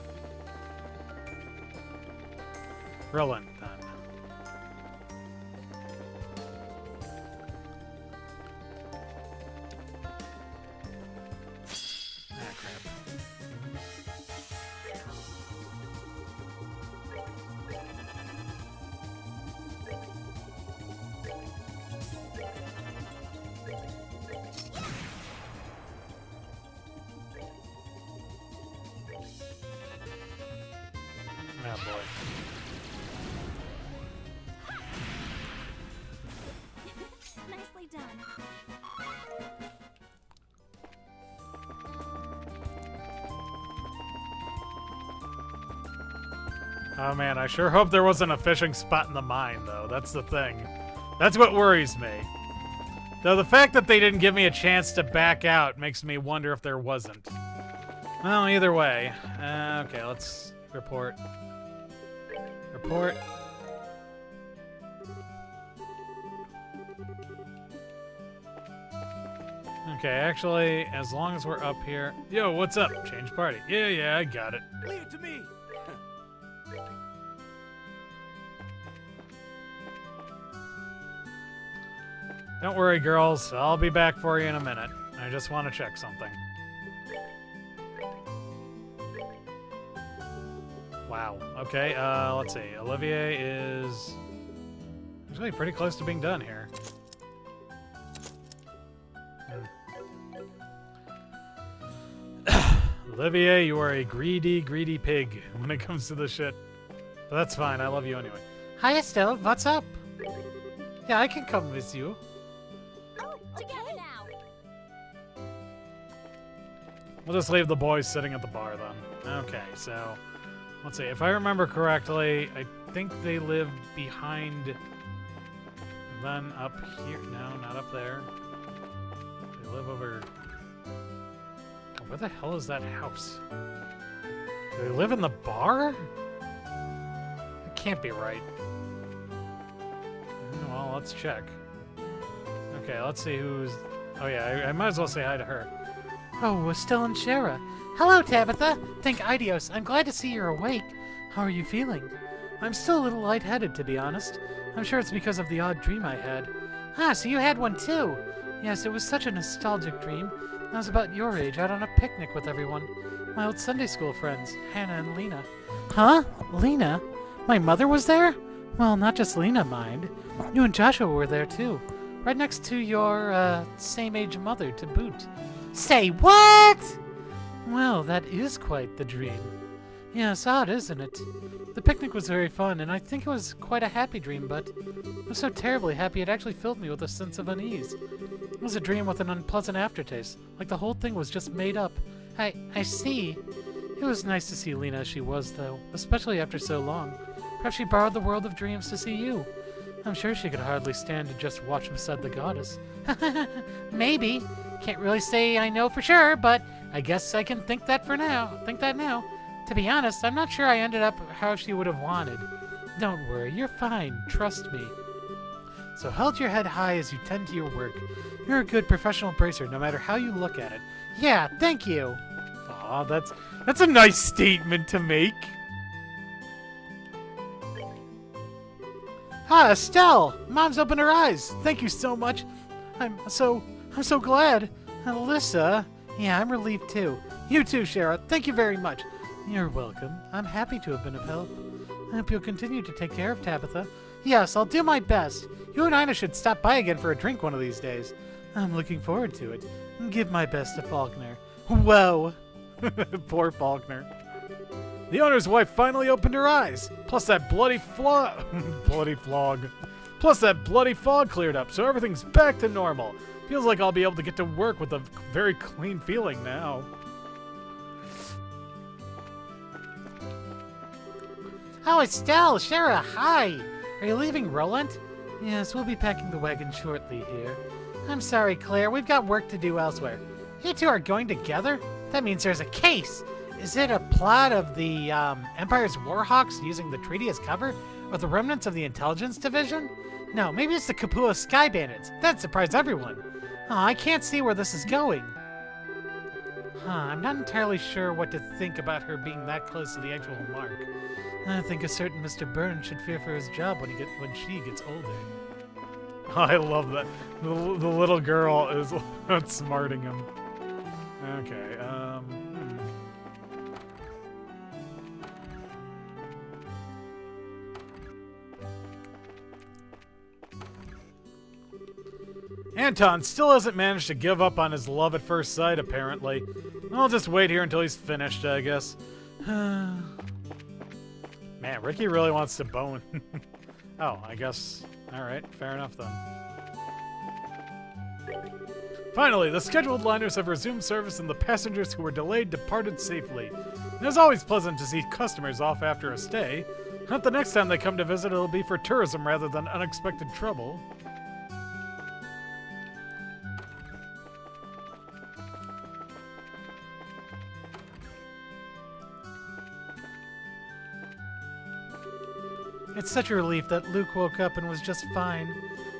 Roland then. Ah, crap. Oh boy. Nicely done. Oh man, I sure hope there wasn't a fishing spot in the mine, though. That's the thing. That's what worries me. Though the fact that they didn't give me a chance to back out makes me wonder if there wasn't. Well, either way. Okay, let's report. Report. Okay, actually, as long as we're up here... Yo, what's up? Change party. Yeah, I got it. Leave it to me. Don't worry, girls. I'll be back for you in a minute. I just want to check something. Wow. Okay, let's see. Olivier is actually pretty close to being done here. Olivier, you are a greedy, greedy pig when it comes to this shit. But that's fine. I love you anyway. Hi, Estelle. What's up? Yeah, I can come with you. Oh, together now. We'll just leave the boys sitting at the bar then. Okay, so let's see. If I remember correctly, I think they live behind. Then up here. No, not up there. They live over. Oh, where the hell is that house? Do they live in the bar? That can't be right. Well, let's check. Okay, let's see who's. Oh yeah, I might as well say hi to her. Oh, Estelle and Shara. Hello, Tabitha. Think Idios. I'm glad to see you're awake. How are you feeling? I'm still a little lightheaded, to be honest. I'm sure it's because of the odd dream I had. Ah, so you had one too. Yes, it was such a nostalgic dream. I was about your age, out on a picnic with everyone. My old Sunday school friends, Hannah and Lena. Huh? Lena? My mother was there? Well, not just Lena, mind. You and Joshua were there too. Right next to your, same-age mother, to boot. Say what? Well, that is quite the dream. Yes, odd, isn't it? The picnic was very fun, and I think it was quite a happy dream, but it was so terribly happy it actually filled me with a sense of unease. It was a dream with an unpleasant aftertaste, like the whole thing was just made up. I see. It was nice to see Lena as she was, though, especially after so long. Perhaps she borrowed the world of dreams to see you. I'm sure she could hardly stand to just watch beside the goddess. Maybe. Can't really say I know for sure, but I guess I can think that now. To be honest, I'm not sure I ended up how she would have wanted. Don't worry, you're fine. Trust me. So hold your head high as you tend to your work. You're a good professional bracer, no matter how you look at it. Yeah, thank you. Aw, that's a nice statement to make. Ah, Estelle! Mom's opened her eyes. Thank you so much. I'm so glad. Alyssa. Yeah, I'm relieved too. You too, Shara. Thank you very much. You're welcome. I'm happy to have been of help. I hope you'll continue to take care of Tabitha. Yes, I'll do my best. You and Ina should stop by again for a drink one of these days. I'm looking forward to it. Give my best to Faulkner. Whoa. Poor Faulkner. The owner's wife finally opened her eyes. Plus that bloody fog. Plus that bloody fog cleared up, so everything's back to normal. Feels like I'll be able to get to work with a very clean feeling now. Oh, Estelle, Shara, hi. Are you leaving Roland? Yes, we'll be packing the wagon shortly here. I'm sorry, Claire. We've got work to do elsewhere. You two are going together? That means there's a case. Is it a plot of the Empire's Warhawks using the treaty as cover? Or the remnants of the Intelligence Division? No, maybe it's the Kapua Sky Bandits. That'd surprise everyone. Oh, I can't see where this is going. I'm not entirely sure what to think about her being that close to the actual mark. I think a certain Mr. Byrne should fear for his job when she gets older. I love that. The little girl is outsmarting him. Okay, Anton still hasn't managed to give up on his love at first sight, apparently. I'll just wait here until he's finished, I guess. Man, Ricky really wants to bone. Oh, I guess. Alright, fair enough then. Finally, the scheduled liners have resumed service and the passengers who were delayed departed safely. It is always pleasant to see customers off after a stay. But the next time they come to visit, it'll be for tourism rather than unexpected trouble. It's such a relief that Luke woke up and was just fine.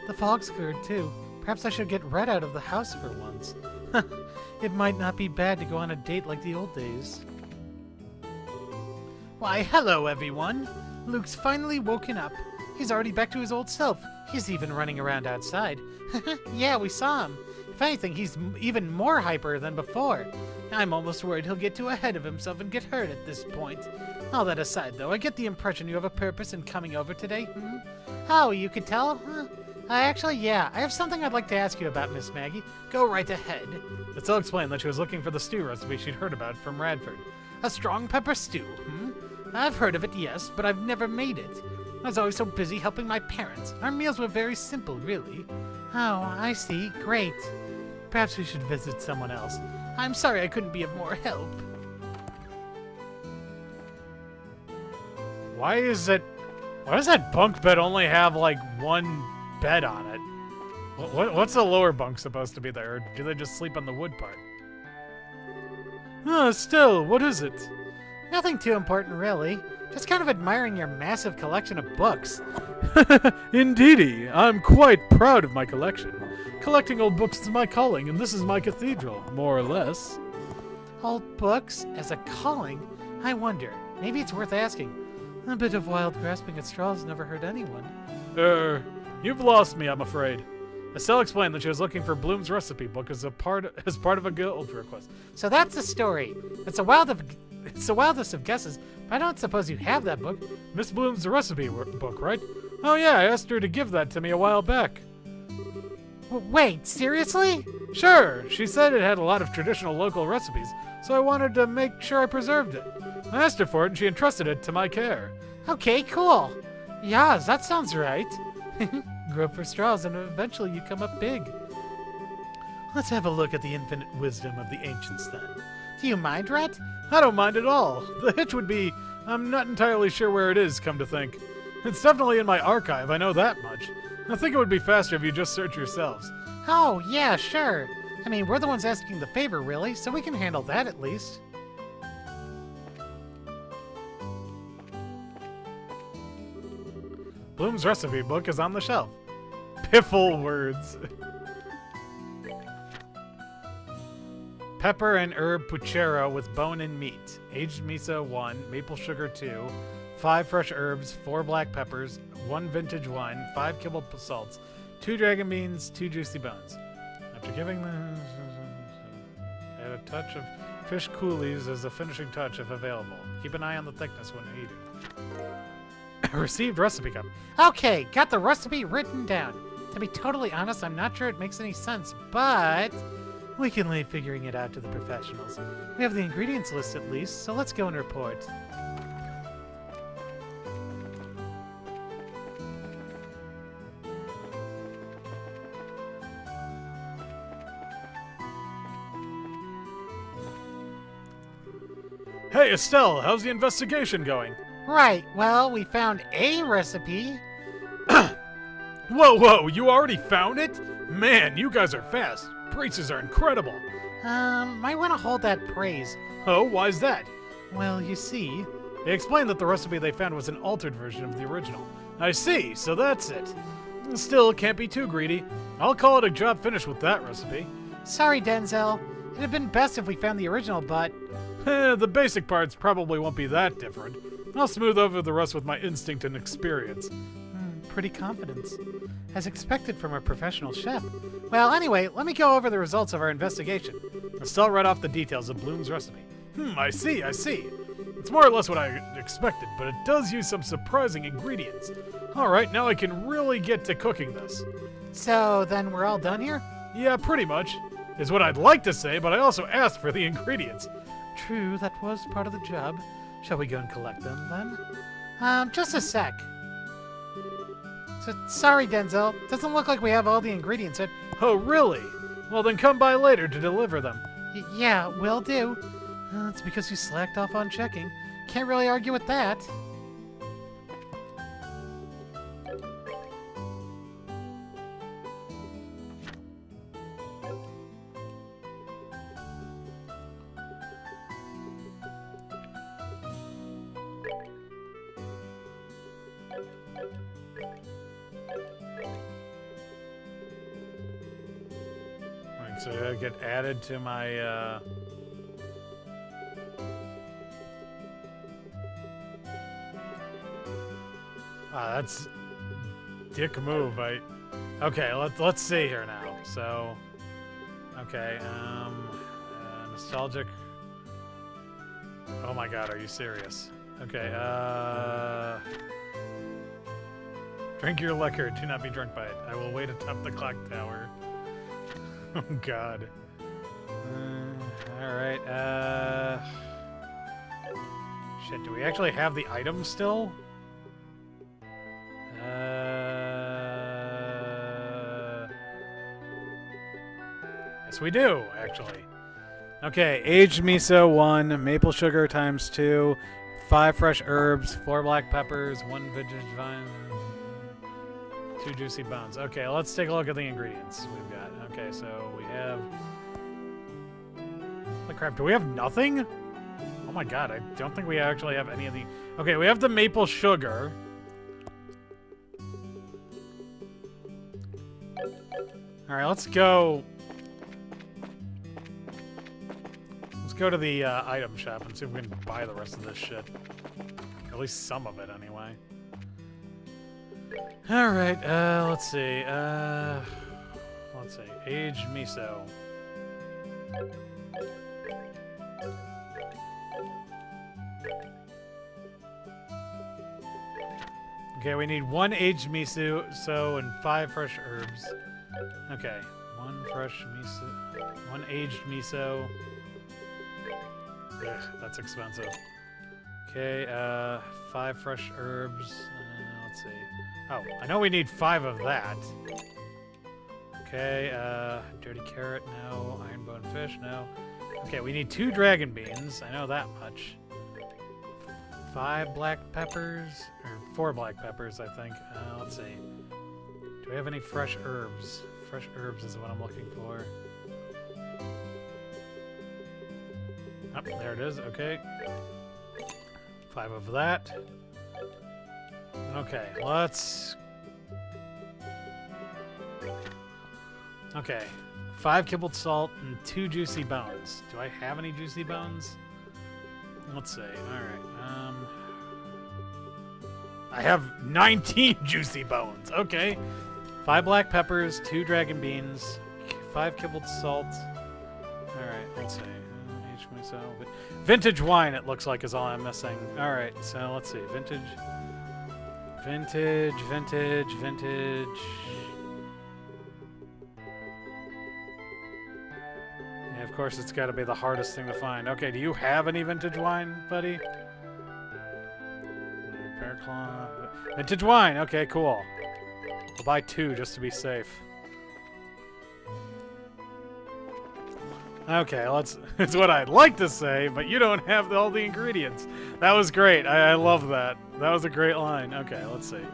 The fog's cleared, too. Perhaps I should get Red out of the house for once. It might not be bad to go on a date like the old days. Why, hello, everyone! Luke's finally woken up. He's already back to his old self. He's even running around outside. Yeah, we saw him. If anything, he's even more hyper than before. I'm almost worried he'll get too ahead of himself and get hurt at this point. All that aside, though, I get the impression you have a purpose in coming over today. Oh, you could tell? Actually, yeah. I have something I'd like to ask you about, Miss Maggie. Go right ahead. Estelle explained that she was looking for the stew recipe she'd heard about from Radford. A strong pepper stew, I've heard of it, yes, but I've never made it. I was always so busy helping my parents. Our meals were very simple, really. Oh, I see. Great. Perhaps we should visit someone else. I'm sorry I couldn't be of more help. Why does that bunk bed only have, like, one bed on it? What's the lower bunk supposed to be there? Or do they just sleep on the wood part? Still, what is it? Nothing too important, really. Just kind of admiring your massive collection of books. Indeedy, I'm quite proud of my collection. Collecting old books is my calling, and this is my cathedral, more or less. Old books as a calling? I wonder. Maybe it's worth asking. A bit of wild grasping at straws never hurt anyone. You've lost me, I'm afraid. Estelle explained that she was looking for Bloom's recipe book as part of a guild request. So that's the story. It's the wildest of guesses, but I don't suppose you have that book. Miss Bloom's recipe book, right? Oh yeah, I asked her to give that to me a while back. Wait, seriously? Sure, she said it had a lot of traditional local recipes, so I wanted to make sure I preserved it. I asked her for it and she entrusted it to my care. Okay, cool. Yeah, that sounds right. Grow up for straws and eventually you come up big. Let's have a look at the infinite wisdom of the ancients then. Do you mind, Rhett? I don't mind at all. The hitch would be, I'm not entirely sure where it is, come to think. It's definitely in my archive, I know that much. I think it would be faster if you just search yourselves. Oh, yeah, sure. I mean, we're the ones asking the favor, really, so we can handle that at least. Bloom's recipe book is on the shelf. Piffle words. Pepper and herb puchero with bone and meat. Aged miso 1, maple sugar 2, 5 fresh herbs, 4 black peppers, 1 vintage wine, 5 kibble salts, 2 dragon beans, 2 juicy bones. After giving them, add a touch of fish coulis as a finishing touch if available. Keep an eye on the thickness when eating. Received recipe cup. Okay, got the recipe written down. To be totally honest, I'm not sure it makes any sense, but we can leave figuring it out to the professionals. We have the ingredients list at least, so let's go and report. Hey, Estelle, how's the investigation going? Right, well, we found a recipe. Whoa, whoa, you already found it? Man, you guys are fast. Prices are incredible. Might want to hold that praise. Oh, why's that? Well, you see... They explained that the recipe they found was an altered version of the original. I see, so that's it. Still, can't be too greedy. I'll call it a job finished with that recipe. Sorry, Denzel. It'd have been best if we found the original, but... The basic parts probably won't be that different. I'll smooth over the rest with my instinct and experience. Pretty confidence. As expected from a professional chef. Well, anyway, let me go over the results of our investigation. Estelle read off the details of Bloom's recipe. I see. It's more or less what I expected, but it does use some surprising ingredients. Alright, now I can really get to cooking this. So, then we're all done here? Yeah, pretty much. Is what I'd like to say, but I also asked for the ingredients. True, that was part of the job. Shall we go and collect them, then? Just a sec. Sorry, Denzel. Doesn't look like we have all the ingredients yet. Oh, really? Well, then come by later to deliver them. Yeah, will do. It's because you slacked off on checking. Can't really argue with that. Right, so I get added to my, that's dick move. Okay, let's see here now. So, okay, nostalgic. Oh my god, are you serious? Okay, drink your liquor, do not be drunk by it. I will wait atop the clock tower. Oh god. Alright, shit, do we actually have the items still? Yes, we do, actually. Okay, aged miso 1, maple sugar times 2, 5 fresh herbs, 4 black peppers, 1 vintage vine, 2 juicy bones. Okay, let's take a look at the ingredients we've got. Okay, so we have... Holy crap, do we have nothing? Oh my god, I don't think we actually have any of the... Okay, we have the maple sugar. Alright, let's go... Let's go to the item shop and see if we can buy the rest of this shit. At least some of it, anyway. Alright, let's see. Let's see. Aged miso. Okay, we need 1 aged miso and 5 fresh herbs. Okay, 1 fresh miso, 1 aged miso. Ugh, that's expensive. Okay, 5 fresh herbs. Let's see. Oh, I know we need 5 of that. Okay, dirty carrot, no. Iron bone fish, no. Okay, we need 2 dragon beans. I know that much. 5 black peppers, or 4 black peppers, I think. Let's see. Do we have any fresh herbs? Fresh herbs is what I'm looking for. Oh, there it is. Okay. 5 of that. Okay, let's... Okay. 5 kibbled salt and 2 juicy bones. Do I have any juicy bones? Let's see. Alright. I have 19 juicy bones. Okay. 5 black peppers, 2 dragon beans, 5 kibbled salt. Alright, let's see. Vintage wine, it looks like, is all I'm missing. Alright, so let's see. Vintage. Yeah, of course, it's got to be the hardest thing to find. Okay, do you have any vintage wine, buddy? Pear claw. Vintage wine. Okay, cool. I'll buy 2 just to be safe. Okay, let's. It's what I'd like to say, but you don't have all the ingredients. That was great. I love that. That was a great line. Okay, let's see.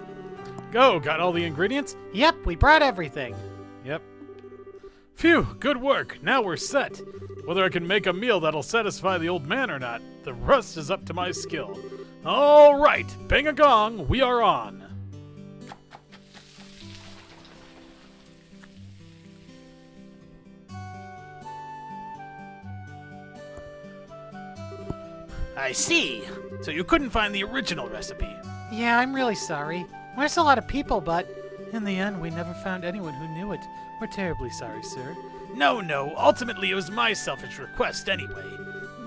Go. Got all the ingredients? Yep, we brought everything. Yep. Phew, good work. Now we're set. Whether I can make a meal that'll satisfy the old man or not, the rest is up to my skill. All right, bang a gong, we are on. I see. So you couldn't find the original recipe. Yeah, I'm really sorry. There's a lot of people, but in the end, we never found anyone who knew it. We're terribly sorry, sir. No, ultimately it was my selfish request anyway.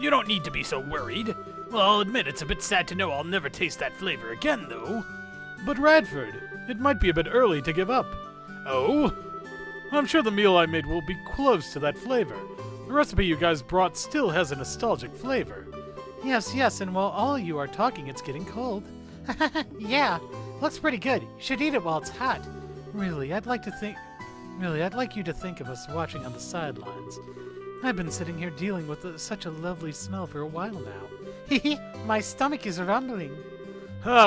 You don't need to be so worried. Well, I'll admit it's a bit sad to know I'll never taste that flavor again, though. But Radford, it might be a bit early to give up. Oh? I'm sure the meal I made will be close to that flavor. The recipe you guys brought still has a nostalgic flavor. Yes, and while all of you are talking, it's getting cold. Yeah, looks pretty good. You should eat it while it's hot. Really, I'd like you to think of us watching on the sidelines. I've been sitting here dealing with such a lovely smell for a while now. My stomach is rumbling.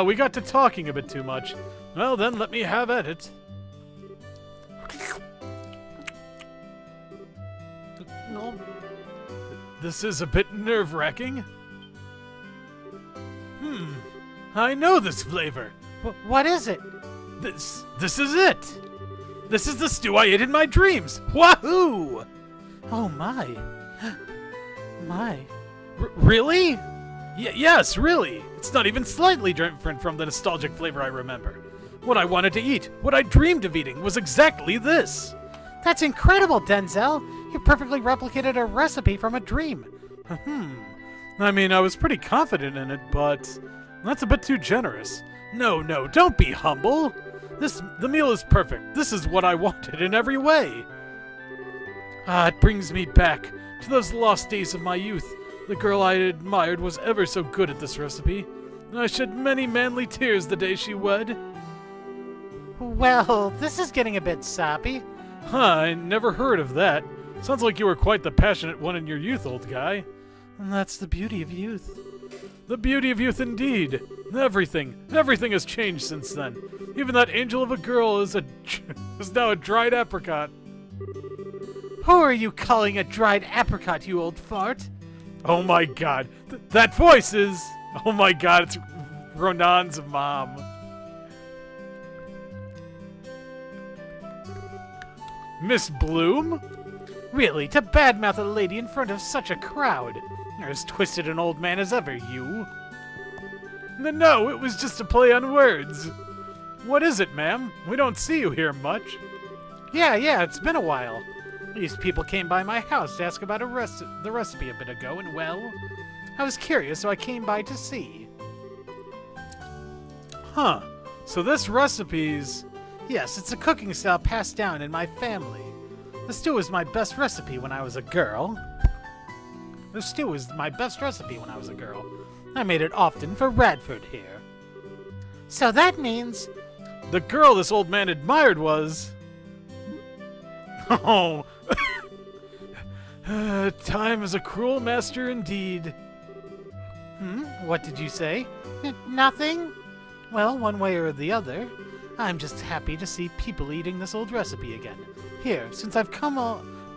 We got to talking a bit too much. Well, then let me have at it. No. This is a bit nerve-wracking. I know this flavor. What is it? This is it. This is the stew I ate in my dreams. Wahoo! Oh my. My. Really? Yes, really. It's not even slightly different from the nostalgic flavor I remember. What I wanted to eat, what I dreamed of eating, was exactly this. That's incredible, Denzel. You perfectly replicated a recipe from a dream. I mean, I was pretty confident in it, but that's a bit too generous. No, don't be humble. The meal is perfect. This is what I wanted in every way. It brings me back to those lost days of my youth. The girl I admired was ever so good at this recipe. I shed many manly tears the day she wed. Well, this is getting a bit soppy. I never heard of that. Sounds like you were quite the passionate one in your youth, old guy. And that's the beauty of youth. The beauty of youth indeed. Everything has changed since then. Even that angel of a girl is now a dried apricot. Who are you calling a dried apricot, you old fart? Oh my god. That voice is... Oh my god, it's Ronan's mom. Miss Bloom? Really, to badmouth a lady in front of such a crowd. You're as twisted an old man as ever, you. No, it was just a play on words. What is it, ma'am? We don't see you here much. Yeah, it's been a while. These people came by my house to ask about the recipe a bit ago, and well, I was curious, so I came by to see. Huh. So this recipe's... Yes, it's a cooking style passed down in my family. The stew was my best recipe when I was a girl. I made it often for Radford here. So that means... The girl this old man admired was... Oh... Time is a cruel master indeed. What did you say? Nothing? Well, one way or the other, I'm just happy to see people eating this old recipe again. Here, since I've come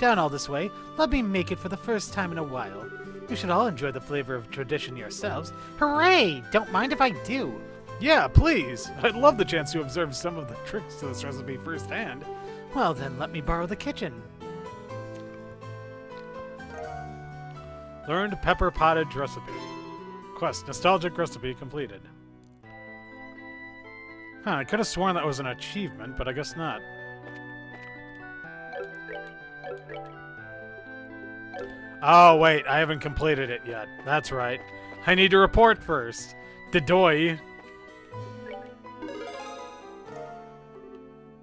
down all this way, let me make it for the first time in a while. You should all enjoy the flavor of tradition yourselves. Hooray! Don't mind if I do. Yeah, please. I'd love the chance to observe some of the tricks to this recipe firsthand. Well then, let me borrow the kitchen. Learned pepper pottage recipe. Quest, nostalgic recipe completed. I could have sworn that was an achievement, but I guess not. Oh, wait, I haven't completed it yet. That's right. I need to report first. Dedoy.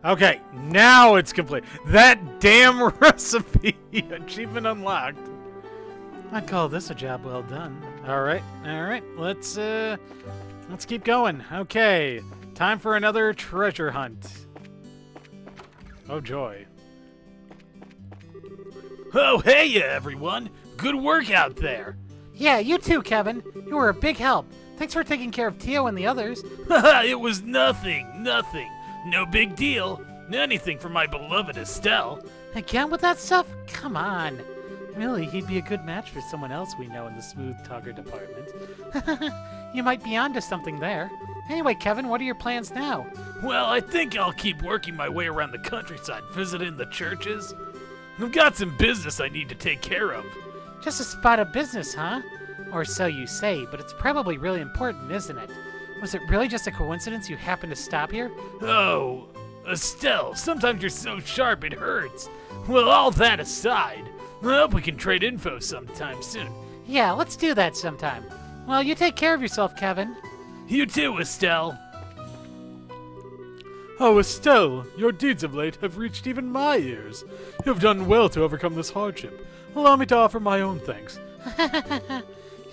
Okay, now it's complete. That damn recipe! Achievement unlocked. I'd call this a job well done. Alright. Let's keep going. Okay. Time for another treasure hunt. Oh joy. Oh, hey, everyone. Good work out there. Yeah, you too, Kevin. You were a big help. Thanks for taking care of Tio and the others. It was nothing. No big deal. Anything for my beloved Estelle. Again with that stuff? Come on. Really, he'd be a good match for someone else we know in the smooth talker department. You might be onto something there. Anyway, Kevin, what are your plans now? Well, I think I'll keep working my way around the countryside, visiting the churches. I've got some business I need to take care of. Just a spot of business, huh? Or so you say, but it's probably really important, isn't it? Was it really just a coincidence you happened to stop here? Oh, Estelle, sometimes you're so sharp it hurts. Well, all that aside, I hope we can trade info sometime soon. Yeah, let's do that sometime. Well, you take care of yourself, Kevin. You too, Estelle. Oh, Estelle, your deeds of late have reached even my ears. You have done well to overcome this hardship. Allow me to offer my own thanks.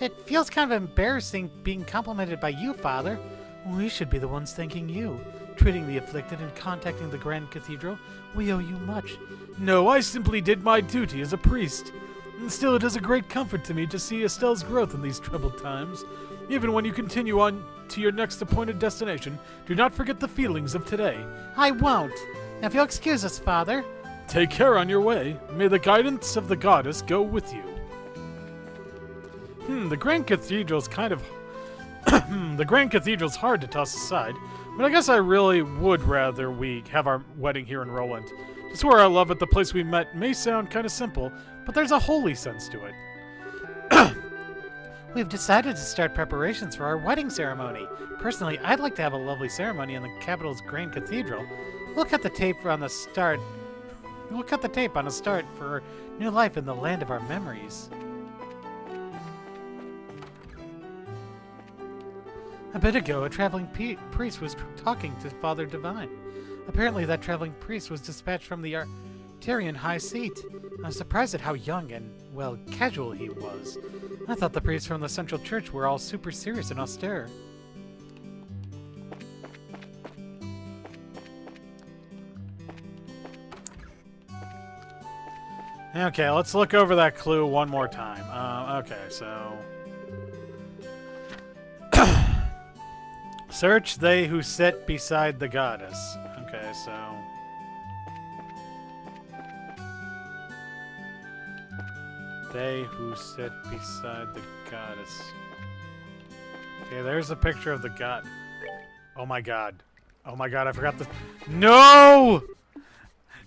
It feels kind of embarrassing being complimented by you, Father. We should be the ones thanking you. Treating the afflicted and contacting the Grand Cathedral, we owe you much. No, I simply did my duty as a priest. And still, it is a great comfort to me to see Estelle's growth in these troubled times. Even when you continue on to your next appointed destination, do not forget the feelings of today. I won't. Now, if you'll excuse us, Father. Take care on your way. May the guidance of the goddess go with you. The Grand Cathedral's kind of... the Grand Cathedral's hard to toss aside, but I guess I really would rather we have our wedding here in Roland. To swear our love at the place we met may sound kind of simple, but there's a holy sense to it. We've decided to start preparations for our wedding ceremony. Personally, I'd like to have a lovely ceremony in the capital's Grand Cathedral. We'll cut the tape on a start for new life in the land of our memories. A bit ago, a traveling priest was talking to Father Divine. Apparently, that traveling priest was dispatched from the Arterian High Seat. I'm surprised at how young and, well, casual he was. I thought the priests from the Central Church were all super serious and austere. Okay, let's look over that clue one more time. Okay, so... Search they who sit beside the goddess. Okay, so... They who sit beside the goddess. Okay, there's a picture of the god. Oh my god. Oh my god, I forgot the... No!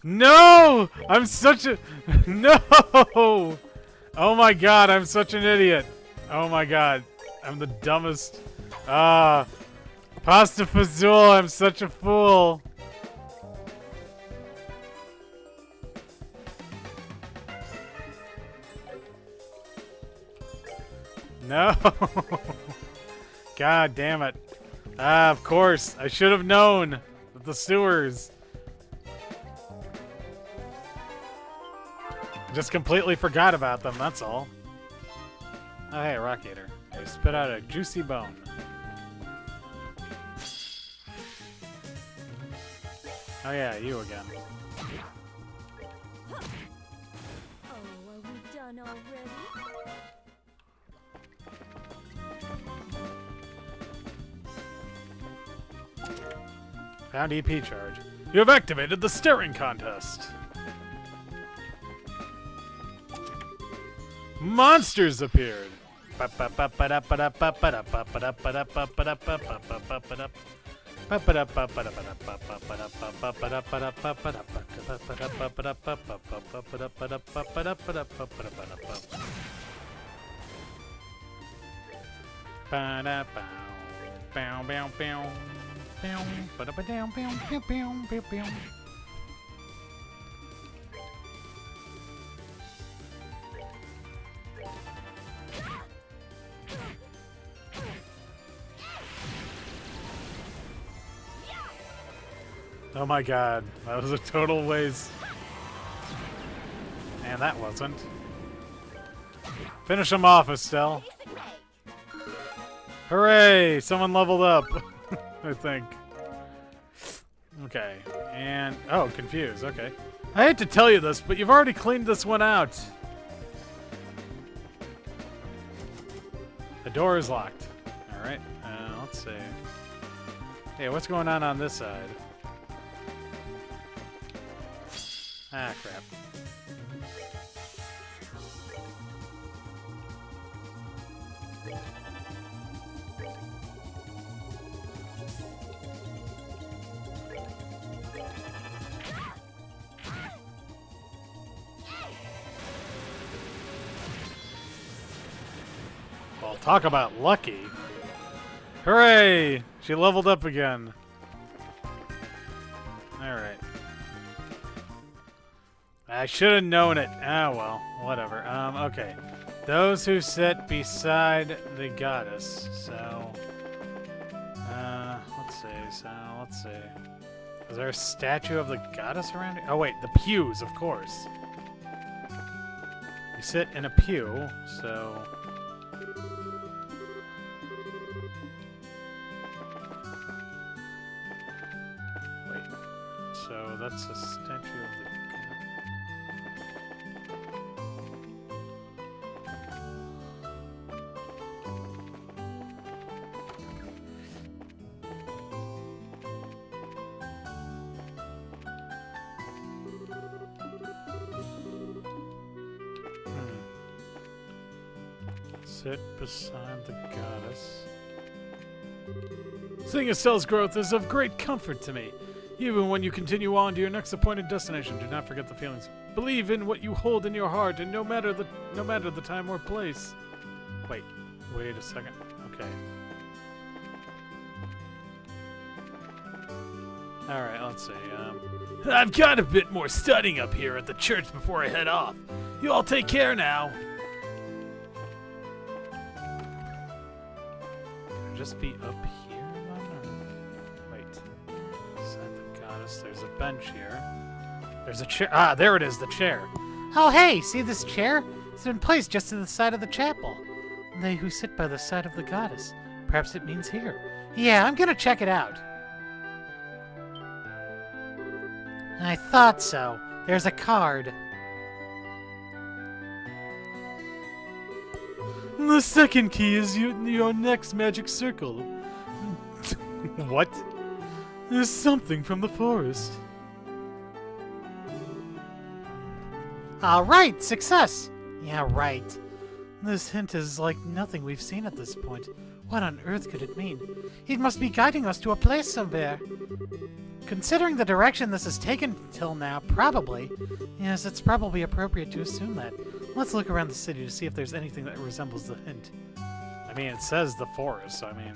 No! I'm such a... No! Oh my god, I'm such an idiot. Oh my god. I'm the dumbest... Pasta Fazool, I'm such a fool. No. God damn it. Of course. I should have known. With the sewers. Just completely forgot about them, that's all. Oh, hey, Rock Eater. You spit out a juicy bone. Oh yeah, you again. Oh, are we done already? Found EP charge. You have activated the staring contest. Monsters appeared. Oh my god, that was a total waste. And that wasn't. Finish him off, Estelle. Hooray! Someone leveled up, I think. Okay. And oh, confused. Okay. I hate to tell you this, but you've already cleaned this one out. The door is locked. All right. Let's see. Hey, what's going on this side? Ah, crap. Well, talk about lucky. Hooray! She leveled up again. Alright. I should have known it. Ah, well, whatever. Okay. Those who sit beside the goddess. So, let's see. Is there a statue of the goddess around here? Oh, wait, the pews, of course. You sit in a pew, so... So that's a statue of the Sit beside the goddess. Seeing Estelle's growth is of great comfort to me. Even when you continue on to your next appointed destination, do not forget the feelings. Believe in what you hold in your heart, and no matter the time or place. Wait a second. Okay. All right, let's see. I've got a bit more studying up here at the church before I head off. You all take care now. Just be up here. There's a bench here. There's a chair. Ah, there it is, the chair. Oh, hey, see this chair? It's been placed just to the side of the chapel. They who sit by the side of the goddess. Perhaps it means here. Yeah, I'm gonna check it out. I thought so. There's a card. The second key is your next magic circle. What? There's something from the forest. All right, success. Yeah, right. This hint is like nothing we've seen at this point. What on earth could it mean? It must be guiding us to a place somewhere. Considering the direction this has taken till now, probably. Yes, it's probably appropriate to assume that. Let's look around the city to see if there's anything that resembles the hint. I mean, it says the forest, so I mean...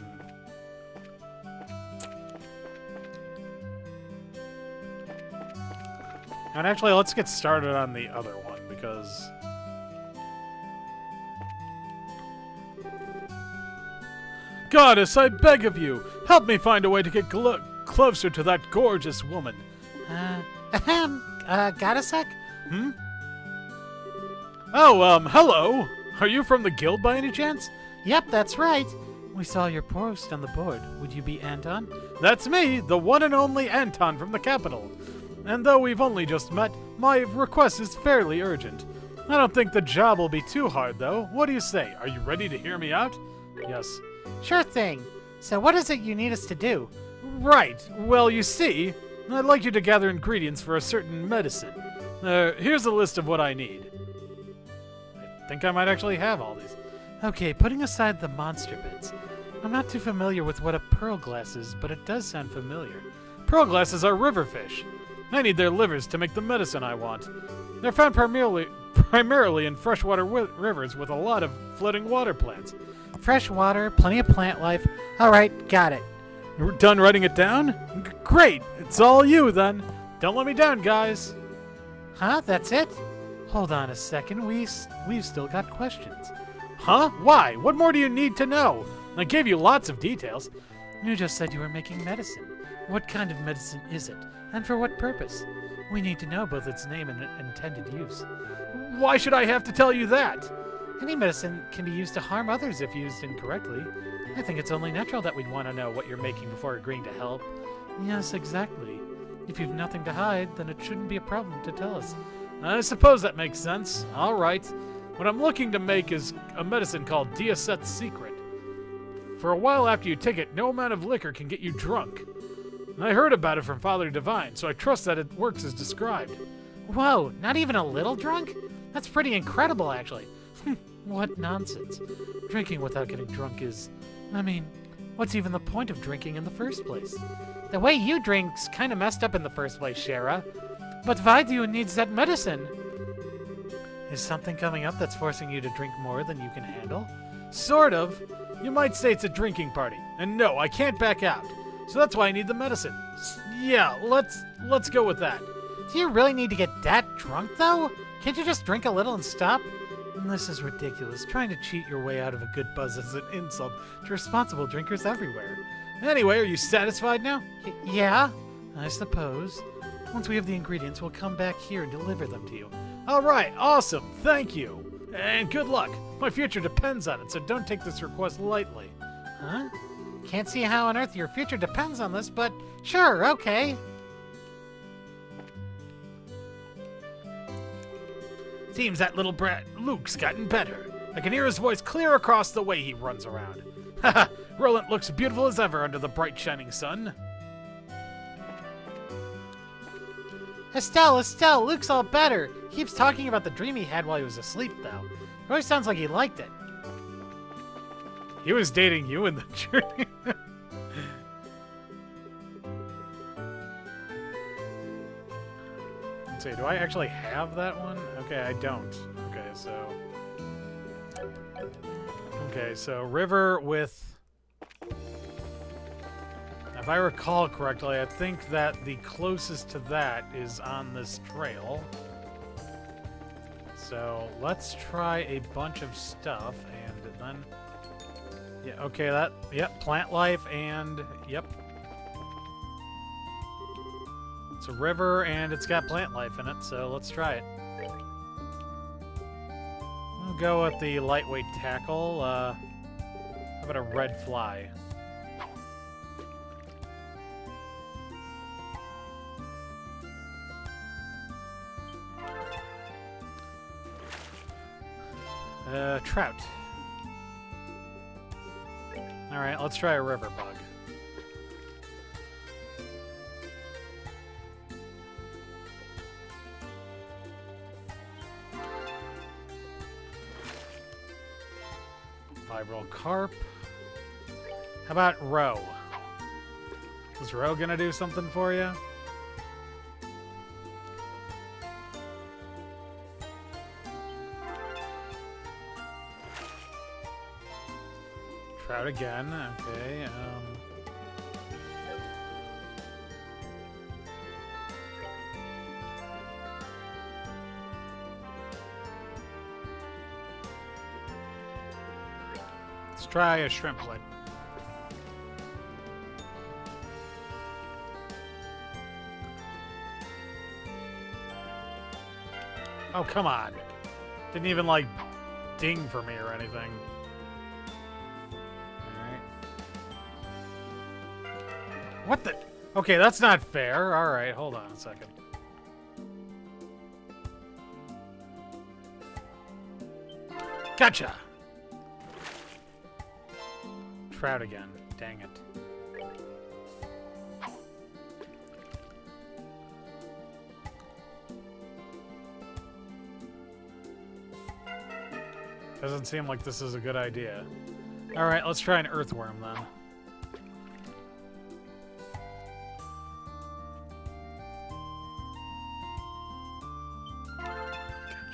And actually, let's get started on the other one, because... Goddess, I beg of you, help me find a way to get closer to that gorgeous woman. Goddessek? Hmm? Oh, hello. Are you from the guild by any chance? Yep, that's right. We saw your post on the board. Would you be Anton? That's me, the one and only Anton from the capital. And though we've only just met, my request is fairly urgent. I don't think the job will be too hard, though. What do you say? Are you ready to hear me out? Yes. Sure thing. So what is it you need us to do? Right. Well, you see, I'd like you to gather ingredients for a certain medicine. Here's a list of what I need. I think I might actually have all these. Okay, putting aside the monster bits. I'm not too familiar with what a pearl glass is, but it does sound familiar. Pearl glasses are river fish. I need their livers to make the medicine I want. They're found primarily in freshwater rivers with a lot of floating water plants. Fresh water, plenty of plant life. All right, got it. You're done writing it down? Great! It's all you, then. Don't let me down, guys. Huh? That's it? Hold on a second. We've still got questions. Huh? Why? What more do you need to know? I gave you lots of details. You just said you were making medicine. What kind of medicine is it? And for what purpose? We need to know both its name and intended use. Why should I have to tell you that? Any medicine can be used to harm others if used incorrectly. I think it's only natural that we'd want to know what you're making before agreeing to help. Yes, exactly. If you've nothing to hide, then it shouldn't be a problem to tell us. I suppose that makes sense. All right. What I'm looking to make is a medicine called Diaset's Secret. For a while after you take it, no amount of liquor can get you drunk. I heard about it from Father Divine, so I trust that it works as described. Whoa, not even a little drunk? That's pretty incredible, actually. What nonsense. Drinking without getting drunk is... I mean, what's even the point of drinking in the first place? The way you drink's kind of messed up in the first place, Shara. But Vaidu needs that medicine. Is something coming up that's forcing you to drink more than you can handle? Sort of. You might say it's a drinking party. And no, I can't back out. So that's why I need the medicine. Yeah, let's go with that. Do you really need to get that drunk, though? Can't you just drink a little and stop? This is ridiculous. Trying to cheat your way out of a good buzz is an insult to responsible drinkers everywhere. Anyway, are you satisfied now? Yeah, I suppose. Once we have the ingredients, we'll come back here and deliver them to you. All right, awesome. Thank you. And good luck. My future depends on it, so don't take this request lightly. Huh? Can't see how on earth your future depends on this, but sure, okay. Seems that little brat Luke's gotten better. I can hear his voice clear across the way he runs around. Haha, Roland looks beautiful as ever under the bright shining sun. Estelle, Luke's all better. Keeps talking about the dream he had while he was asleep, though. It always sounds like he liked it. He was dating you in the dream. Let's see, do I actually have that one? Okay, I don't. Okay, so river with... If I recall correctly, I think that the closest to that is on this trail. So let's try a bunch of stuff and then... Yeah, okay, yep, plant life and, yep. It's a river and it's got plant life in it, so let's try it. We'll go with the lightweight tackle. How about a red fly? Trout. Alright, let's try a river bug. Vibral carp. How about roe? Is roe gonna do something for you? Trout again, okay, let's try a shrimplet. Oh, come on. Didn't even, like, ding for me or anything. What the? Okay, that's not fair. All right, hold on a second. Gotcha! Trout again. Dang it. Doesn't seem like this is a good idea. All right, let's try an earthworm then.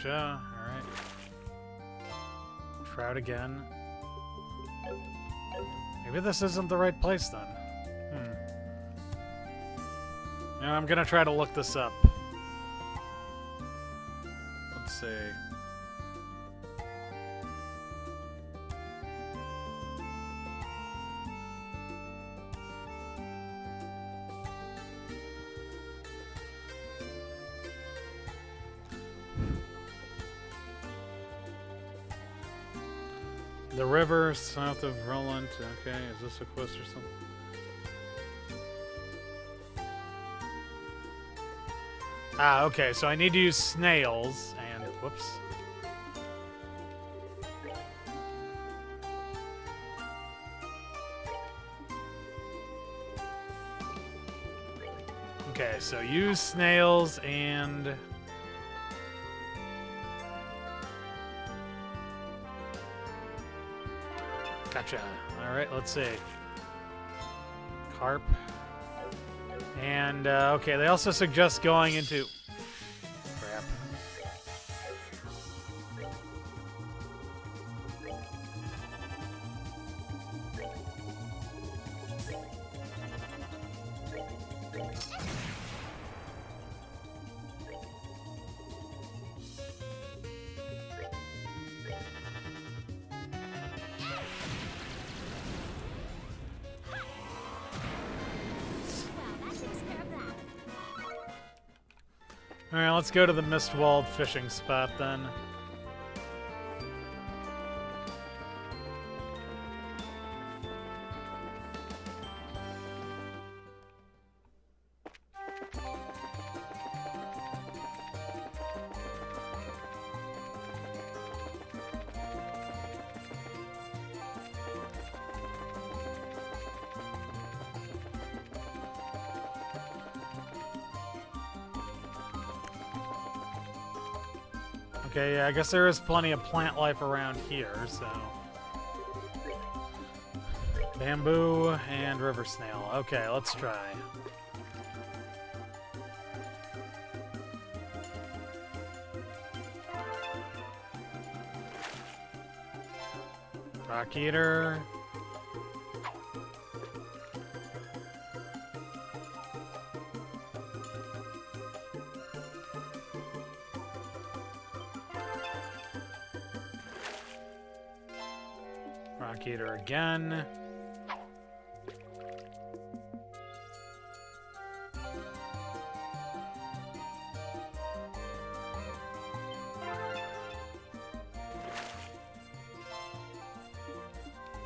Alright. Trout again. Maybe this isn't the right place then. Yeah, I'm gonna try to look this up. Let's see. The river south of Roland. Okay, is this a quest or something? Ah, okay, so I need to use snails, and whoops. Okay, so use snails and... Gotcha. Alright, let's see. Carp. And, okay, they also suggest going into... Crap. Well, that takes care of that. Alright, let's go to the Mistwalled fishing spot then. Okay, yeah, I guess there is plenty of plant life around here, so... Bamboo and river snail. Okay, let's try. Rock eater. Rock eater again.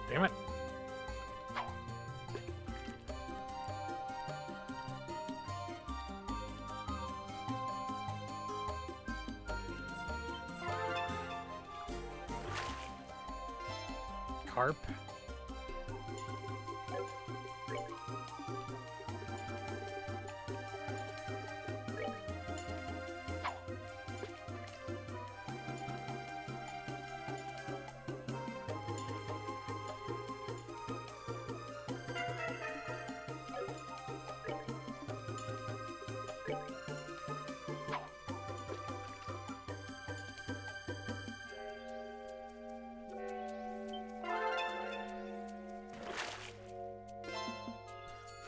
Damn it. Carp.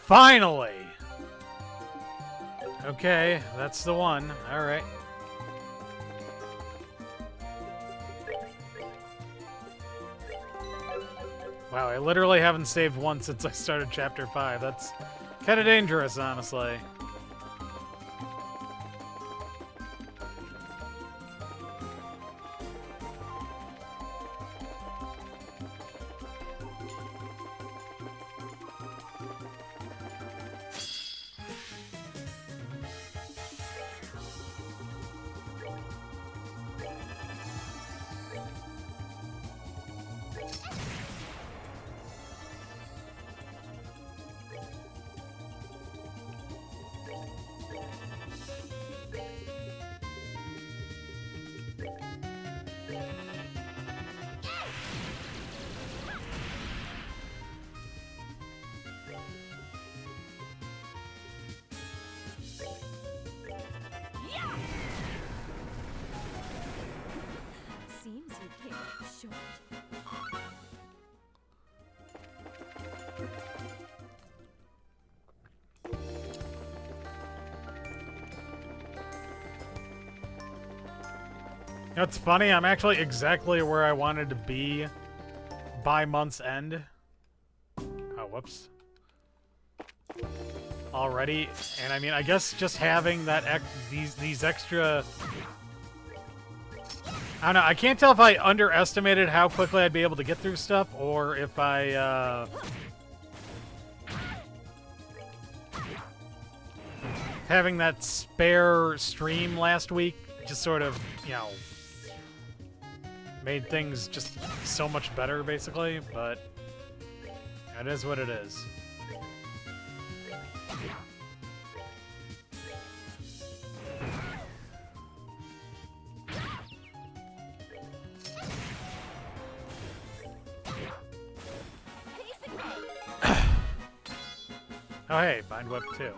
Finally! Okay, that's the one. Alright. Wow, I literally haven't saved once since I started Chapter 5. That's kind of dangerous, honestly. Seems you came up short. It's funny, I'm actually exactly where I wanted to be by month's end. Oh, whoops. Already, and I mean, I guess just having that these extra... I don't know, I can't tell if I underestimated how quickly I'd be able to get through stuff, or if I, having that spare stream last week just sort of, made things just so much better, basically, but it is what it is. Oh, hey, Bind Whip 2.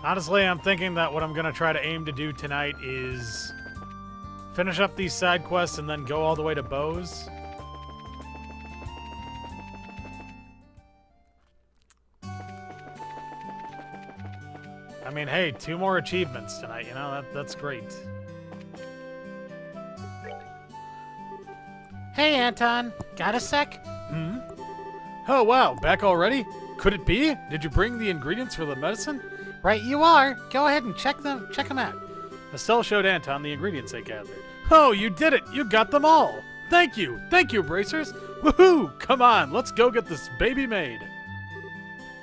Honestly, I'm thinking that what I'm going to try to aim to do tonight is finish up these side quests and then go all the way to Bose. I mean, hey, 2 more achievements tonight, that's great. Hey, Anton. Got a sec? Oh, wow, back already? Could it be? Did you bring the ingredients for the medicine? Right you are. Go ahead and check them out. Estelle showed Anton the ingredients they gathered. Oh, you did it! You got them all! Thank you! Thank you, Bracers! Woohoo! Come on, let's go get this baby made!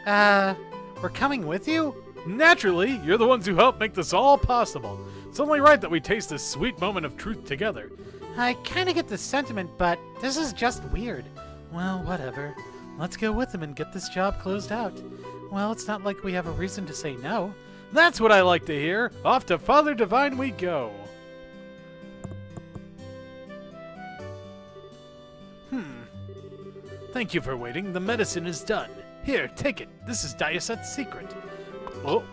We're coming with you? Naturally, you're the ones who helped make this all possible. It's only right that we taste this sweet moment of truth together. I kinda get the sentiment, but this is just weird. Well, whatever. Let's go with him and get this job closed out. Well, it's not like we have a reason to say no. That's what I like to hear. Off to Father Divine we go. Thank you for waiting. The medicine is done. Here, take it. This is Diaset's secret. Oh.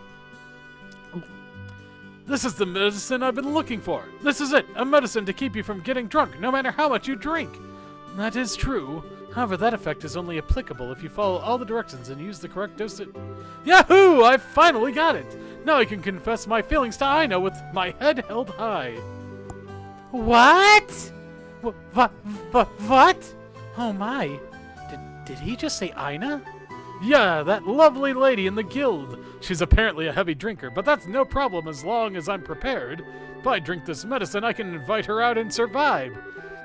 This is the medicine I've been looking for. This is it. A medicine to keep you from getting drunk, no matter how much you drink. That is true. However, that effect is only applicable if you follow all the directions and use the correct dosage. Yahoo! I finally got it! Now I can confess my feelings to Aina with my head held high. What? What? Oh my. Did he just say Aina? Yeah, that lovely lady in the guild. She's apparently a heavy drinker, but that's no problem as long as I'm prepared. If I drink this medicine, I can invite her out and survive.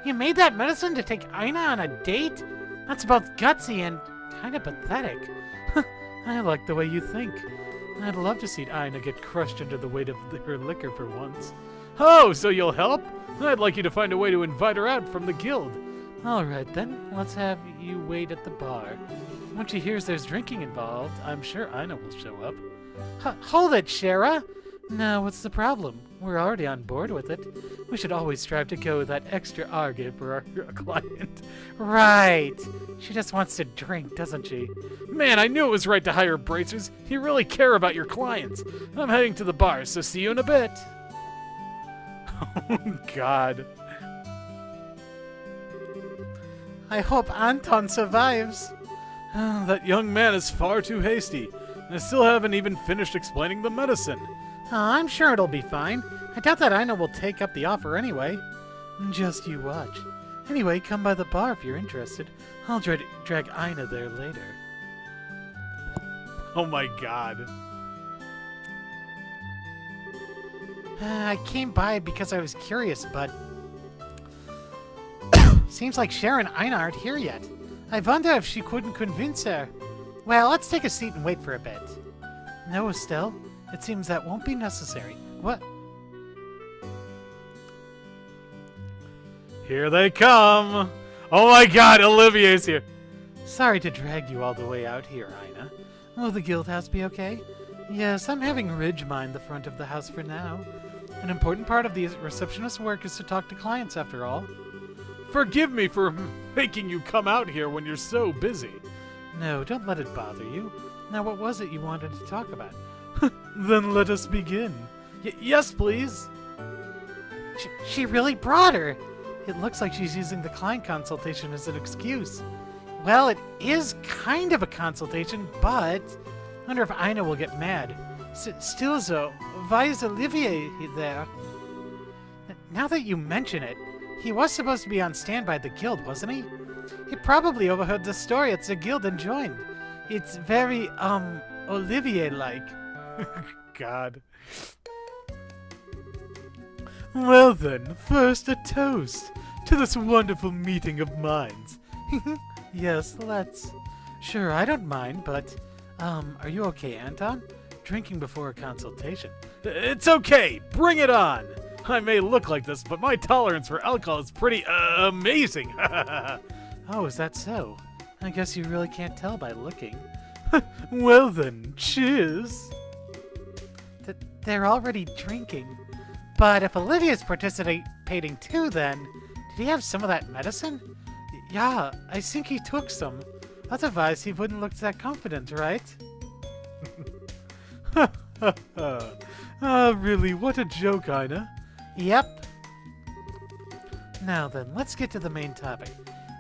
You made that medicine to take Aina on a date? That's both gutsy and kind of pathetic. I like the way you think. I'd love to see Aina get crushed under the weight of her liquor for once. Oh, so you'll help? I'd like you to find a way to invite her out from the guild. All right, then. Let's have you wait at the bar. Once she hears there's drinking involved, I'm sure Aina will show up. Hold it, Shara. No, what's the problem? We're already on board with it. We should always strive to go that extra argue for our client. Right. She just wants to drink, doesn't she? Man, I knew it was right to hire bracers. You really care about your clients. I'm heading to the bar, so see you in a bit. Oh, God. I hope Anton survives. Oh, that young man is far too hasty. I still haven't even finished explaining the medicine. Oh, I'm sure it'll be fine. I doubt that Aina will take up the offer anyway. Just you watch. Anyway, come by the bar if you're interested. I'll drag Aina there later. Oh my God. I came by because I was curious, but seems like Sharon and Aina aren't here yet. I wonder if she couldn't convince her. Well, let's take a seat and wait for a bit. No, Estelle. It seems that won't be necessary. What? Here they come! Oh my God, Olivier's here! Sorry to drag you all the way out here, Aina. Will the guild house be okay? Yes, I'm having Ridge mind the front of the house for now. An important part of the receptionist's work is to talk to clients, after all. Forgive me for making you come out here when you're so busy. No, don't let it bother you. Now, what was it you wanted to talk about? Then let us begin. Yes, please. She really brought her. It looks like she's using the client consultation as an excuse. Well, it is kind of a consultation, but I wonder if Aina will get mad. Still though, why is Olivier there? Now that you mention it, he was supposed to be on standby at the guild, wasn't he? He probably overheard the story at the guild and joined. It's very, Olivier-like. God. Well then, first a toast to this wonderful meeting of minds. Yes, let's. Sure, I don't mind, but, are you okay, Anton? Drinking before a consultation. It's okay. Bring it on. I may look like this, but my tolerance for alcohol is pretty amazing. Oh, is that so? I guess you really can't tell by looking. Well then, cheers. They're already drinking. But if Olivia's participating too, then, did he have some of that medicine? Yeah, I think he took some. Otherwise, he wouldn't look that confident, right? Really, what a joke, Ina. Yep. Now then, let's get to the main topic.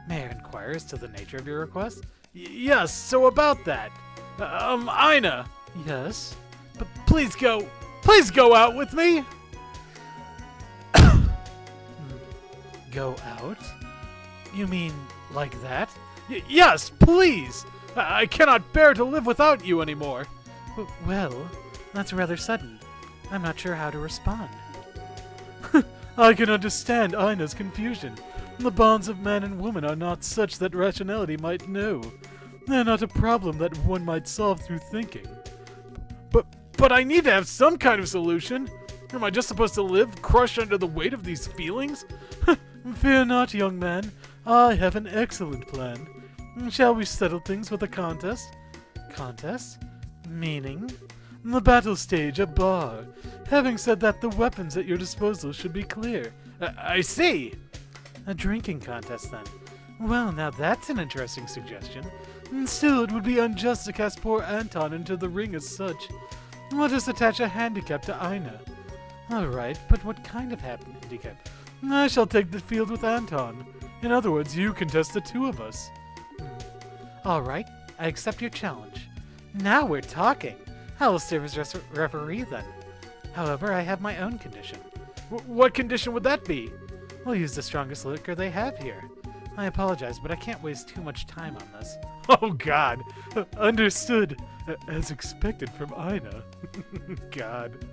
May I inquire as to the nature of your request? Yes, so about that. Ina, Yes? please go out with me. Go out? You mean like that? Yes, please. I cannot bear to live without you anymore. Well, that's rather sudden. I'm not sure how to respond. I can understand Ina's confusion. The bonds of man and woman are not such that rationality might know. They're not a problem that one might solve through thinking. But I need to have some kind of solution. Am I just supposed to live crushed under the weight of these feelings? Fear not, young man. I have an excellent plan. Shall we settle things with a contest? Contest? Meaning? The battle stage, a bar. Having said that, the weapons at your disposal should be clear. I see. A drinking contest, then. Well, now that's an interesting suggestion. Still, it would be unjust to cast poor Anton into the ring as such. I'll just attach a handicap to Ina. Alright, but what kind of handicap? I shall take the field with Anton. In other words, you contest the two of us. Alright, I accept your challenge. Now we're talking. I will serve as referee then. However, I have my own condition. What condition would that be? We'll use the strongest liquor they have here. I apologize, but I can't waste too much time on this. Oh, God. Understood. As expected from Ina. God.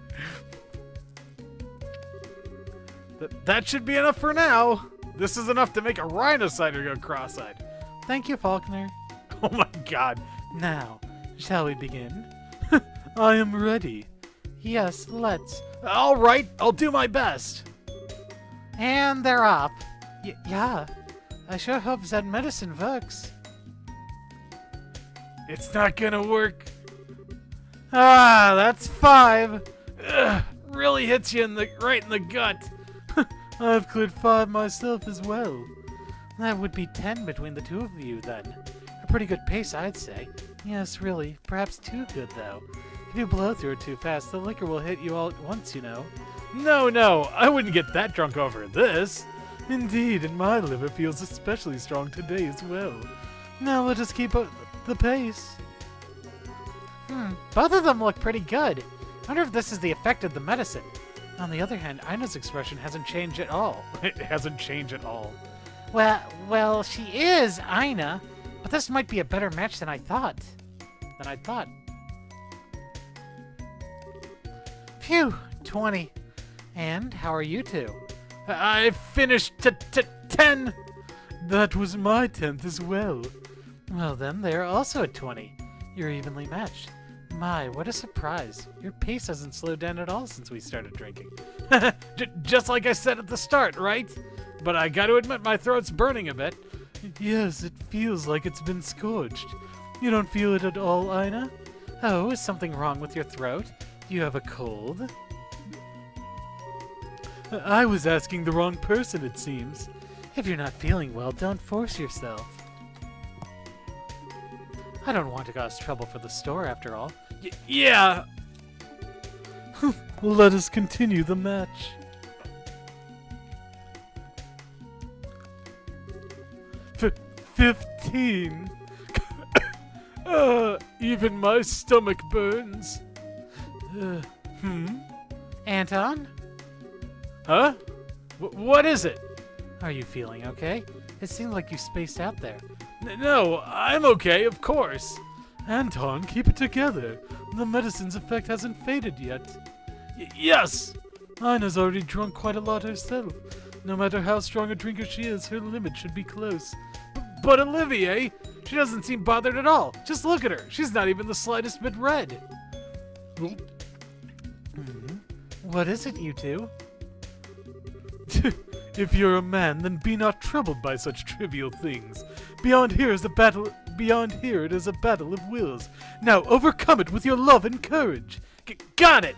That should be enough for now. This is enough to make a rhinocider go cross-eyed. Thank you, Faulkner. Oh, my God. Now, shall we begin? I am ready. Yes, let's. All right, I'll do my best. And they're off. Yeah, I sure hope that medicine works. It's not gonna work. Ah, that's 5. Ugh, really hits you right in the gut. I've cleared 5 myself as well. That would be 10 between the two of you, then. A pretty good pace, I'd say. Yes, really. Perhaps too good, though. If you blow through it too fast, the liquor will hit you all at once, you know. No, I wouldn't get that drunk over this. Indeed, and my liver feels especially strong today as well. Now let us keep up the pace. Both of them look pretty good. I wonder if this is the effect of the medicine. On the other hand, Ina's expression hasn't changed at all. It hasn't changed at all. Well, she is Ina, but this might be a better match than I thought. Phew, 20. And how are you two? I finished 10. That was my 10th as well. Well then, they're also at 20. You're evenly matched. My, what a surprise. Your pace hasn't slowed down at all since we started drinking. Just like I said at the start, right? But I gotta admit my throat's burning a bit. Yes, it feels like it's been scorched. You don't feel it at all, Ina? Oh, is something wrong with your throat? Do you have a cold? I was asking the wrong person, it seems. If you're not feeling well, don't force yourself. I don't want to cause trouble for the store, after all. Yeah. Let us continue the match. F 15. Even my stomach burns. Anton? Huh? What is it? Are you feeling okay? It seemed like you spaced out there. No, I'm okay, of course. Anton, keep it together. The medicine's effect hasn't faded yet. Yes, Ina's already drunk quite a lot herself. No matter how strong a drinker she is, her limit should be close. But Olivier, she doesn't seem bothered at all. Just look at her. She's not even the slightest bit red. What is it, you two? If you're a man, then be not troubled by such trivial things. Beyond here is a battle. Beyond here it is a battle of wills. Now overcome it with your love and courage. Got it!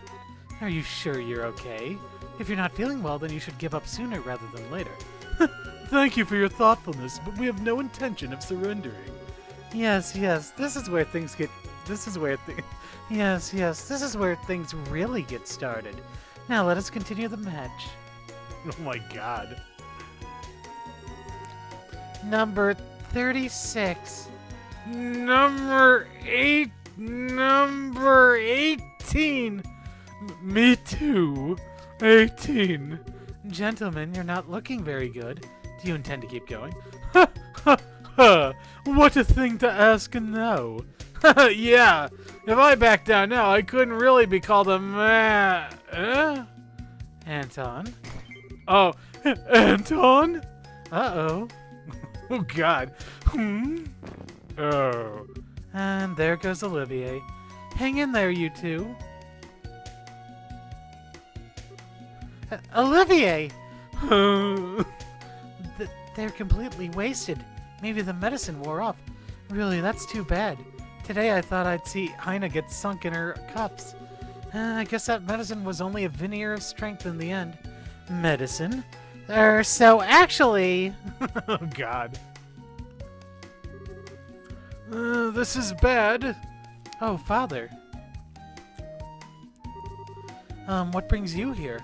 Are you sure you're okay? If you're not feeling well, then you should give up sooner rather than later. Thank you for your thoughtfulness, but we have no intention of surrendering. Yes, this is where things get... Yes, this is where things really get started. Now let us continue the match. Oh my god. Number 36. Number 18. Me too. 18. Gentlemen, you're not looking very good. Do you intend to keep going? Ha ha ha! What a thing to ask now. Yeah, if I back down now, I couldn't really be called a man. Anton? Oh, Anton? Uh-oh. Oh god. Oh. And there goes Olivier. Hang in there, you two. Olivier! They're completely wasted. Maybe the medicine wore off. Really, that's too bad. Today I thought I'd see Heina get sunk in her cups. I guess that medicine was only a veneer of strength in the end. Medicine? So actually... Oh god. This is bad. Oh, Father. What brings you here?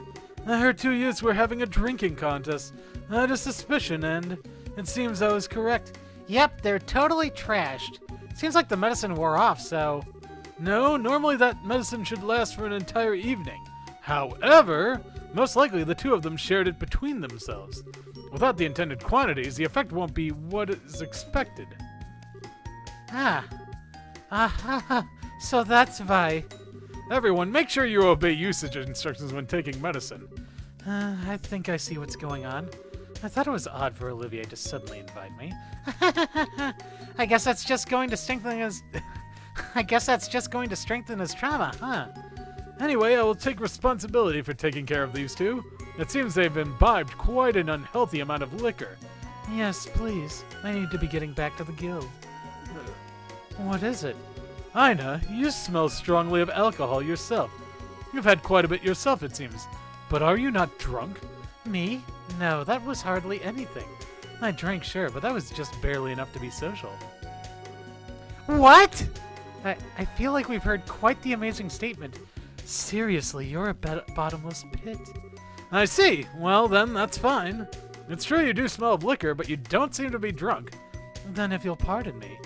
I heard 2 youths were having a drinking contest. I had a suspicion, and it seems I was correct. Yep, they're totally trashed. Seems like the medicine wore off, so... No, normally that medicine should last for an entire evening. However, most likely the two of them shared it between themselves. Without the intended quantities, the effect won't be what is expected. So that's why. Everyone, make sure you obey usage instructions when taking medicine. I think I see what's going on. I thought it was odd for Olivier to suddenly invite me. I guess that's just going to strengthen his... I guess that's just going to strengthen his trauma, huh? Anyway, I will take responsibility for taking care of these two. It seems they've imbibed quite an unhealthy amount of liquor. Yes, please. I need to be getting back to the guild. What is it? Ina, you smell strongly of alcohol yourself. You've had quite a bit yourself, it seems. But are you not drunk? Me? No, that was hardly anything. I drank, sure, but that was just barely enough to be social. What? I feel like we've heard quite the amazing statement. Seriously, you're a bottomless pit. I see. Well, then, that's fine. It's true you do smell of liquor, but you don't seem to be drunk. Then if you'll pardon me.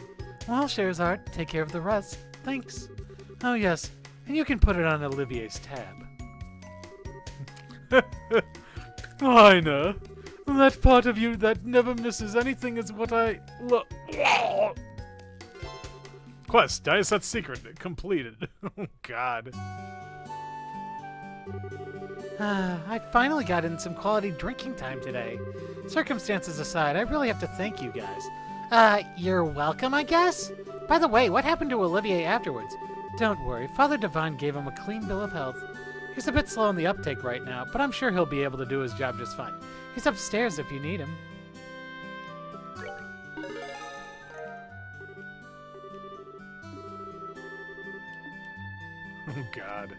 Well, Scheherazade, take care of the rest. Thanks. Oh, yes, and you can put it on Olivier's tab. Ina, that part of you that never misses anything is what I Quest, Dice Set Secret, completed. Oh, God. I finally got in some quality drinking time today. Circumstances aside, I really have to thank you guys. You're welcome, I guess? By the way, what happened to Olivier afterwards? Don't worry, Father Devon gave him a clean bill of health. He's a bit slow in the uptake right now, but I'm sure he'll be able to do his job just fine. He's upstairs if you need him. Oh, God.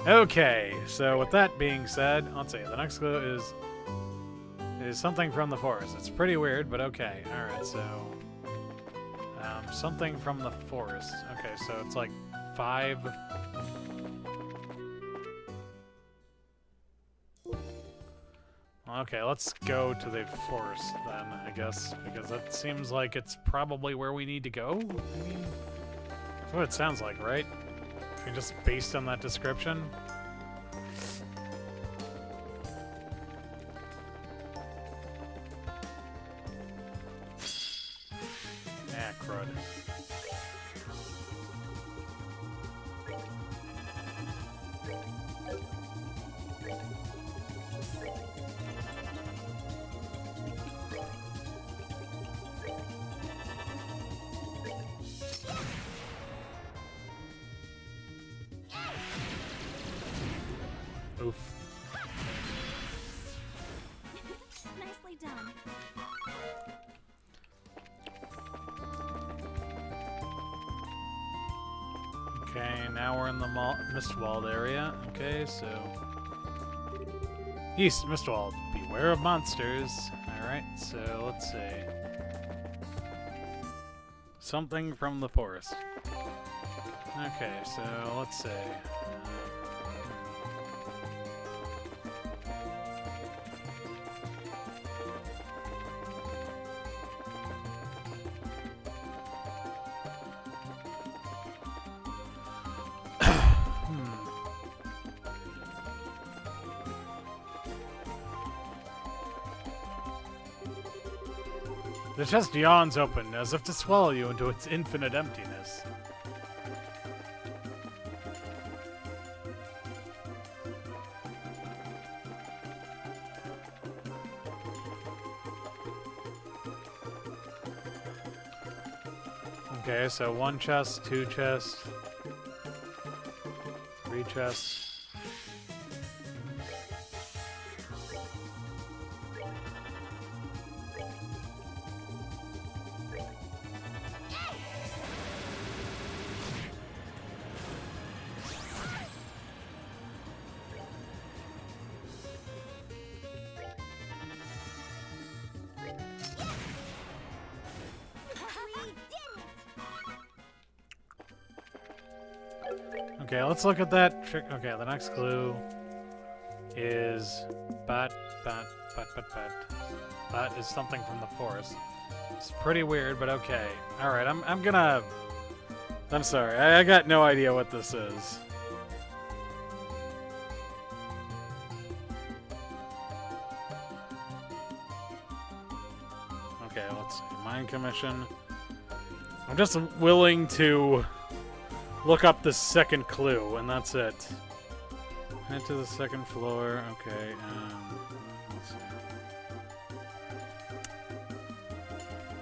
Okay, so with that being said, let's see, the next clue is something from the forest. It's pretty weird, but okay. Alright, so... something from the forest. Okay, so it's like 5... Okay, let's go to the forest then, I guess, because that seems like it's probably where we need to go. I mean, that's what it sounds like, right? I mean, just based on that description. Ah, crud. Oof. Nicely done. Okay, now we're in the Mistwald area. Okay, so... East Mistwald. Beware of monsters. Alright, so let's see. Something from the forest. Okay, so let's see. The chest yawns open, as if to swallow you into its infinite emptiness. Okay, so 1 chest, 2 chests, 3 chests. Okay, let's look at that trick. Okay, the next clue is bat. Bat is something from the forest. It's pretty weird, but okay. All right, I'm gonna. I'm sorry, I got no idea what this is. Okay, let's see. Mine commission. I'm just willing to look up the second clue, and that's it. Head to the second floor. Okay, let's see.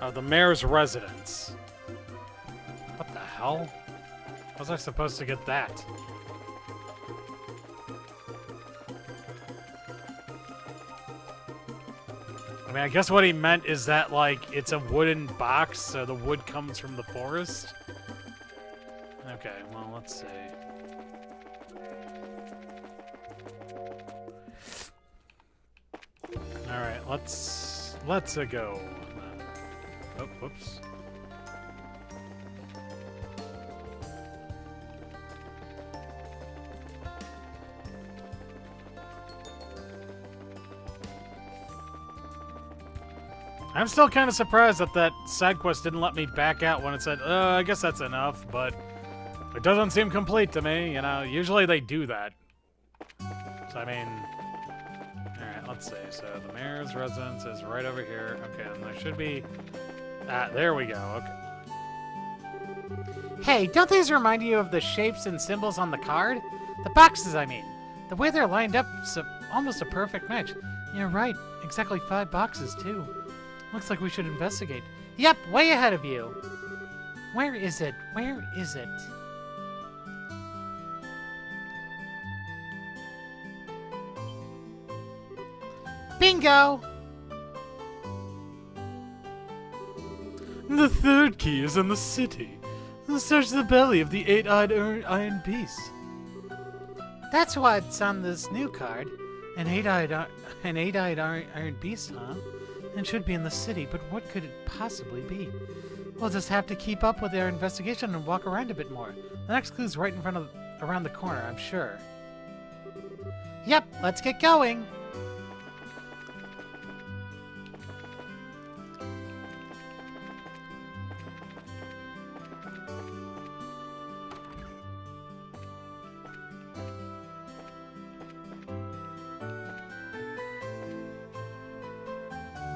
Oh, the mayor's residence. What the hell? How was I supposed to get that? I mean, I guess what he meant is that, like, it's a wooden box, so the wood comes from the forest. Okay, well, let's see. Alright, let's go. Oh, whoops. I'm still kind of surprised that that side quest didn't let me back out when it said, I guess that's enough, but it doesn't seem complete to me, you know. Usually they do that. So, I mean... Alright, let's see. So, the mayor's residence is right over here. Okay, and there should be... Ah, there we go. Okay. Hey, don't these remind you of the shapes and symbols on the card? The boxes, I mean. The way they're lined up is almost a perfect match. You're right. Exactly 5 boxes, too. Looks like we should investigate. Yep, way ahead of you. Where is it? Where is it? Bingo! The third key is in the city. Search the belly of the 8-eyed iron beast. That's what's on this new card. An eight-eyed iron beast, huh? And should be in the city, but what could it possibly be? We'll just have to keep up with our investigation and walk around a bit more. The next clue's right in front of, around the corner, I'm sure. Yep, let's get going.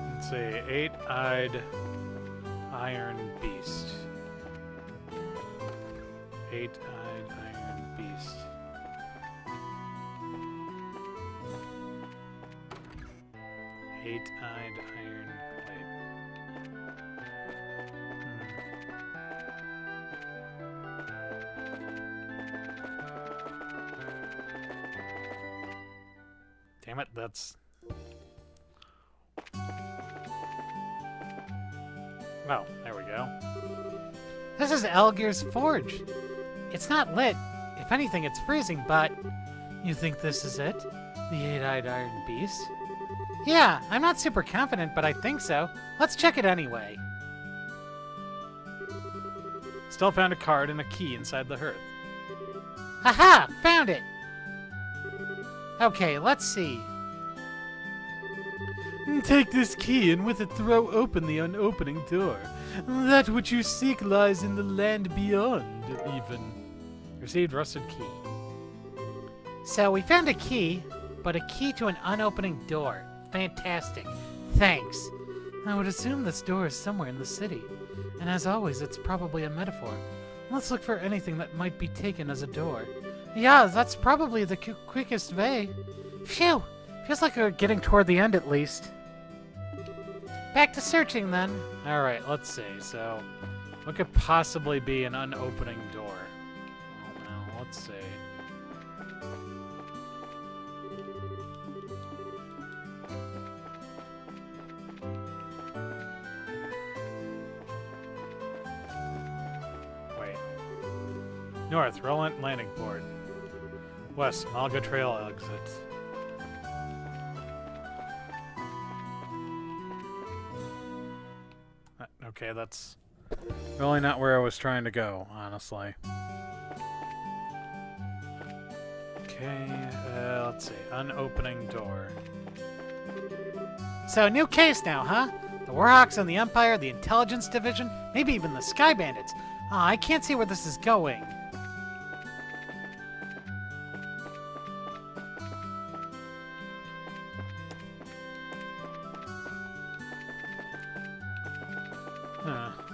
Let's see. 8-eyed iron beast. 8-eyed iron beast. Eight-eyed iron plate. Damn it, that's... Oh, there we go. This is Elgir's forge. It's not lit. If anything, it's freezing, but... You think this is it? The eight-eyed iron beast? Yeah, I'm not super confident, but I think so. Let's check it anyway. Still found a card and a key inside the hearth. Aha! Found it! Okay, let's see. Take this key and with it throw open the unopening door. That which you seek lies in the land beyond, even. Received rusted key. So we found a key, but a key to an unopening door. Fantastic. Thanks. I would assume this door is somewhere in the city. And as always, it's probably a metaphor. Let's look for anything that might be taken as a door. Yeah, that's probably the quickest way. Phew! Feels like we're getting toward the end at least. Back to searching then. Alright, let's see. So, what could possibly be an unopening door? Oh no, let's see. Wait. North, Roland Landing Board. West, Malga Trail exit. Okay, that's really not where I was trying to go, honestly. Okay, let's see. Unopening door. So, new case now, huh? The Warhawks and the Empire, the Intelligence Division, maybe even the Sky Bandits. I can't see where this is going.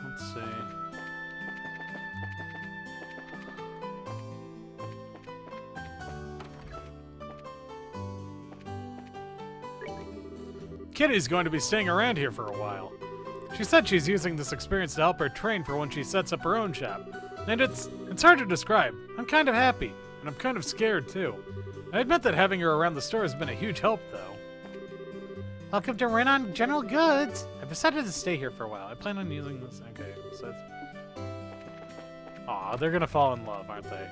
Let's see. Kitty's going to be staying around here for a while. She said she's using this experience to help her train for when she sets up her own shop. And it's hard to describe. I'm kind of happy, and I'm kind of scared too. I admit that having her around the store has been a huge help, though. Welcome to Renan General Goods. I've decided to stay here for a while. I plan on using this. Okay, so that's... Aw, they're gonna fall in love, aren't they?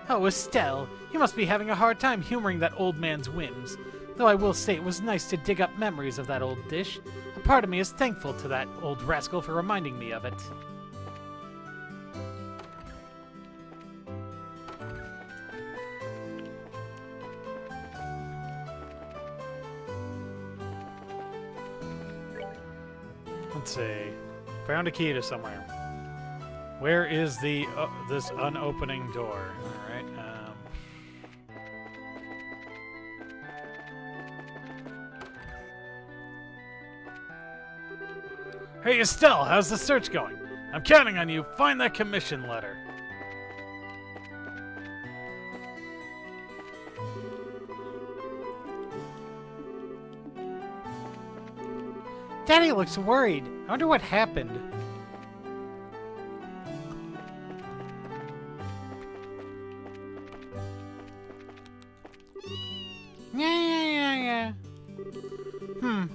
Oh, Estelle, you must be having a hard time humoring that old man's whims. Though I will say it was nice to dig up memories of that old dish. A part of me is thankful to that old rascal for reminding me of it. Let's see. Found a key to somewhere. Where is the this unopening door? All right. Hey Estelle, how's the search going? I'm counting on you. Find that commission letter. Daddy looks worried. I wonder what happened. Yeah.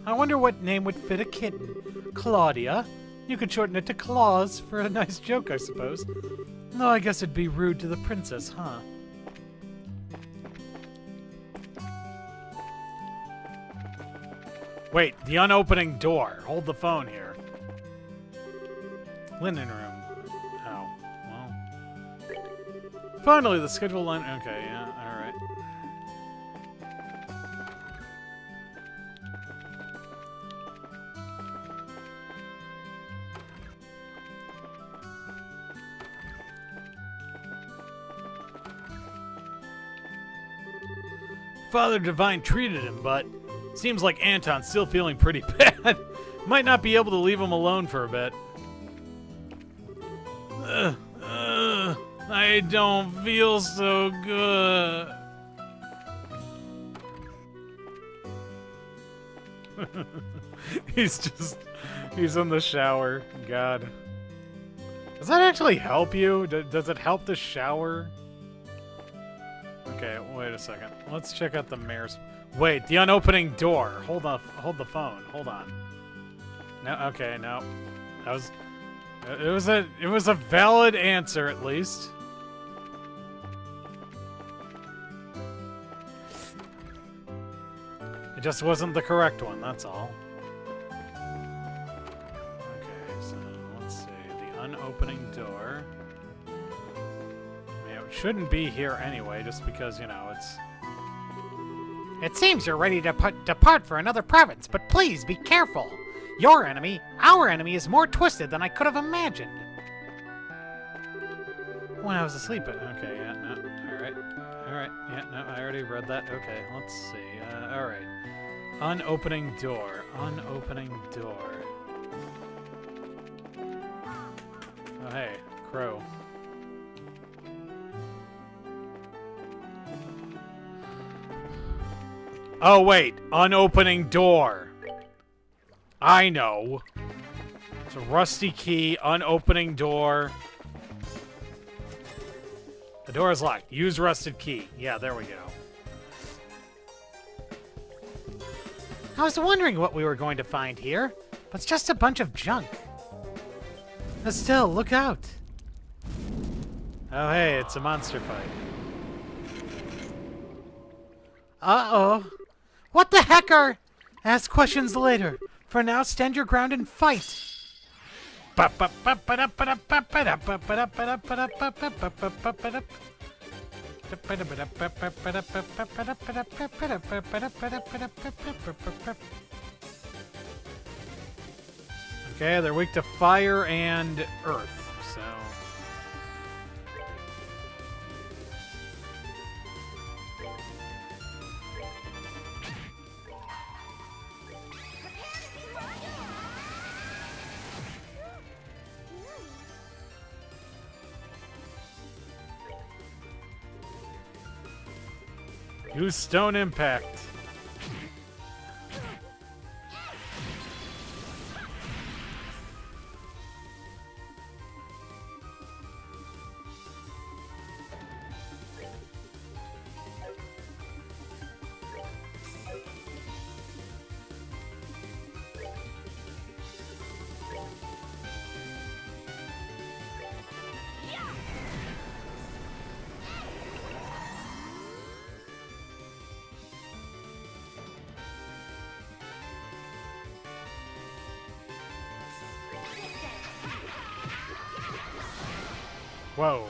I wonder what name would fit a kitten. Claudia? You could shorten it to Claus for a nice joke, I suppose. No, I guess it'd be rude to the princess, huh? Wait, the unopening door. Hold the phone here. Linen room. Oh, well. Finally, the scheduled line. Okay, yeah, alright. Father Divine treated him, but seems like Anton's still feeling pretty bad. Might not be able to leave him alone for a bit. I don't feel so good. He's in the shower. God. Does that actually help you? Does it help the shower? Okay, wait a second. Let's check out the mayor's... Wait, the unopening door. Hold the phone. Hold on. No, okay, no. That was... It was a valid answer, at least. It just wasn't the correct one, that's all. Okay, so let's see. The unopening door. I mean, it shouldn't be here anyway, just because, you know, it's... It seems you're ready to depart for another province, but please be careful. Your enemy, our enemy, is more twisted than I could have imagined. When I was asleep, okay, yeah, no, alright, yeah, no, I already read that, okay, let's see, alright. Unopening door, unopening door. Oh, hey, crow. Oh, wait, unopening door. I know. It's a rusty key, unopening door. The door is locked. Use rusted key. Yeah, there we go. I was wondering what we were going to find here, but it's just a bunch of junk. Estelle, look out. Oh, hey, it's a monster fight. Uh-oh. What the heck are... Ask questions later. For now, stand your ground and fight. Okay, they're weak to fire and earth, so... Use Stone Impact. Whoa.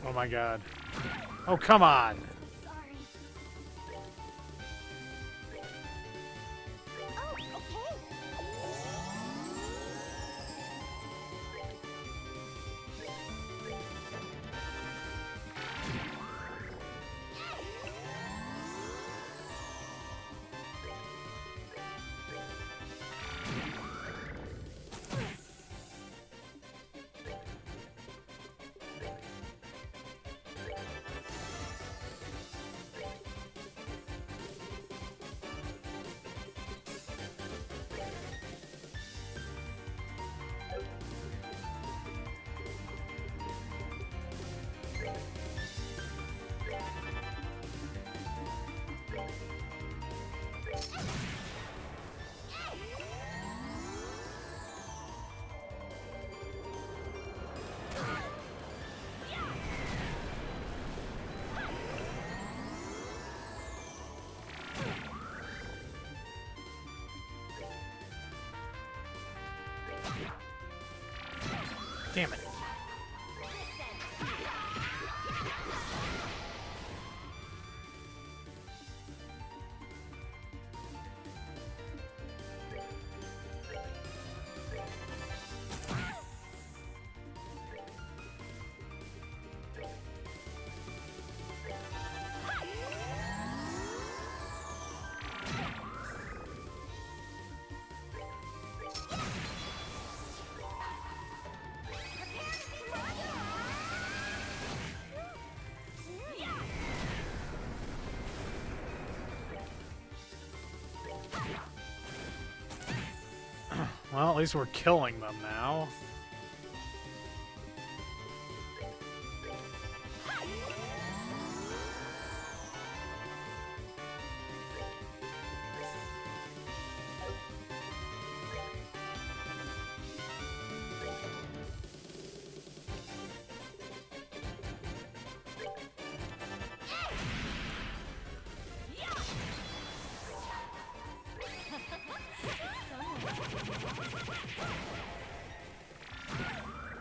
Oh my god. Oh, come on. Sorry. Oh, okay. Damn it. Well, at least we're killing them now.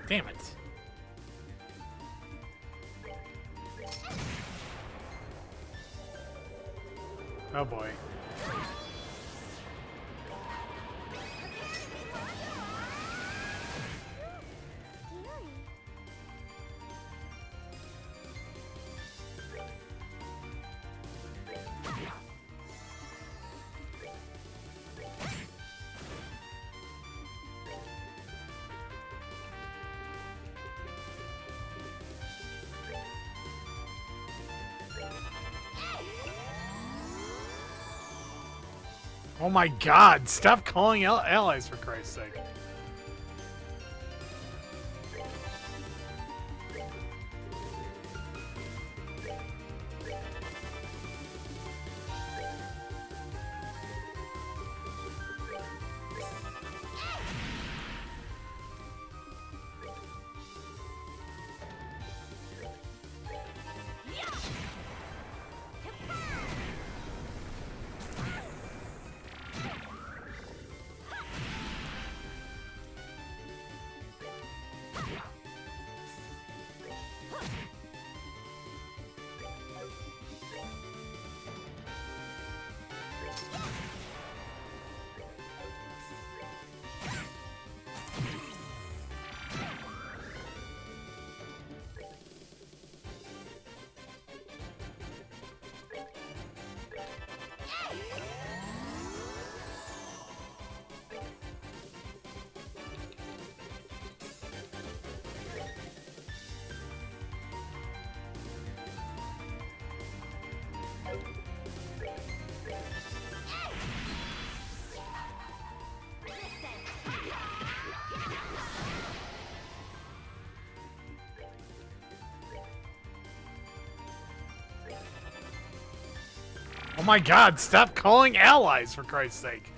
Damn it. Oh boy. Oh my god, stop calling allies for Christ's sake. Oh my god, stop calling allies for Christ's sake.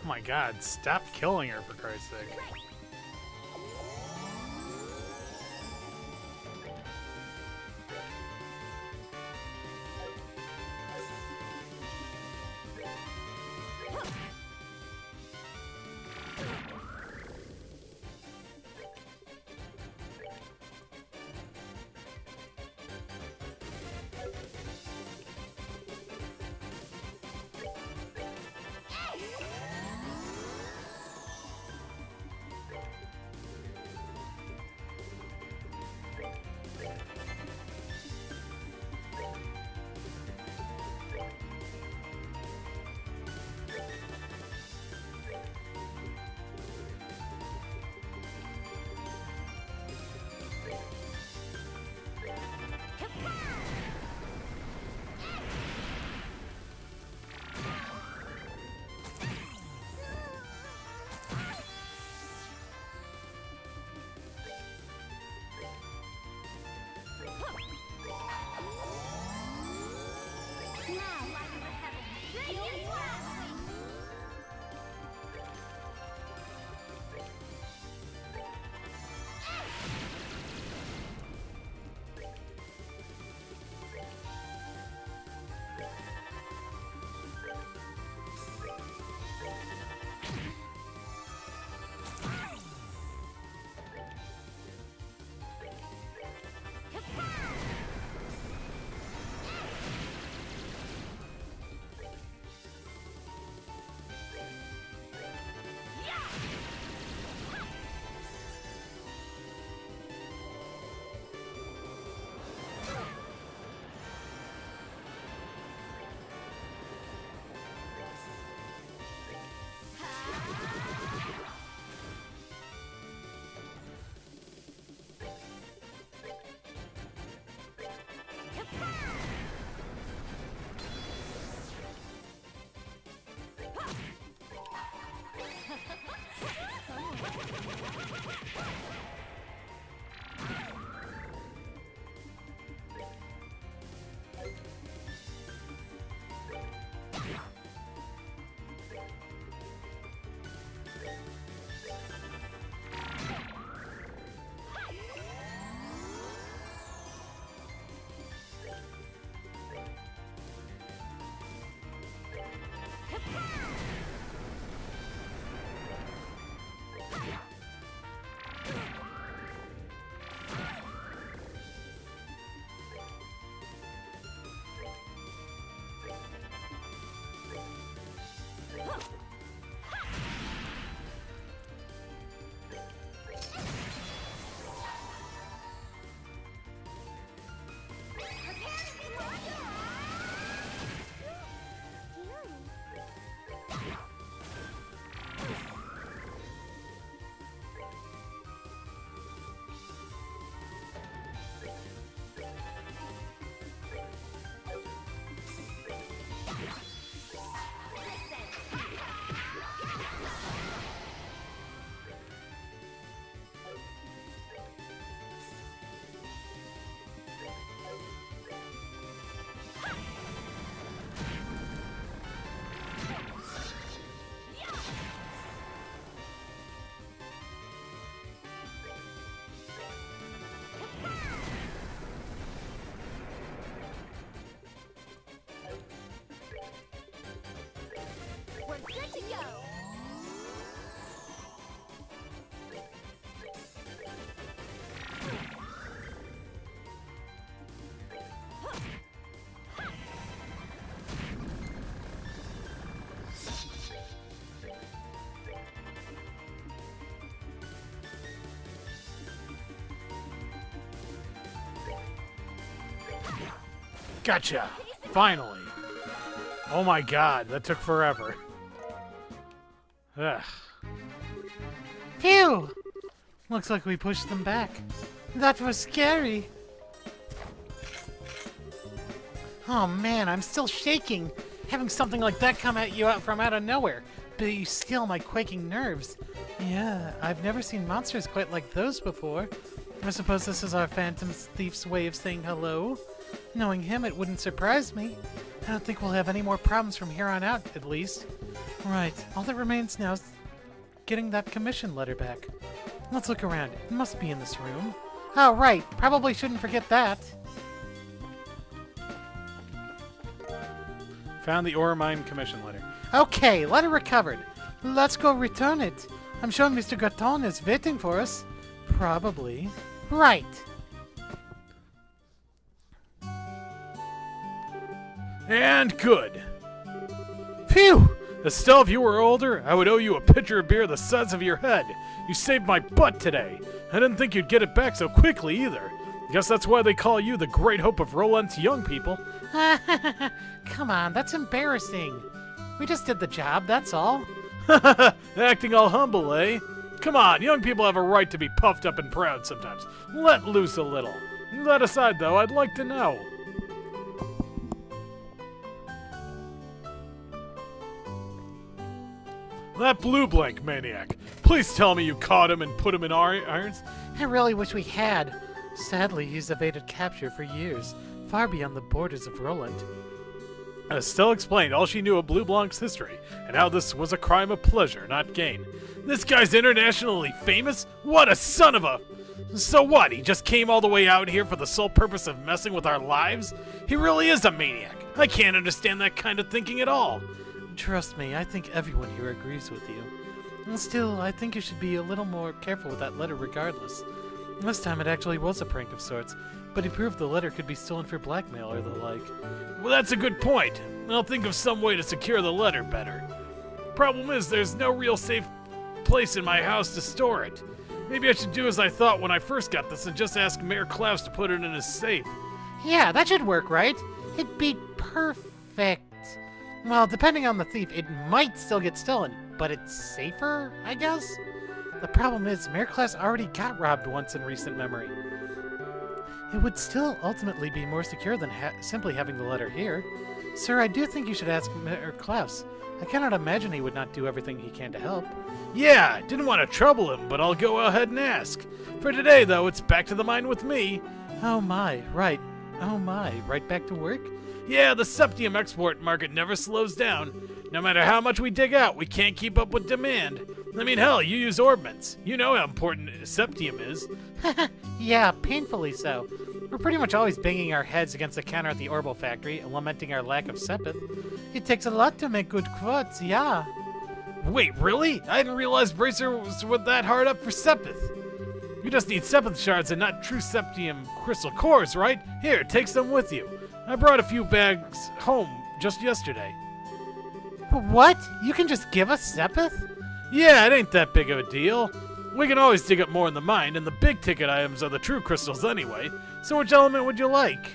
Oh my god, stop killing her for Christ's sake. Gotcha! Finally! Oh my god, that took forever. Ugh. Phew! Looks like we pushed them back. That was scary. Oh man, I'm still shaking. Having something like that come at you from out of nowhere. But you still my quaking nerves. Yeah, I've never seen monsters quite like those before. I suppose this is our Phantom Thief's way of saying hello. Knowing him, it wouldn't surprise me. I don't think we'll have any more problems from here on out, at least. Right, all that remains now is getting that commission letter back. Let's look around. It must be in this room. Oh, right. Probably shouldn't forget that. Found the ore mine commission letter. Okay, letter recovered. Let's go return it. I'm sure Mr. Gaton is waiting for us. Probably. Right. And good. Phew! Estelle, if you were older, I would owe you a pitcher of beer the size of your head. You saved my butt today. I didn't think you'd get it back so quickly either. Guess that's why they call you the great hope of Roland's young people. Come on, that's embarrassing. We just did the job, that's all. Acting all humble, eh? Come on, young people have a right to be puffed up and proud sometimes. Let loose a little. That aside, though, I'd like to know. That blue blank maniac. Please tell me you caught him and put him in irons. I really wish we had. Sadly, he's evaded capture for years, far beyond the borders of Roland. Estelle explained all she knew of Blue Blanc's history, and how this was a crime of pleasure, not gain. This guy's internationally famous? What a son of a... So what, he just came all the way out here for the sole purpose of messing with our lives? He really is a maniac. I can't understand that kind of thinking at all. Trust me, I think everyone here agrees with you. And still, I think you should be a little more careful with that letter regardless. This time it actually was a prank of sorts, but he proved the letter could be stolen for blackmail or the like. Well, that's a good point. I'll think of some way to secure the letter better. Problem is, there's no real safe place in my house to store it. Maybe I should do as I thought when I first got this and just ask Mayor Klaus to put it in his safe. Yeah, that should work, right? It'd be perfect. Well, depending on the thief, it might still get stolen, but it's safer, I guess? The problem is, Mayor Klaus already got robbed once in recent memory. It would still ultimately be more secure than simply having the letter here. Sir, I do think you should ask Mayor Klaus. I cannot imagine he would not do everything he can to help. Yeah, didn't want to trouble him, but I'll go ahead and ask. For today, though, it's back to the mine with me. Oh my, right. Oh my, right back to work? Yeah, the septium export market never slows down. No matter how much we dig out, we can't keep up with demand. I mean, hell, you use orbments. You know how important septium is. Yeah, painfully so. We're pretty much always banging our heads against the counter at the Orbital factory and lamenting our lack of sepith. It takes a lot to make good quartz, yeah. Wait, really? I didn't realize Bracer was that hard up for sepith. You just need sepith shards and not true septium crystal cores, right? Here, take some with you. I brought a few bags home just yesterday. What? You can just give us sepith? Yeah, it ain't that big of a deal. We can always dig up more in the mine, and the big ticket items are the true crystals anyway. So which element would you like?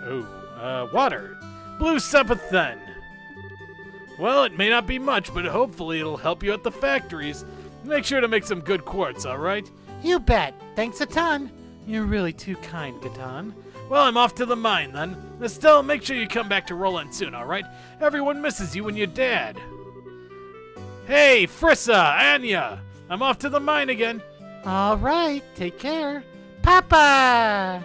Oh, water. Blue sepith then. Well, it may not be much, but hopefully it'll help you at the factories. Make sure to make some good quartz, alright? You bet. Thanks a ton. You're really too kind, Gatan. Well, I'm off to the mine then. Estelle, make sure you come back to Roland soon, alright? Everyone misses you and your dad. Hey, Frissa, Anya! I'm off to the mine again. All right, take care. Papa!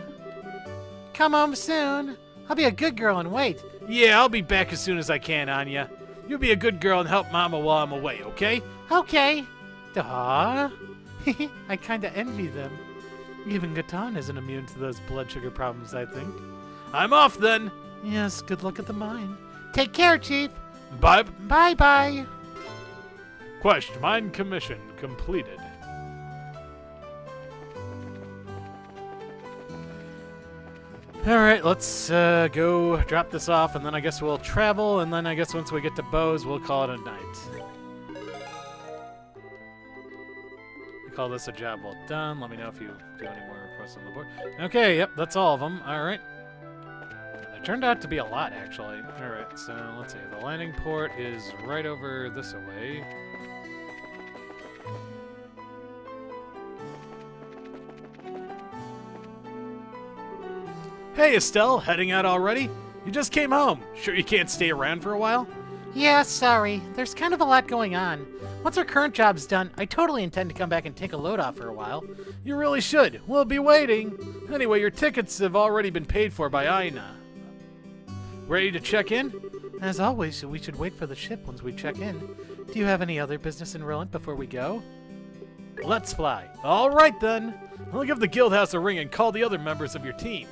Come home soon. I'll be a good girl and wait. Yeah, I'll be back as soon as I can, Anya. You be a good girl and help Mama while I'm away, okay? Okay. Aw. I kinda envy them. Even Gatan isn't immune to those blood sugar problems, I think. I'm off then. Yes, good luck at the mine. Take care, Chief. Bye. Bye-bye. Quest mine commission completed. Alright, let's go drop this off, and then I guess we'll travel, and then I guess once we get to Bose, we'll call it a night. We call this a job well done. Let me know if you do any more requests on the board. Okay, yep, that's all of them. Alright. Another turned out to be a lot, actually. Alright, so let's see. The landing port is right over this away. Hey, Estelle, heading out already? You just came home. Sure you can't stay around for a while? Yeah, sorry. There's kind of a lot going on. Once our current job's done, I totally intend to come back and take a load off for a while. You really should. We'll be waiting. Anyway, your tickets have already been paid for by Aina. Ready to check in? As always, we should wait for the ship once we check in. Do you have any other business in Rillant before we go? Let's fly. All right, then. I'll give the guild house a ring and call the other members of your team.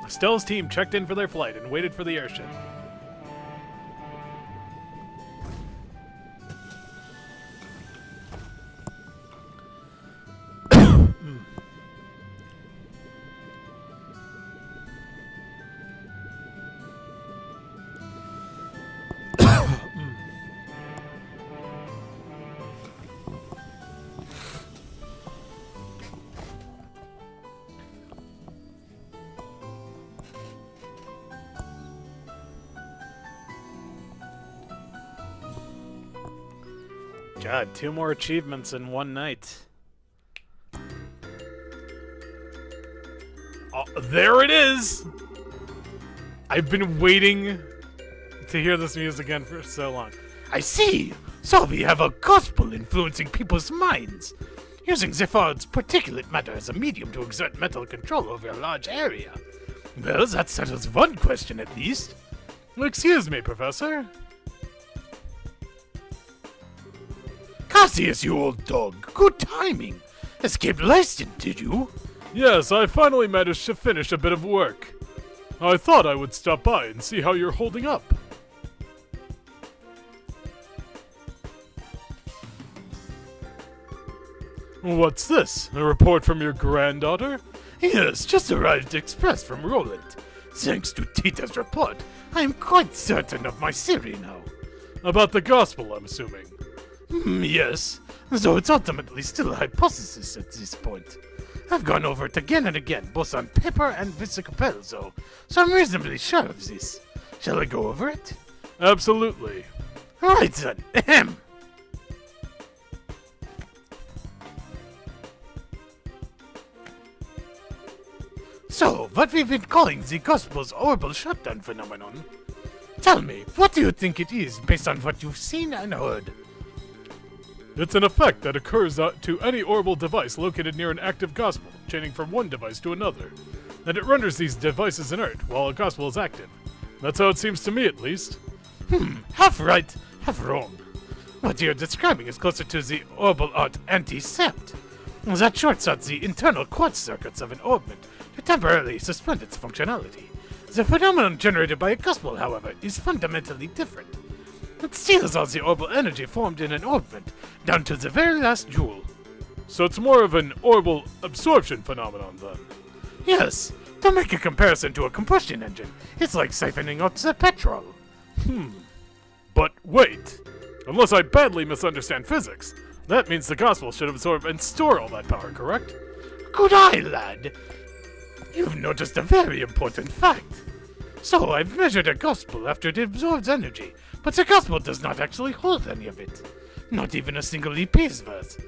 Estelle's team checked in for their flight and waited for the airship. God, 2 more achievements in one night. Oh, there it is! I've been waiting to hear this music again for so long. I see. So we have a gospel influencing people's minds, using the Ford's particulate matter as a medium to exert mental control over a large area. Well, that settles one question at least. Excuse me, Professor. Cassius, you old dog. Good timing. Escaped Lyston, did you? Yes, I finally managed to finish a bit of work. I thought I would stop by and see how you're holding up. What's this? A report from your granddaughter? Yes, just arrived express from Roland. Thanks to Tita's report, I am quite certain of my theory now. About the gospel, I'm assuming. Yes, though it's ultimately still a hypothesis at this point. I've gone over it again and again, both on paper and with the Capelzo, so I'm reasonably sure of this. Shall I go over it? Absolutely. Right then, ahem. So, what we've been calling the Gospel's orbital shutdown phenomenon. Tell me, what do you think it is based on what you've seen and heard? It's an effect that occurs to any orbital device located near an active gospel, chaining from one device to another. And it renders these devices inert while a gospel is active. That's how it seems to me, at least. Half right, half wrong. What you're describing is closer to the orbital art anti-sept. That shorts out the internal quartz circuits of an orbit to temporarily suspend its functionality. The phenomenon generated by a gospel, however, is fundamentally different. It steals all the orbital energy formed in an orbit, down to the very last joule. So it's more of an orbital absorption phenomenon, then? Yes, to make a comparison to a combustion engine, it's like siphoning out the petrol. But wait! Unless I badly misunderstand physics, that means the gospel should absorb and store all that power, correct? Good eye, lad! You've noticed a very important fact. So I've measured a gospel after it absorbs energy, but the gospel does not actually hold any of it. Not even a single EP's worth.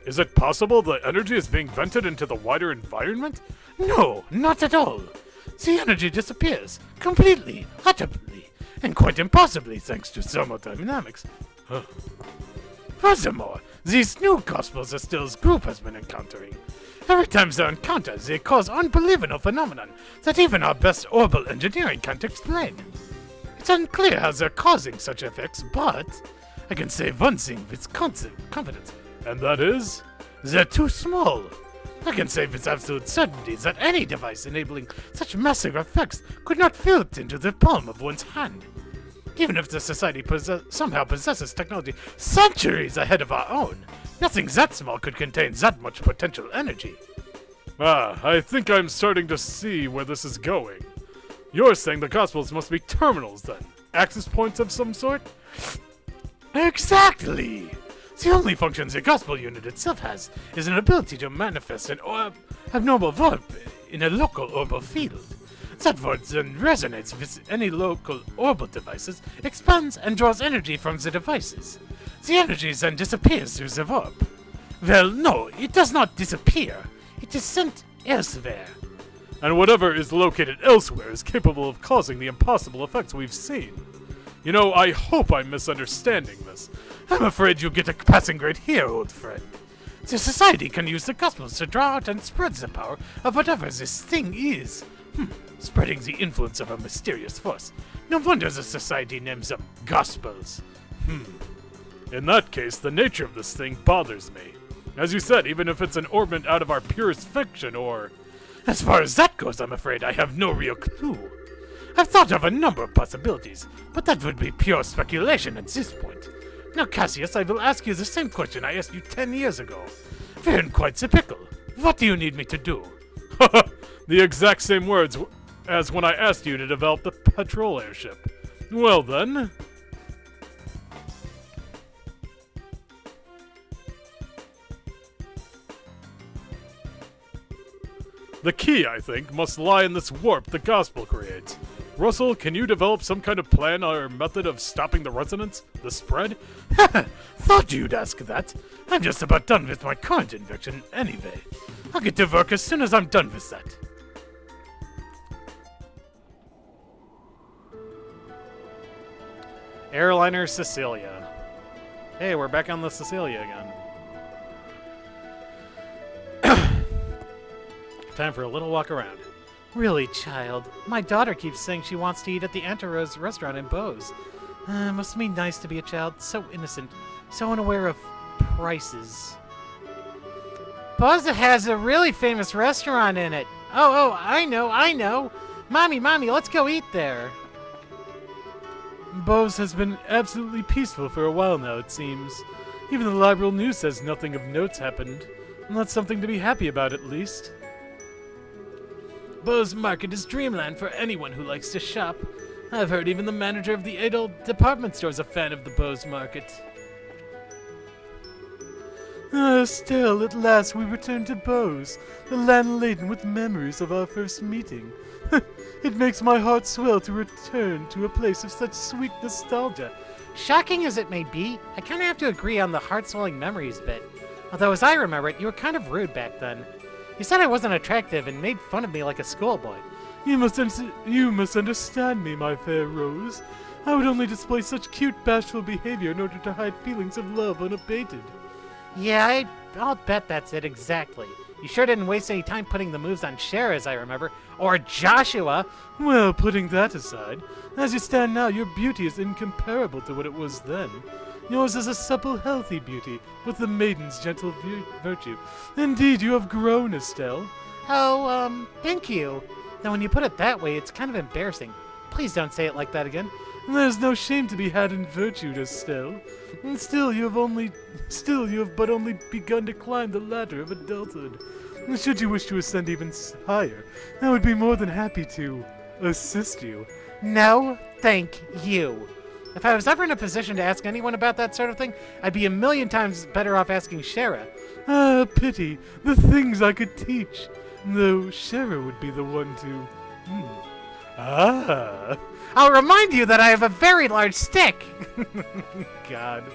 Is it possible the energy is being vented into the wider environment? No, not at all. The energy disappears, completely, utterly, and quite impossibly thanks to thermodynamics. Furthermore, these new gospels Estelle's group has been encountering. Every time they're encountered, they cause unbelievable phenomenon that even our best orbital engineering can't explain. It's unclear how they're causing such effects, but I can say one thing with confidence. And that is? They're too small. I can say with absolute certainty that any device enabling such massive effects could not fit into the palm of one's hand. Even if the society somehow possesses technology centuries ahead of our own, nothing that small could contain that much potential energy. I think I'm starting to see where this is going. You're saying the gospels must be terminals, then? Access points of some sort? Exactly! The only functions a gospel unit itself has is an ability to manifest an abnormal warp in a local orbal field. That warp then resonates with any local orbital devices, expands and draws energy from the devices. The energy then disappears through the warp. Well, no, it does not disappear. It is sent elsewhere. And whatever is located elsewhere is capable of causing the impossible effects we've seen. You know, I hope I'm misunderstanding this. I'm afraid you'll get a passing grade here, old friend. The society can use the gospels to draw out and spread the power of whatever this thing is. Spreading the influence of a mysterious force. No wonder the society names them gospels. In that case, the nature of this thing bothers me. As you said, even if it's an orbment out of our purest fiction, or... As far as that goes, I'm afraid I have no real clue. I've thought of a number of possibilities, but that would be pure speculation at this point. Now, Cassius, I will ask you the same question I asked you 10 years ago. We're in quite the pickle. What do you need me to do? The exact same words as when I asked you to develop the patrol airship. Well then... The key, I think, must lie in this warp the gospel creates. Russell, can you develop some kind of plan or method of stopping the resonance? The spread? Thought you'd ask that. I'm just about done with my current invention anyway. I'll get to work as soon as I'm done with that. Airliner Cecilia. Hey, we're back on the Cecilia again. Time for a little walk around. Really, child? My daughter keeps saying she wants to eat at the Antarose restaurant in Bose. Must be nice to be a child. So innocent. So unaware of prices. Bose has a really famous restaurant in it. Oh, I know. Mommy, let's go eat there. Bose has been absolutely peaceful for a while now, it seems. Even the liberal news says nothing of note's happened. And that's something to be happy about, at least. Bose Market is dreamland for anyone who likes to shop. I've heard even the manager of the adult department store is a fan of the Bose Market. Still, at last we return to Bose, the land laden with memories of our first meeting. It makes my heart swell to return to a place of such sweet nostalgia. Shocking as it may be, I kind of have to agree on the heart-swelling memories bit. Although, as I remember it, you were kind of rude back then. You said I wasn't attractive and made fun of me like a schoolboy. You must understand me, my fair Rose. I would only display such cute, bashful behavior in order to hide feelings of love unabated. Yeah, I'll bet that's it exactly. You sure didn't waste any time putting the moves on Cher, as I remember. Or Joshua. Well, putting that aside, as you stand now, your beauty is incomparable to what it was then. Yours is a supple, healthy beauty, with the maiden's gentle virtue. Indeed, you have grown, Estelle. Oh, thank you. Now, when you put it that way, it's kind of embarrassing. Please don't say it like that again. There's no shame to be had in virtue, Estelle. And still you have but only begun to climb the ladder of adulthood. And should you wish to ascend even higher, I would be more than happy to assist you. No, thank you. If I was ever in a position to ask anyone about that sort of thing, I'd be a million times better off asking Shara. Ah, pity. The things I could teach. Though Shara would be the one to... Ah. I'll remind you that I have a very large stick. God.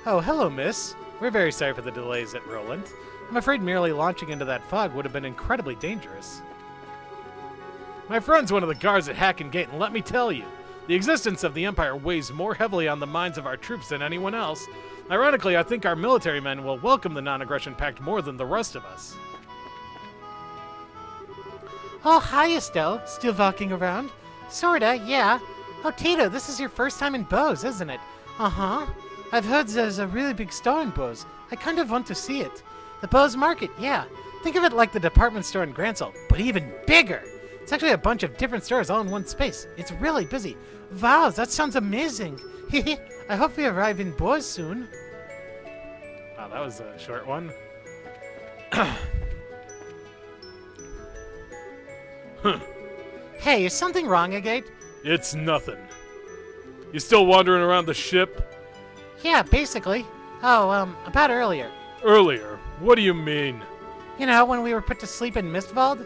Oh, hello, miss. We're very sorry for the delays at Roland. I'm afraid merely launching into that fog would have been incredibly dangerous. My friend's one of the guards at Hacken Gate, and let me tell you, the existence of the Empire weighs more heavily on the minds of our troops than anyone else. Ironically, I think our military men will welcome the non-aggression pact more than the rest of us. Oh, hi, Estelle. Still walking around? Sorta, yeah. Oh, Tito, this is your first time in Bose, isn't it? Uh-huh. I've heard there's a really big store in Bose. I kind of want to see it. The Bose Market, yeah. Think of it like the department store in Gransel, but even bigger. It's actually a bunch of different stores all in one space. It's really busy. Wow, that sounds amazing. I hope we arrive in Bose soon. Wow, that was a short one. Hey, is something wrong, Agate? It's nothing. You still wandering around the ship? Yeah, basically. Oh, about earlier. Earlier? What do you mean? You know, when we were put to sleep in Mistwald?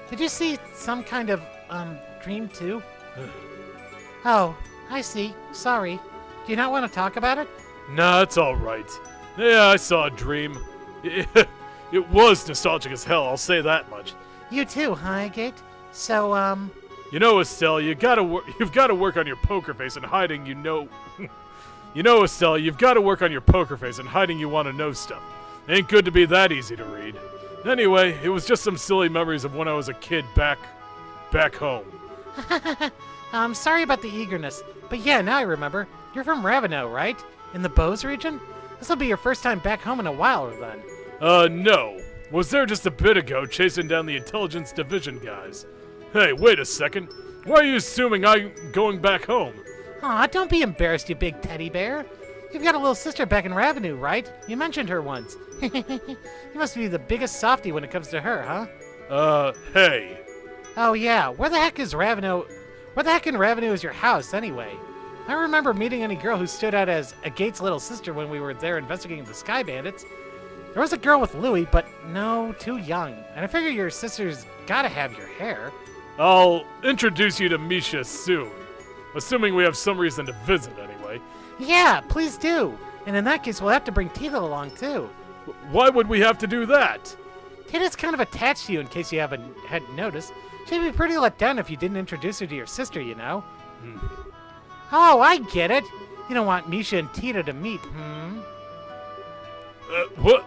Did you see some kind of, dream too? Oh, I see. Sorry. Do you not want to talk about it? Nah, it's alright. Yeah, I saw a dream. It was nostalgic as hell, I'll say that much. You too, huh, Agate? So, You know, Estelle, you've got to work on your poker face and hiding, you know... You know, Estelle, you've got to work on your poker face and hiding you want to know stuff. Ain't good to be that easy to read. Anyway, it was just some silly memories of when I was a kid back home. I'm sorry about the eagerness, but yeah, now I remember. You're from Raveno, right? In the Bose region? This'll be your first time back home in a while, then. No. Was there just a bit ago chasing down the intelligence division guys. Hey, wait a second. Why are you assuming I'm going back home? Aw, don't be embarrassed, you big teddy bear. You've got a little sister back in Ravenu, right? You mentioned her once. You must be the biggest softie when it comes to her, huh? Hey. Oh yeah, where the heck is Ravenu? Where the heck in Ravenu is your house, anyway? I don't remember meeting any girl who stood out as Agate's little sister when we were there investigating the Sky Bandits. There was a girl with Louie, but no, too young. And I figure your sister's gotta have your hair. I'll introduce you to Misha soon. Assuming we have some reason to visit, anyway. Yeah, please do. And in that case, we'll have to bring Tita along, too. Why would we have to do that? Tita's kind of attached to you, in case you hadn't noticed. She'd be pretty let down if you didn't introduce her to your sister, you know? Oh, I get it. You don't want Misha and Tita to meet, What?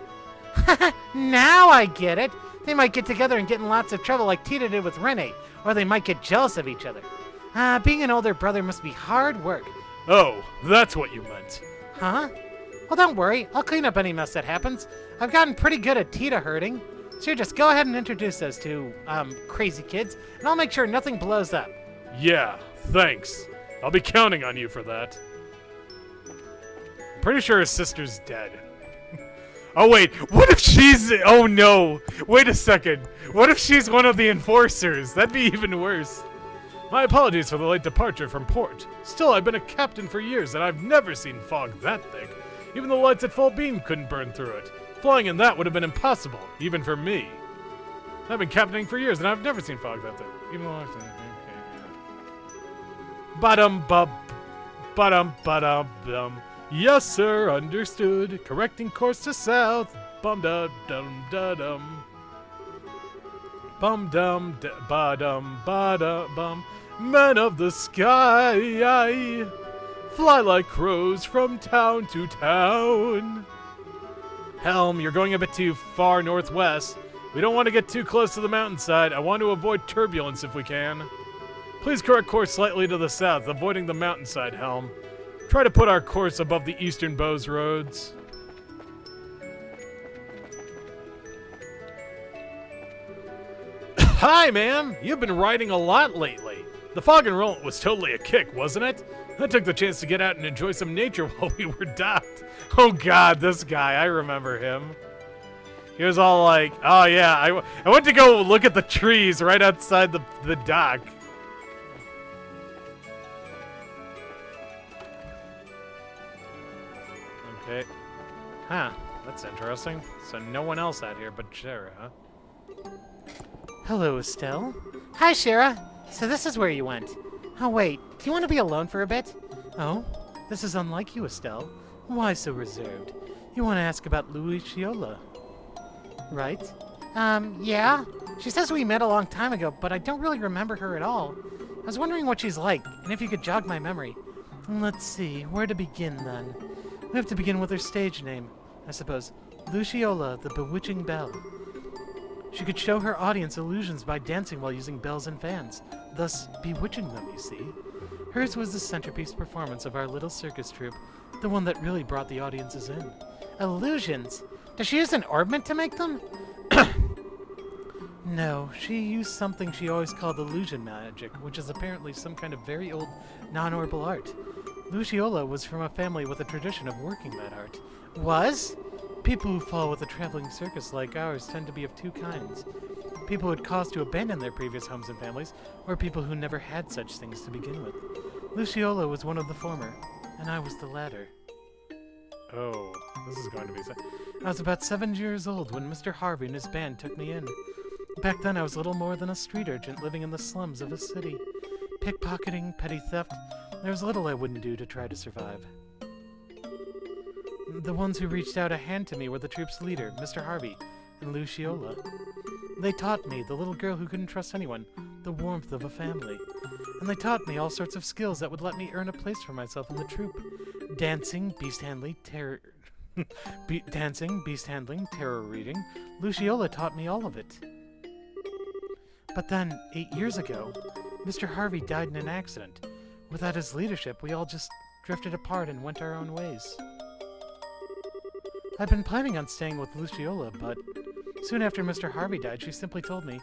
Now I get it. They might get together and get in lots of trouble like Tita did with Rene, or they might get jealous of each other. Being an older brother must be hard work. Oh, that's what you meant. Huh? Well, don't worry. I'll clean up any mess that happens. I've gotten pretty good at Tita herding. So just go ahead and introduce us to, crazy kids, and I'll make sure nothing blows up. Yeah, thanks. I'll be counting on you for that. I'm pretty sure his sister's dead. Oh wait, what if she's... Oh no! Wait a second. What if she's one of the enforcers? That'd be even worse. My apologies for the late departure from port. Still, I've been a captain for years, and I've never seen fog that thick. Even the lights at full beam couldn't burn through it. Flying in that would have been impossible, even for me. I've been captaining for years, and I've never seen fog that thick. Even though Ba-dum. Yes, sir, understood. Correcting course to south. Bum-da-dum-da-dum. Bum-dum-ba-dum-ba-da-bum. Men of the sky, fly like crows from town to town. Helm, you're going a bit too far northwest. We don't want to get too close to the mountainside. I want to avoid turbulence if we can. Please correct course slightly to the south, avoiding the mountainside, Helm. Try to put our course above the eastern Bose roads. Hi, ma'am. You've been riding a lot lately. The fog and roll was totally a kick, wasn't it? I took the chance to get out and enjoy some nature while we were docked. Oh god, this guy, I remember him. He was all like, oh yeah, I went to go look at the trees right outside the dock. Okay. Huh, that's interesting. So no one else out here but Shara, huh? Hello, Estelle. Hi, Shara. So this is where you went. Oh, wait. Do you want to be alone for a bit? Oh, this is unlike you, Estelle. Why so reserved? You want to ask about Luiciola, right? Yeah. She says we met a long time ago, but I don't really remember her at all. I was wondering what she's like, and if you could jog my memory. Let's see, where to begin, then? We have to begin with her stage name, I suppose. Luciola, the Bewitching Belle. She could show her audience illusions by dancing while using bells and fans, thus bewitching them, you see. Hers was the centerpiece performance of our little circus troupe, the one that really brought the audiences in. Illusions? Does she use an orbment to make them? No, she used something she always called illusion magic, which is apparently some kind of very old non-orbal art. Luciola was from a family with a tradition of working that art. Was? People who fall with a traveling circus like ours tend to be of two kinds. People who had cause to abandon their previous homes and families, or people who never had such things to begin with. Luciola was one of the former, and I was the latter. Oh, this is going to be... I was about 7 years old when Mr. Harvey and his band took me in. Back then, I was little more than a street urchin living in the slums of a city. Pickpocketing, petty theft, there was little I wouldn't do to try to survive. The ones who reached out a hand to me were the troop's leader, Mr. Harvey, and Luciola. They taught me, the little girl who couldn't trust anyone, the warmth of a family. And they taught me all sorts of skills that would let me earn a place for myself in the troop. Dancing, beast handling, terror reading. Luciola taught me all of it. But then, 8 years ago, Mr. Harvey died in an accident. Without his leadership, we all just drifted apart and went our own ways. I'd been planning on staying with Luciola, but soon after Mr. Harvey died, she simply told me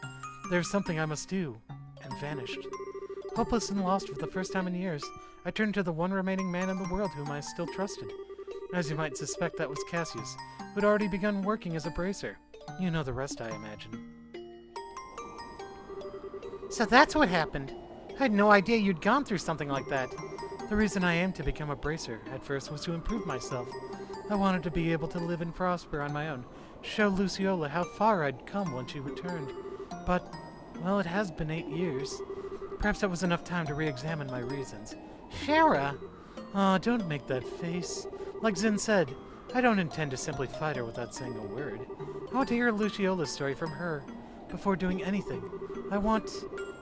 there's something I must do, and vanished. Hopeless and lost for the first time in years, I turned to the one remaining man in the world whom I still trusted. As you might suspect, that was Cassius, who'd already begun working as a bracer. You know the rest, I imagine. So that's what happened. I had no idea you'd gone through something like that. The reason I aimed to become a bracer at first was to improve myself. I wanted to be able to live and prosper on my own, show Luciola how far I'd come when she returned. But, well, it has been 8 years. Perhaps that was enough time to re-examine my reasons. Shara! Aw, don't make that face. Like Zin said, I don't intend to simply fight her without saying a word. I want to hear Luciola's story from her before doing anything.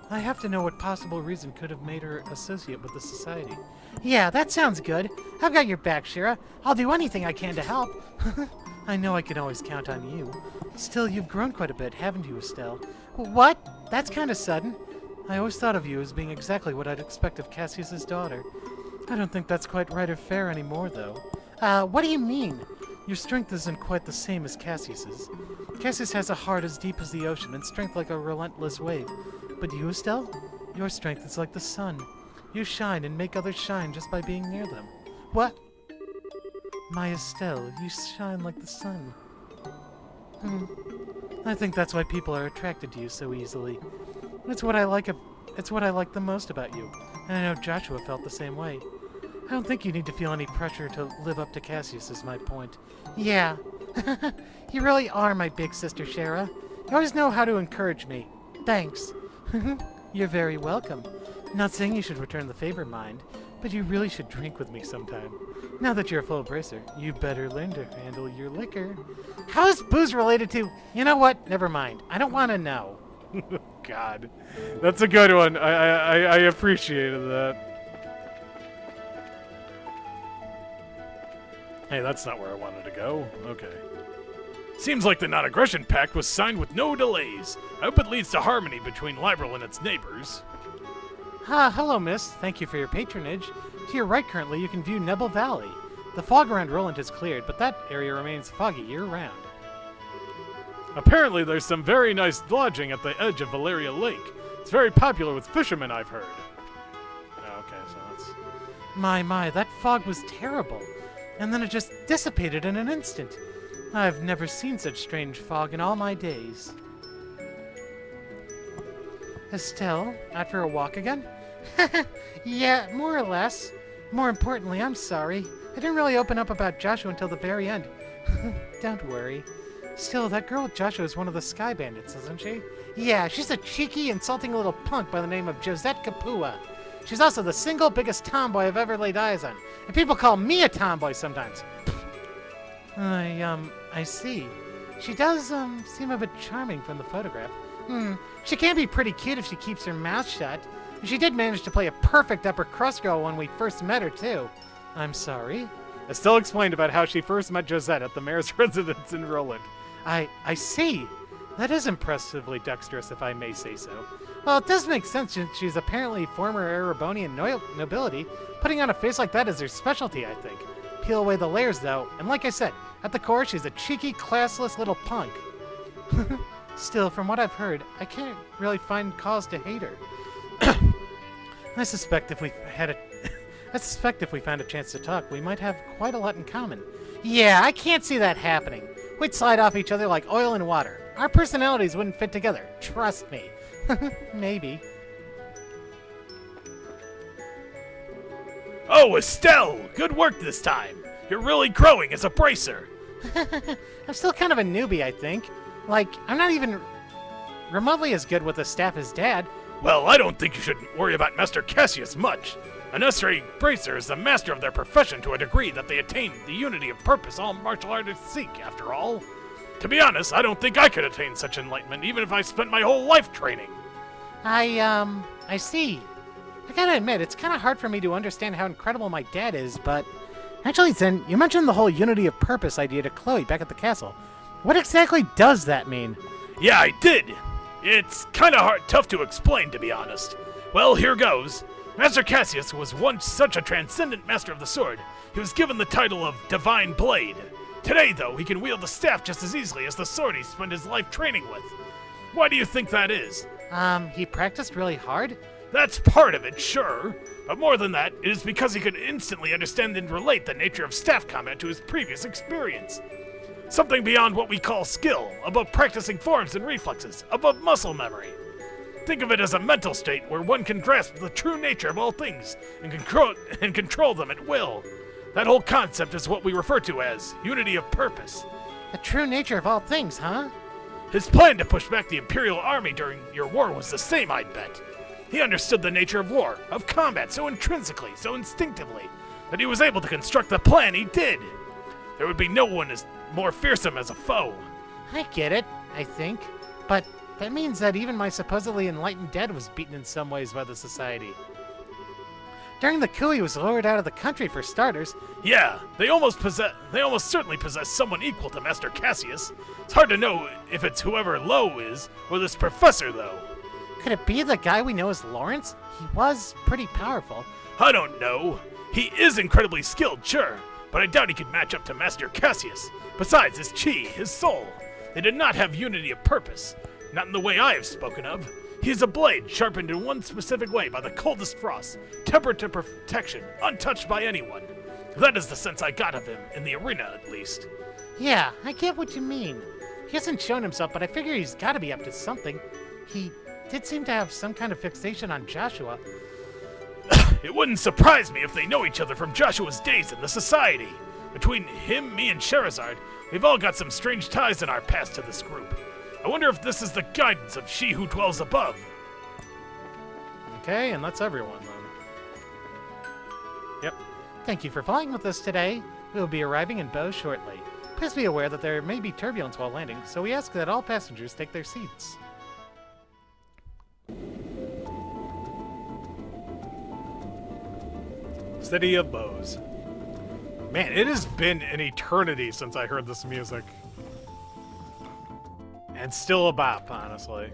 I have to know what possible reason could have made her associate with the society. Yeah, that sounds good. I've got your back, Shira. I'll do anything I can to help. I know I can always count on you. Still, you've grown quite a bit, haven't you, Estelle? What? That's kind of sudden. I always thought of you as being exactly what I'd expect of Cassius's daughter. I don't think that's quite right or fair anymore, though. What do you mean? Your strength isn't quite the same as Cassius's. Cassius has a heart as deep as the ocean and strength like a relentless wave. But you, Estelle? Your strength is like the sun. You shine and make others shine just by being near them. What? My Estelle, you shine like the sun. I think that's why people are attracted to you so easily. It's what I like the most about you. And I know Joshua felt the same way. I don't think you need to feel any pressure to live up to Cassius, is my point. Yeah. You really are my big sister, Shara. You always know how to encourage me. Thanks. You're very welcome. Not saying you should return the favor, mind, but you really should drink with me sometime. Now that you're a full bracer, you better learn to handle your liquor. How is booze related to... You know what? Never mind. I don't want to know. God. That's a good one. I appreciated that. Hey, that's not where I wanted to go. Okay. Seems like the non-aggression pact was signed with no delays. I hope it leads to harmony between Liberal and its neighbors. Hello, miss. Thank you for your patronage. To your right currently, you can view Nebel Valley. The fog around Roland has cleared, but that area remains foggy year-round. Apparently there's some very nice lodging at the edge of Valeria Lake. It's very popular with fishermen, I've heard. Okay, so that's... My, that fog was terrible. And then it just dissipated in an instant. I've never seen such strange fog in all my days. Estelle, out for a walk again? Yeah, more or less. More importantly, I'm sorry. I didn't really open up about Joshua until the very end. Don't worry. Still, that girl Joshua is one of the Sky Bandits, isn't she? Yeah, she's a cheeky, insulting little punk by the name of Josette Kapua. She's also the single biggest tomboy I've ever laid eyes on. And people call me a tomboy sometimes. I see. She does, seem a bit charming from the photograph. She can be pretty cute if she keeps her mouth shut. And she did manage to play a perfect upper crust girl when we first met her, too. I'm sorry? Estelle explained about how she first met Josette at the mayor's residence in Roland. I see. That is impressively dexterous, if I may say so. Well, it does make sense since she's apparently former Erebonian nobility. Putting on a face like that is her specialty, I think. Peel away the layers, though, and like I said, at the core, she's a cheeky, classless little punk. Still, from what I've heard, I can't really find cause to hate her. I suspect if we found a chance to talk, we might have quite a lot in common. Yeah, I can't see that happening. We'd slide off each other like oil and water. Our personalities wouldn't fit together. Trust me. Maybe. Oh, Estelle! Good work this time! You're really growing as a bracer! I'm still kind of a newbie, I think. Like, I'm not even remotely as good with the staff as Dad. Well, I don't think you should worry about Master Cassius much. An necessary bracer is the master of their profession to a degree that they attain the unity of purpose all martial artists seek, after all. To be honest, I don't think I could attain such enlightenment even if I spent my whole life training. I see. I gotta admit, it's kind of hard for me to understand how incredible my dad is, but... Actually, Zen, you mentioned the whole unity of purpose idea to Chloe back at the castle. What exactly does that mean? Yeah, I did. It's kind of tough to explain, to be honest. Well, here goes. Master Cassius was once such a transcendent master of the sword, he was given the title of Divine Blade. Today, though, he can wield the staff just as easily as the sword he spent his life training with. Why do you think that is? He practiced really hard? That's part of it, sure. But more than that, it is because he could instantly understand and relate the nature of staff combat to his previous experience. Something beyond what we call skill, above practicing forms and reflexes, above muscle memory. Think of it as a mental state where one can grasp the true nature of all things and control them at will. That whole concept is what we refer to as unity of purpose. The true nature of all things, huh? His plan to push back the Imperial Army during your war was the same, I'd bet. He understood the nature of war, of combat, so intrinsically, so instinctively, that he was able to construct the plan he did. There would be no one as more fearsome as a foe. I get it, I think. But that means that even my supposedly enlightened dad was beaten in some ways by the Society. During the coup, he was lured out of the country for starters. Yeah, they almost certainly possess someone equal to Master Cassius. It's hard to know if it's whoever Lo is, or this professor, though. Could it be the guy we know as Lawrence? He was pretty powerful. I don't know. He is incredibly skilled, sure, but I doubt he could match up to Master Cassius. Besides, his chi, his soul, they did not have unity of purpose. Not in the way I have spoken of. He is a blade sharpened in one specific way by the coldest frost, tempered to perfection, untouched by anyone. That is the sense I got of him, in the arena at least. Yeah, I get what you mean. He hasn't shown himself, but I figure he's gotta be up to something. He did seem to have some kind of fixation on Joshua. It wouldn't surprise me if they know each other from Joshua's days in the Society. Between him, me, and Sherazard, we've all got some strange ties in our past to this group. I wonder if this is the guidance of she who dwells above. Okay, and that's everyone then. Yep. Thank you for flying with us today. We will be arriving in Bo shortly. Please be aware that there may be turbulence while landing, so we ask that all passengers take their seats. City of Bows. Man, it has been an eternity since I heard this music. And still a bop, honestly.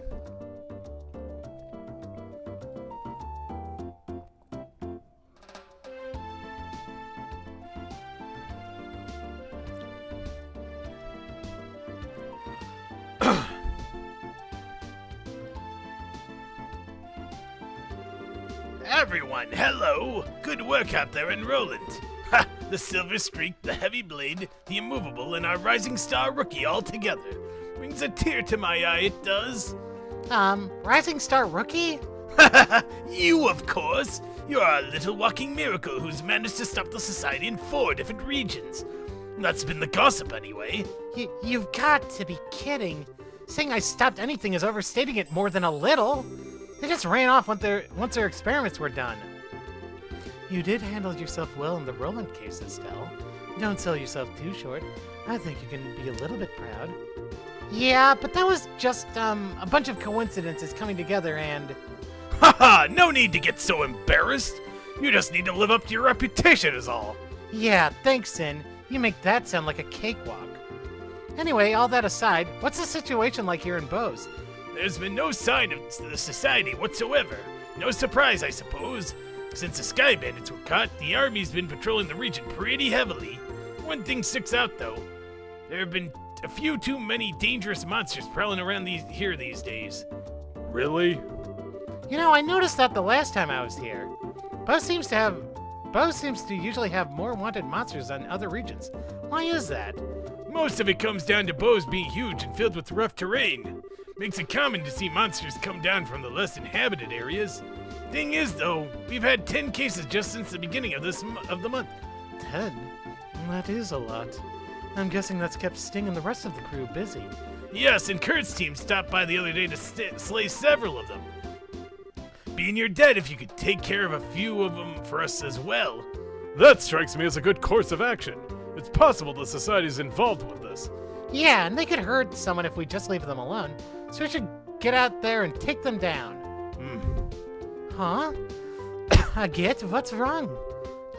Everyone, hello! Good work out there in Roland. Ha! The Silver Streak, the Heavy Blade, the Immovable, and our Rising Star Rookie all together. Brings a tear to my eye, it does. Rising Star Rookie? You, of course! You're a little walking miracle who's managed to stop the Society in 4 different regions. That's been the gossip, anyway. You've got to be kidding. Saying I stopped anything is overstating it more than a little. They just ran off once their experiments were done. You did handle yourself well in the Roland case, Estelle. Don't sell yourself too short. I think you can be a little bit proud. Yeah, but that was just, a bunch of coincidences coming together and... Haha, no need to get so embarrassed. You just need to live up to your reputation is all. Yeah, thanks, Sin. You make that sound like a cakewalk. Anyway, all that aside, what's the situation like here in Bose? There's been no sign of the Society whatsoever. No surprise, I suppose. Since the Sky Bandits were caught, the Army's been patrolling the region pretty heavily. One thing sticks out, though. There have been a few too many dangerous monsters prowling around here these days. Really? You know, I noticed that the last time I was here. Bose seems to usually have more wanted monsters than other regions. Why is that? Most of it comes down to Bose being huge and filled with rough terrain. Makes it common to see monsters come down from the less inhabited areas. Thing is, though, we've had 10 cases just since the beginning of the month. 10? That is a lot. I'm guessing that's kept Sting and the rest of the crew busy. Yes, and Kurt's team stopped by the other day to slay several of them. Being you're dead if you could take care of a few of them for us as well. That strikes me as a good course of action. It's possible the society's involved with this. Yeah, and they could hurt someone if we just leave them alone. So we should get out there and take them down. Huh? Agate, what's wrong?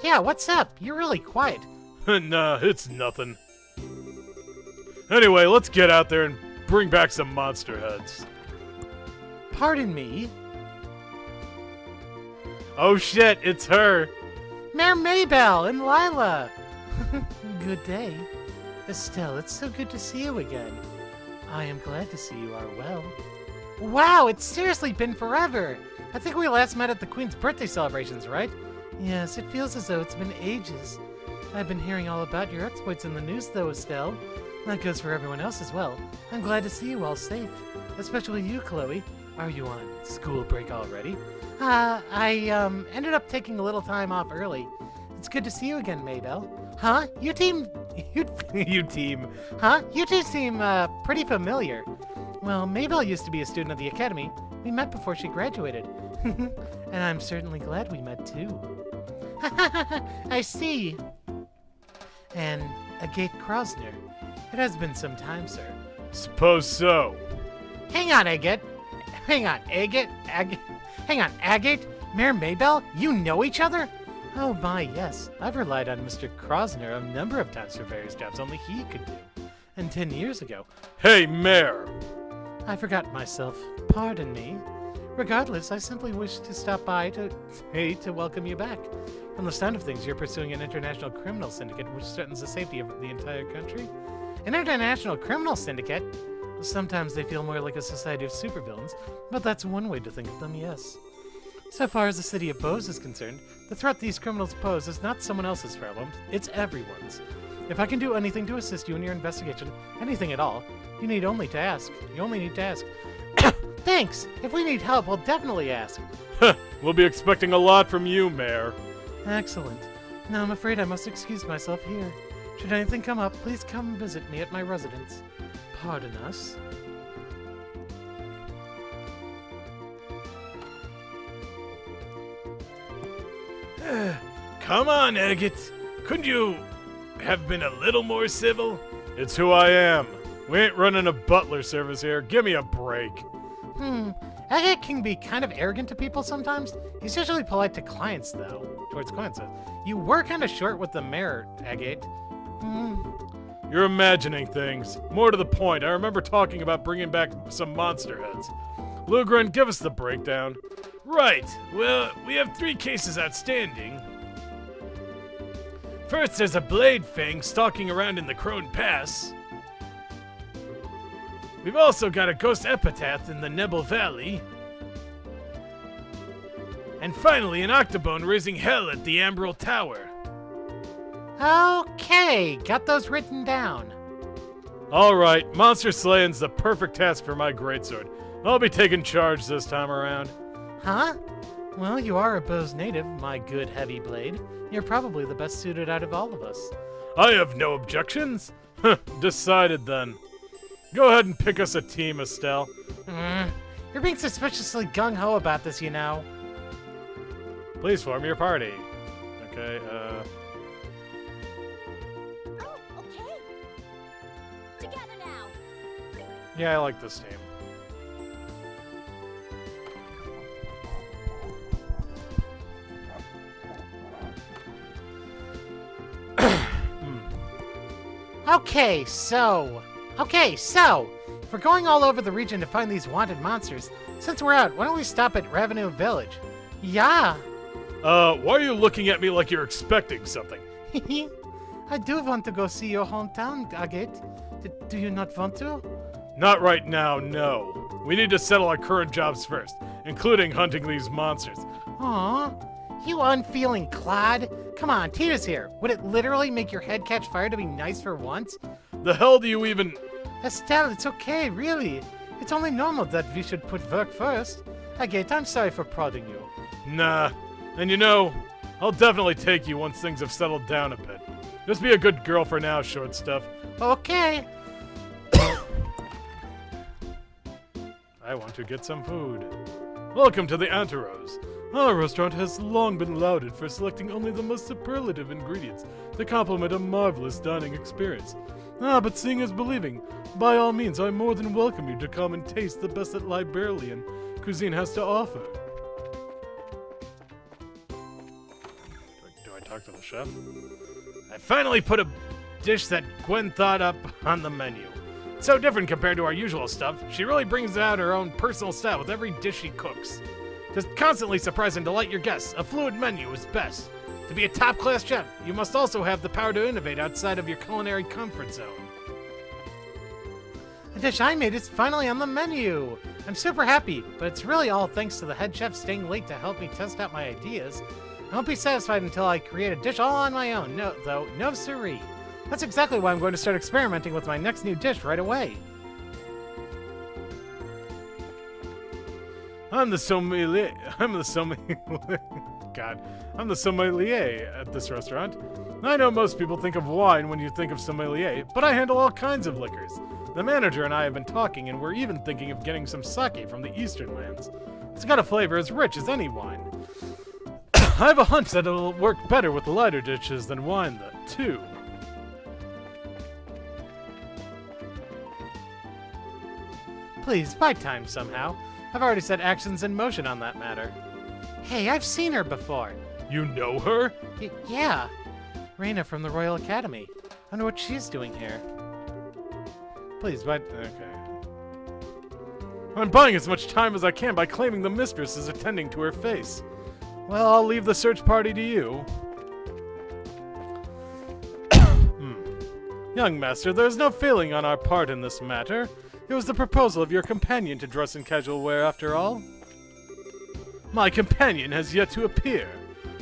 Yeah, what's up? You're really quiet. Nah, it's nothing. Anyway, let's get out there and bring back some monster heads. Pardon me? Oh shit, it's her. Mayor Maybelle and Lila. Good day. Estelle, it's so good to see you again. I am glad to see you are well. Wow, it's seriously been forever. I think we last met at the Queen's birthday celebrations, right? Yes, it feels as though it's been ages. I've been hearing all about your exploits in the news, though, Estelle. That goes for everyone else as well. I'm glad to see you all safe. Especially you, Chloe. Are you on school break already? I ended up taking a little time off early. It's good to see you again, Maybelle. Huh? You team... Huh? You two seem, pretty familiar. Well, Maybelle used to be a student at the academy. We met before she graduated. And I'm certainly glad we met, too. I see. And Agate Krosner. It has been some time, sir. Suppose so. Hang on, Agate. Hang on, Agate? Hang on, Agate? Mayor Maybelle? You know each other? Oh my, yes. I've relied on Mr. Krosner a number of times for various jobs only he could do. And 10 years ago... Hey, Mayor! I forgot myself. Pardon me. Regardless, I simply wish to stop by to welcome you back. From the sound of things, you're pursuing an international criminal syndicate which threatens the safety of the entire country. An international criminal syndicate? Sometimes they feel more like a society of supervillains, but that's one way to think of them, yes. So far as the city of Bose is concerned, the threat these criminals pose is not someone else's problem, it's everyone's. If I can do anything to assist you in your investigation, anything at all, you need only to ask. You only need to ask. Thanks! If we need help, we'll definitely ask. We'll be expecting a lot from you, Mayor. Excellent. Now I'm afraid I must excuse myself here. Should anything come up, please come visit me at my residence. Pardon us. Come on, Agate. Couldn't you have been a little more civil? It's who I am. We ain't running a butler service here. Give me a break. Agate can be kind of arrogant to people sometimes. He's usually polite to clients, though. Towards clients, You were kind of short with the mayor, Agate. You're imagining things. More to the point, I remember talking about bringing back some monster heads. Lugren, give us the breakdown. Right. Well, we have 3 cases outstanding. First, there's a Blade Fang stalking around in the Crone Pass. We've also got a Ghost Epitaph in the Nebel Valley. And finally, an Octobone raising hell at the Ambral Tower. Okay, got those written down. Alright, monster slaying's the perfect task for my greatsword. I'll be taking charge this time around. Huh? Well, you are a Bose native, my good heavy blade. You're probably the best suited out of all of us. I have no objections. Decided then. Go ahead and pick us a team, Estelle. You're being suspiciously gung-ho about this, you know. Please form your party. Okay, Oh, okay. Together now. yeah, I like this team. Okay, so, if we're going all over the region to find these wanted monsters, since we're out, why don't we stop at Revenue Village? Yeah. Why are you looking at me like you're expecting something? I do want to go see your hometown, Agate. Do you not want to? Not right now, no. We need to settle our current jobs first, including hunting these monsters. Aw, you unfeeling clod. Come on, Tita's here. Would it literally make your head catch fire to be nice for once? The hell do you even... Estelle, it's okay, really. It's only normal that we should put work first. Agate, I'm sorry for prodding you. Nah. And you know, I'll definitely take you once things have settled down a bit. Just be a good girl for now, short stuff. Okay. I want to get some food. Welcome to the Anteros. Our restaurant has long been lauded for selecting only the most superlative ingredients to complement a marvelous dining experience. But seeing is believing. By all means, I more than welcome you to come and taste the best that Liberalian cuisine has to offer. Do I talk to the chef? I finally put a dish that Gwen thought up on the menu. So different compared to our usual stuff, she really brings out her own personal style with every dish she cooks. To constantly surprise and delight your guests, a fluid menu is best. To be a top-class chef, you must also have the power to innovate outside of your culinary comfort zone. The dish I made is finally on the menu. I'm super happy, but it's really all thanks to the head chef staying late to help me test out my ideas. I won't be satisfied until I create a dish all on my own. No siree. That's exactly why I'm going to start experimenting with my next new dish right away. I'm the sommelier at this restaurant. I know most people think of wine when you think of sommelier, but I handle all kinds of liquors. The manager and I have been talking, and we're even thinking of getting some sake from the eastern lands. It's got a flavor as rich as any wine. I have a hunch that it'll work better with lighter dishes than wine, too. Please, buy time somehow. I've already set actions in motion on that matter. Hey, I've seen her before. You know her? Yeah. Raina from the Royal Academy. I wonder what she's doing here. Please, but okay. I'm buying as much time as I can by claiming the mistress is attending to her face. Well, I'll leave the search party to you. Young master, there's no failing on our part in this matter. It was the proposal of your companion to dress in casual wear after all. My companion has yet to appear.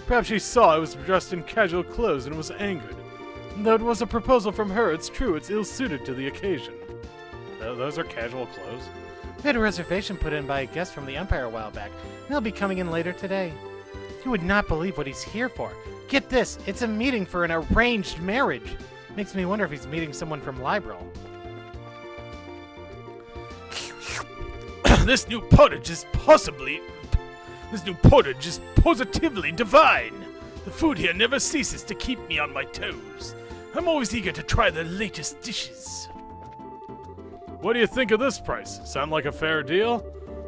Perhaps she saw I was dressed in casual clothes and was angered. Though it was a proposal from her, it's true it's ill-suited to the occasion. Those are casual clothes. We had a reservation put in by a guest from the Empire a while back, and he'll be coming in later today. You would not believe what he's here for. Get this, it's a meeting for an arranged marriage. Makes me wonder if he's meeting someone from Liberal. This new porridge is positively divine. The food here never ceases to keep me on my toes. I'm always eager to try the latest dishes. What do you think of this price? Sound like a fair deal?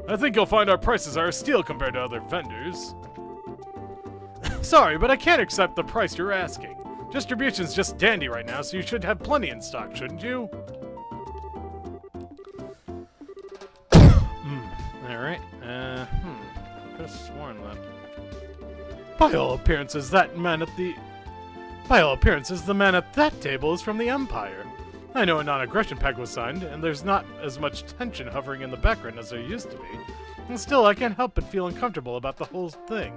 I think you'll find our prices are a steal compared to other vendors. Sorry, but I can't accept the price you're asking. Distribution's just dandy right now, so you should have plenty in stock, shouldn't you? Alright, could've sworn that. By all appearances, the man at that table is from the Empire. I know a non-aggression pact was signed, and there's not as much tension hovering in the background as there used to be. And still, I can't help but feel uncomfortable about the whole thing.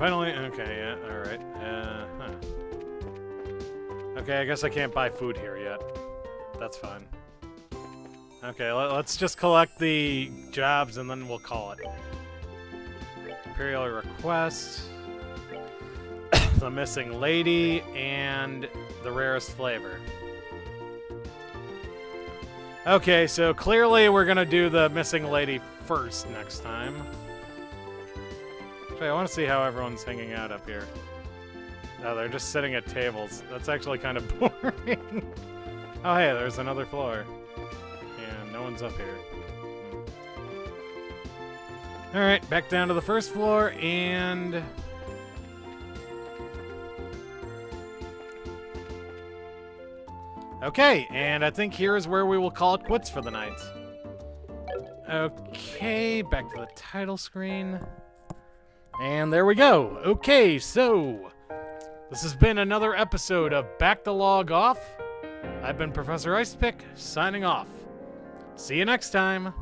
Okay, yeah, alright. Okay, I guess I can't buy food here yet. That's fine. Okay, let's just collect the jobs and then we'll call it. Imperial request. The missing lady, and the rarest flavor. Okay, so clearly we're gonna do the missing lady first next time. I want to see how everyone's hanging out up here. Oh, they're just sitting at tables. That's actually kind of boring. Oh, hey, there's another floor. And no one's up here. Alright, back down to the first floor, and... Okay, and I think here is where we will call it quits for the night. Okay, back to the title screen. And there we go. Okay, so this has been another episode of Back the Log Off. I've been Professor Icepick, signing off. See you next time.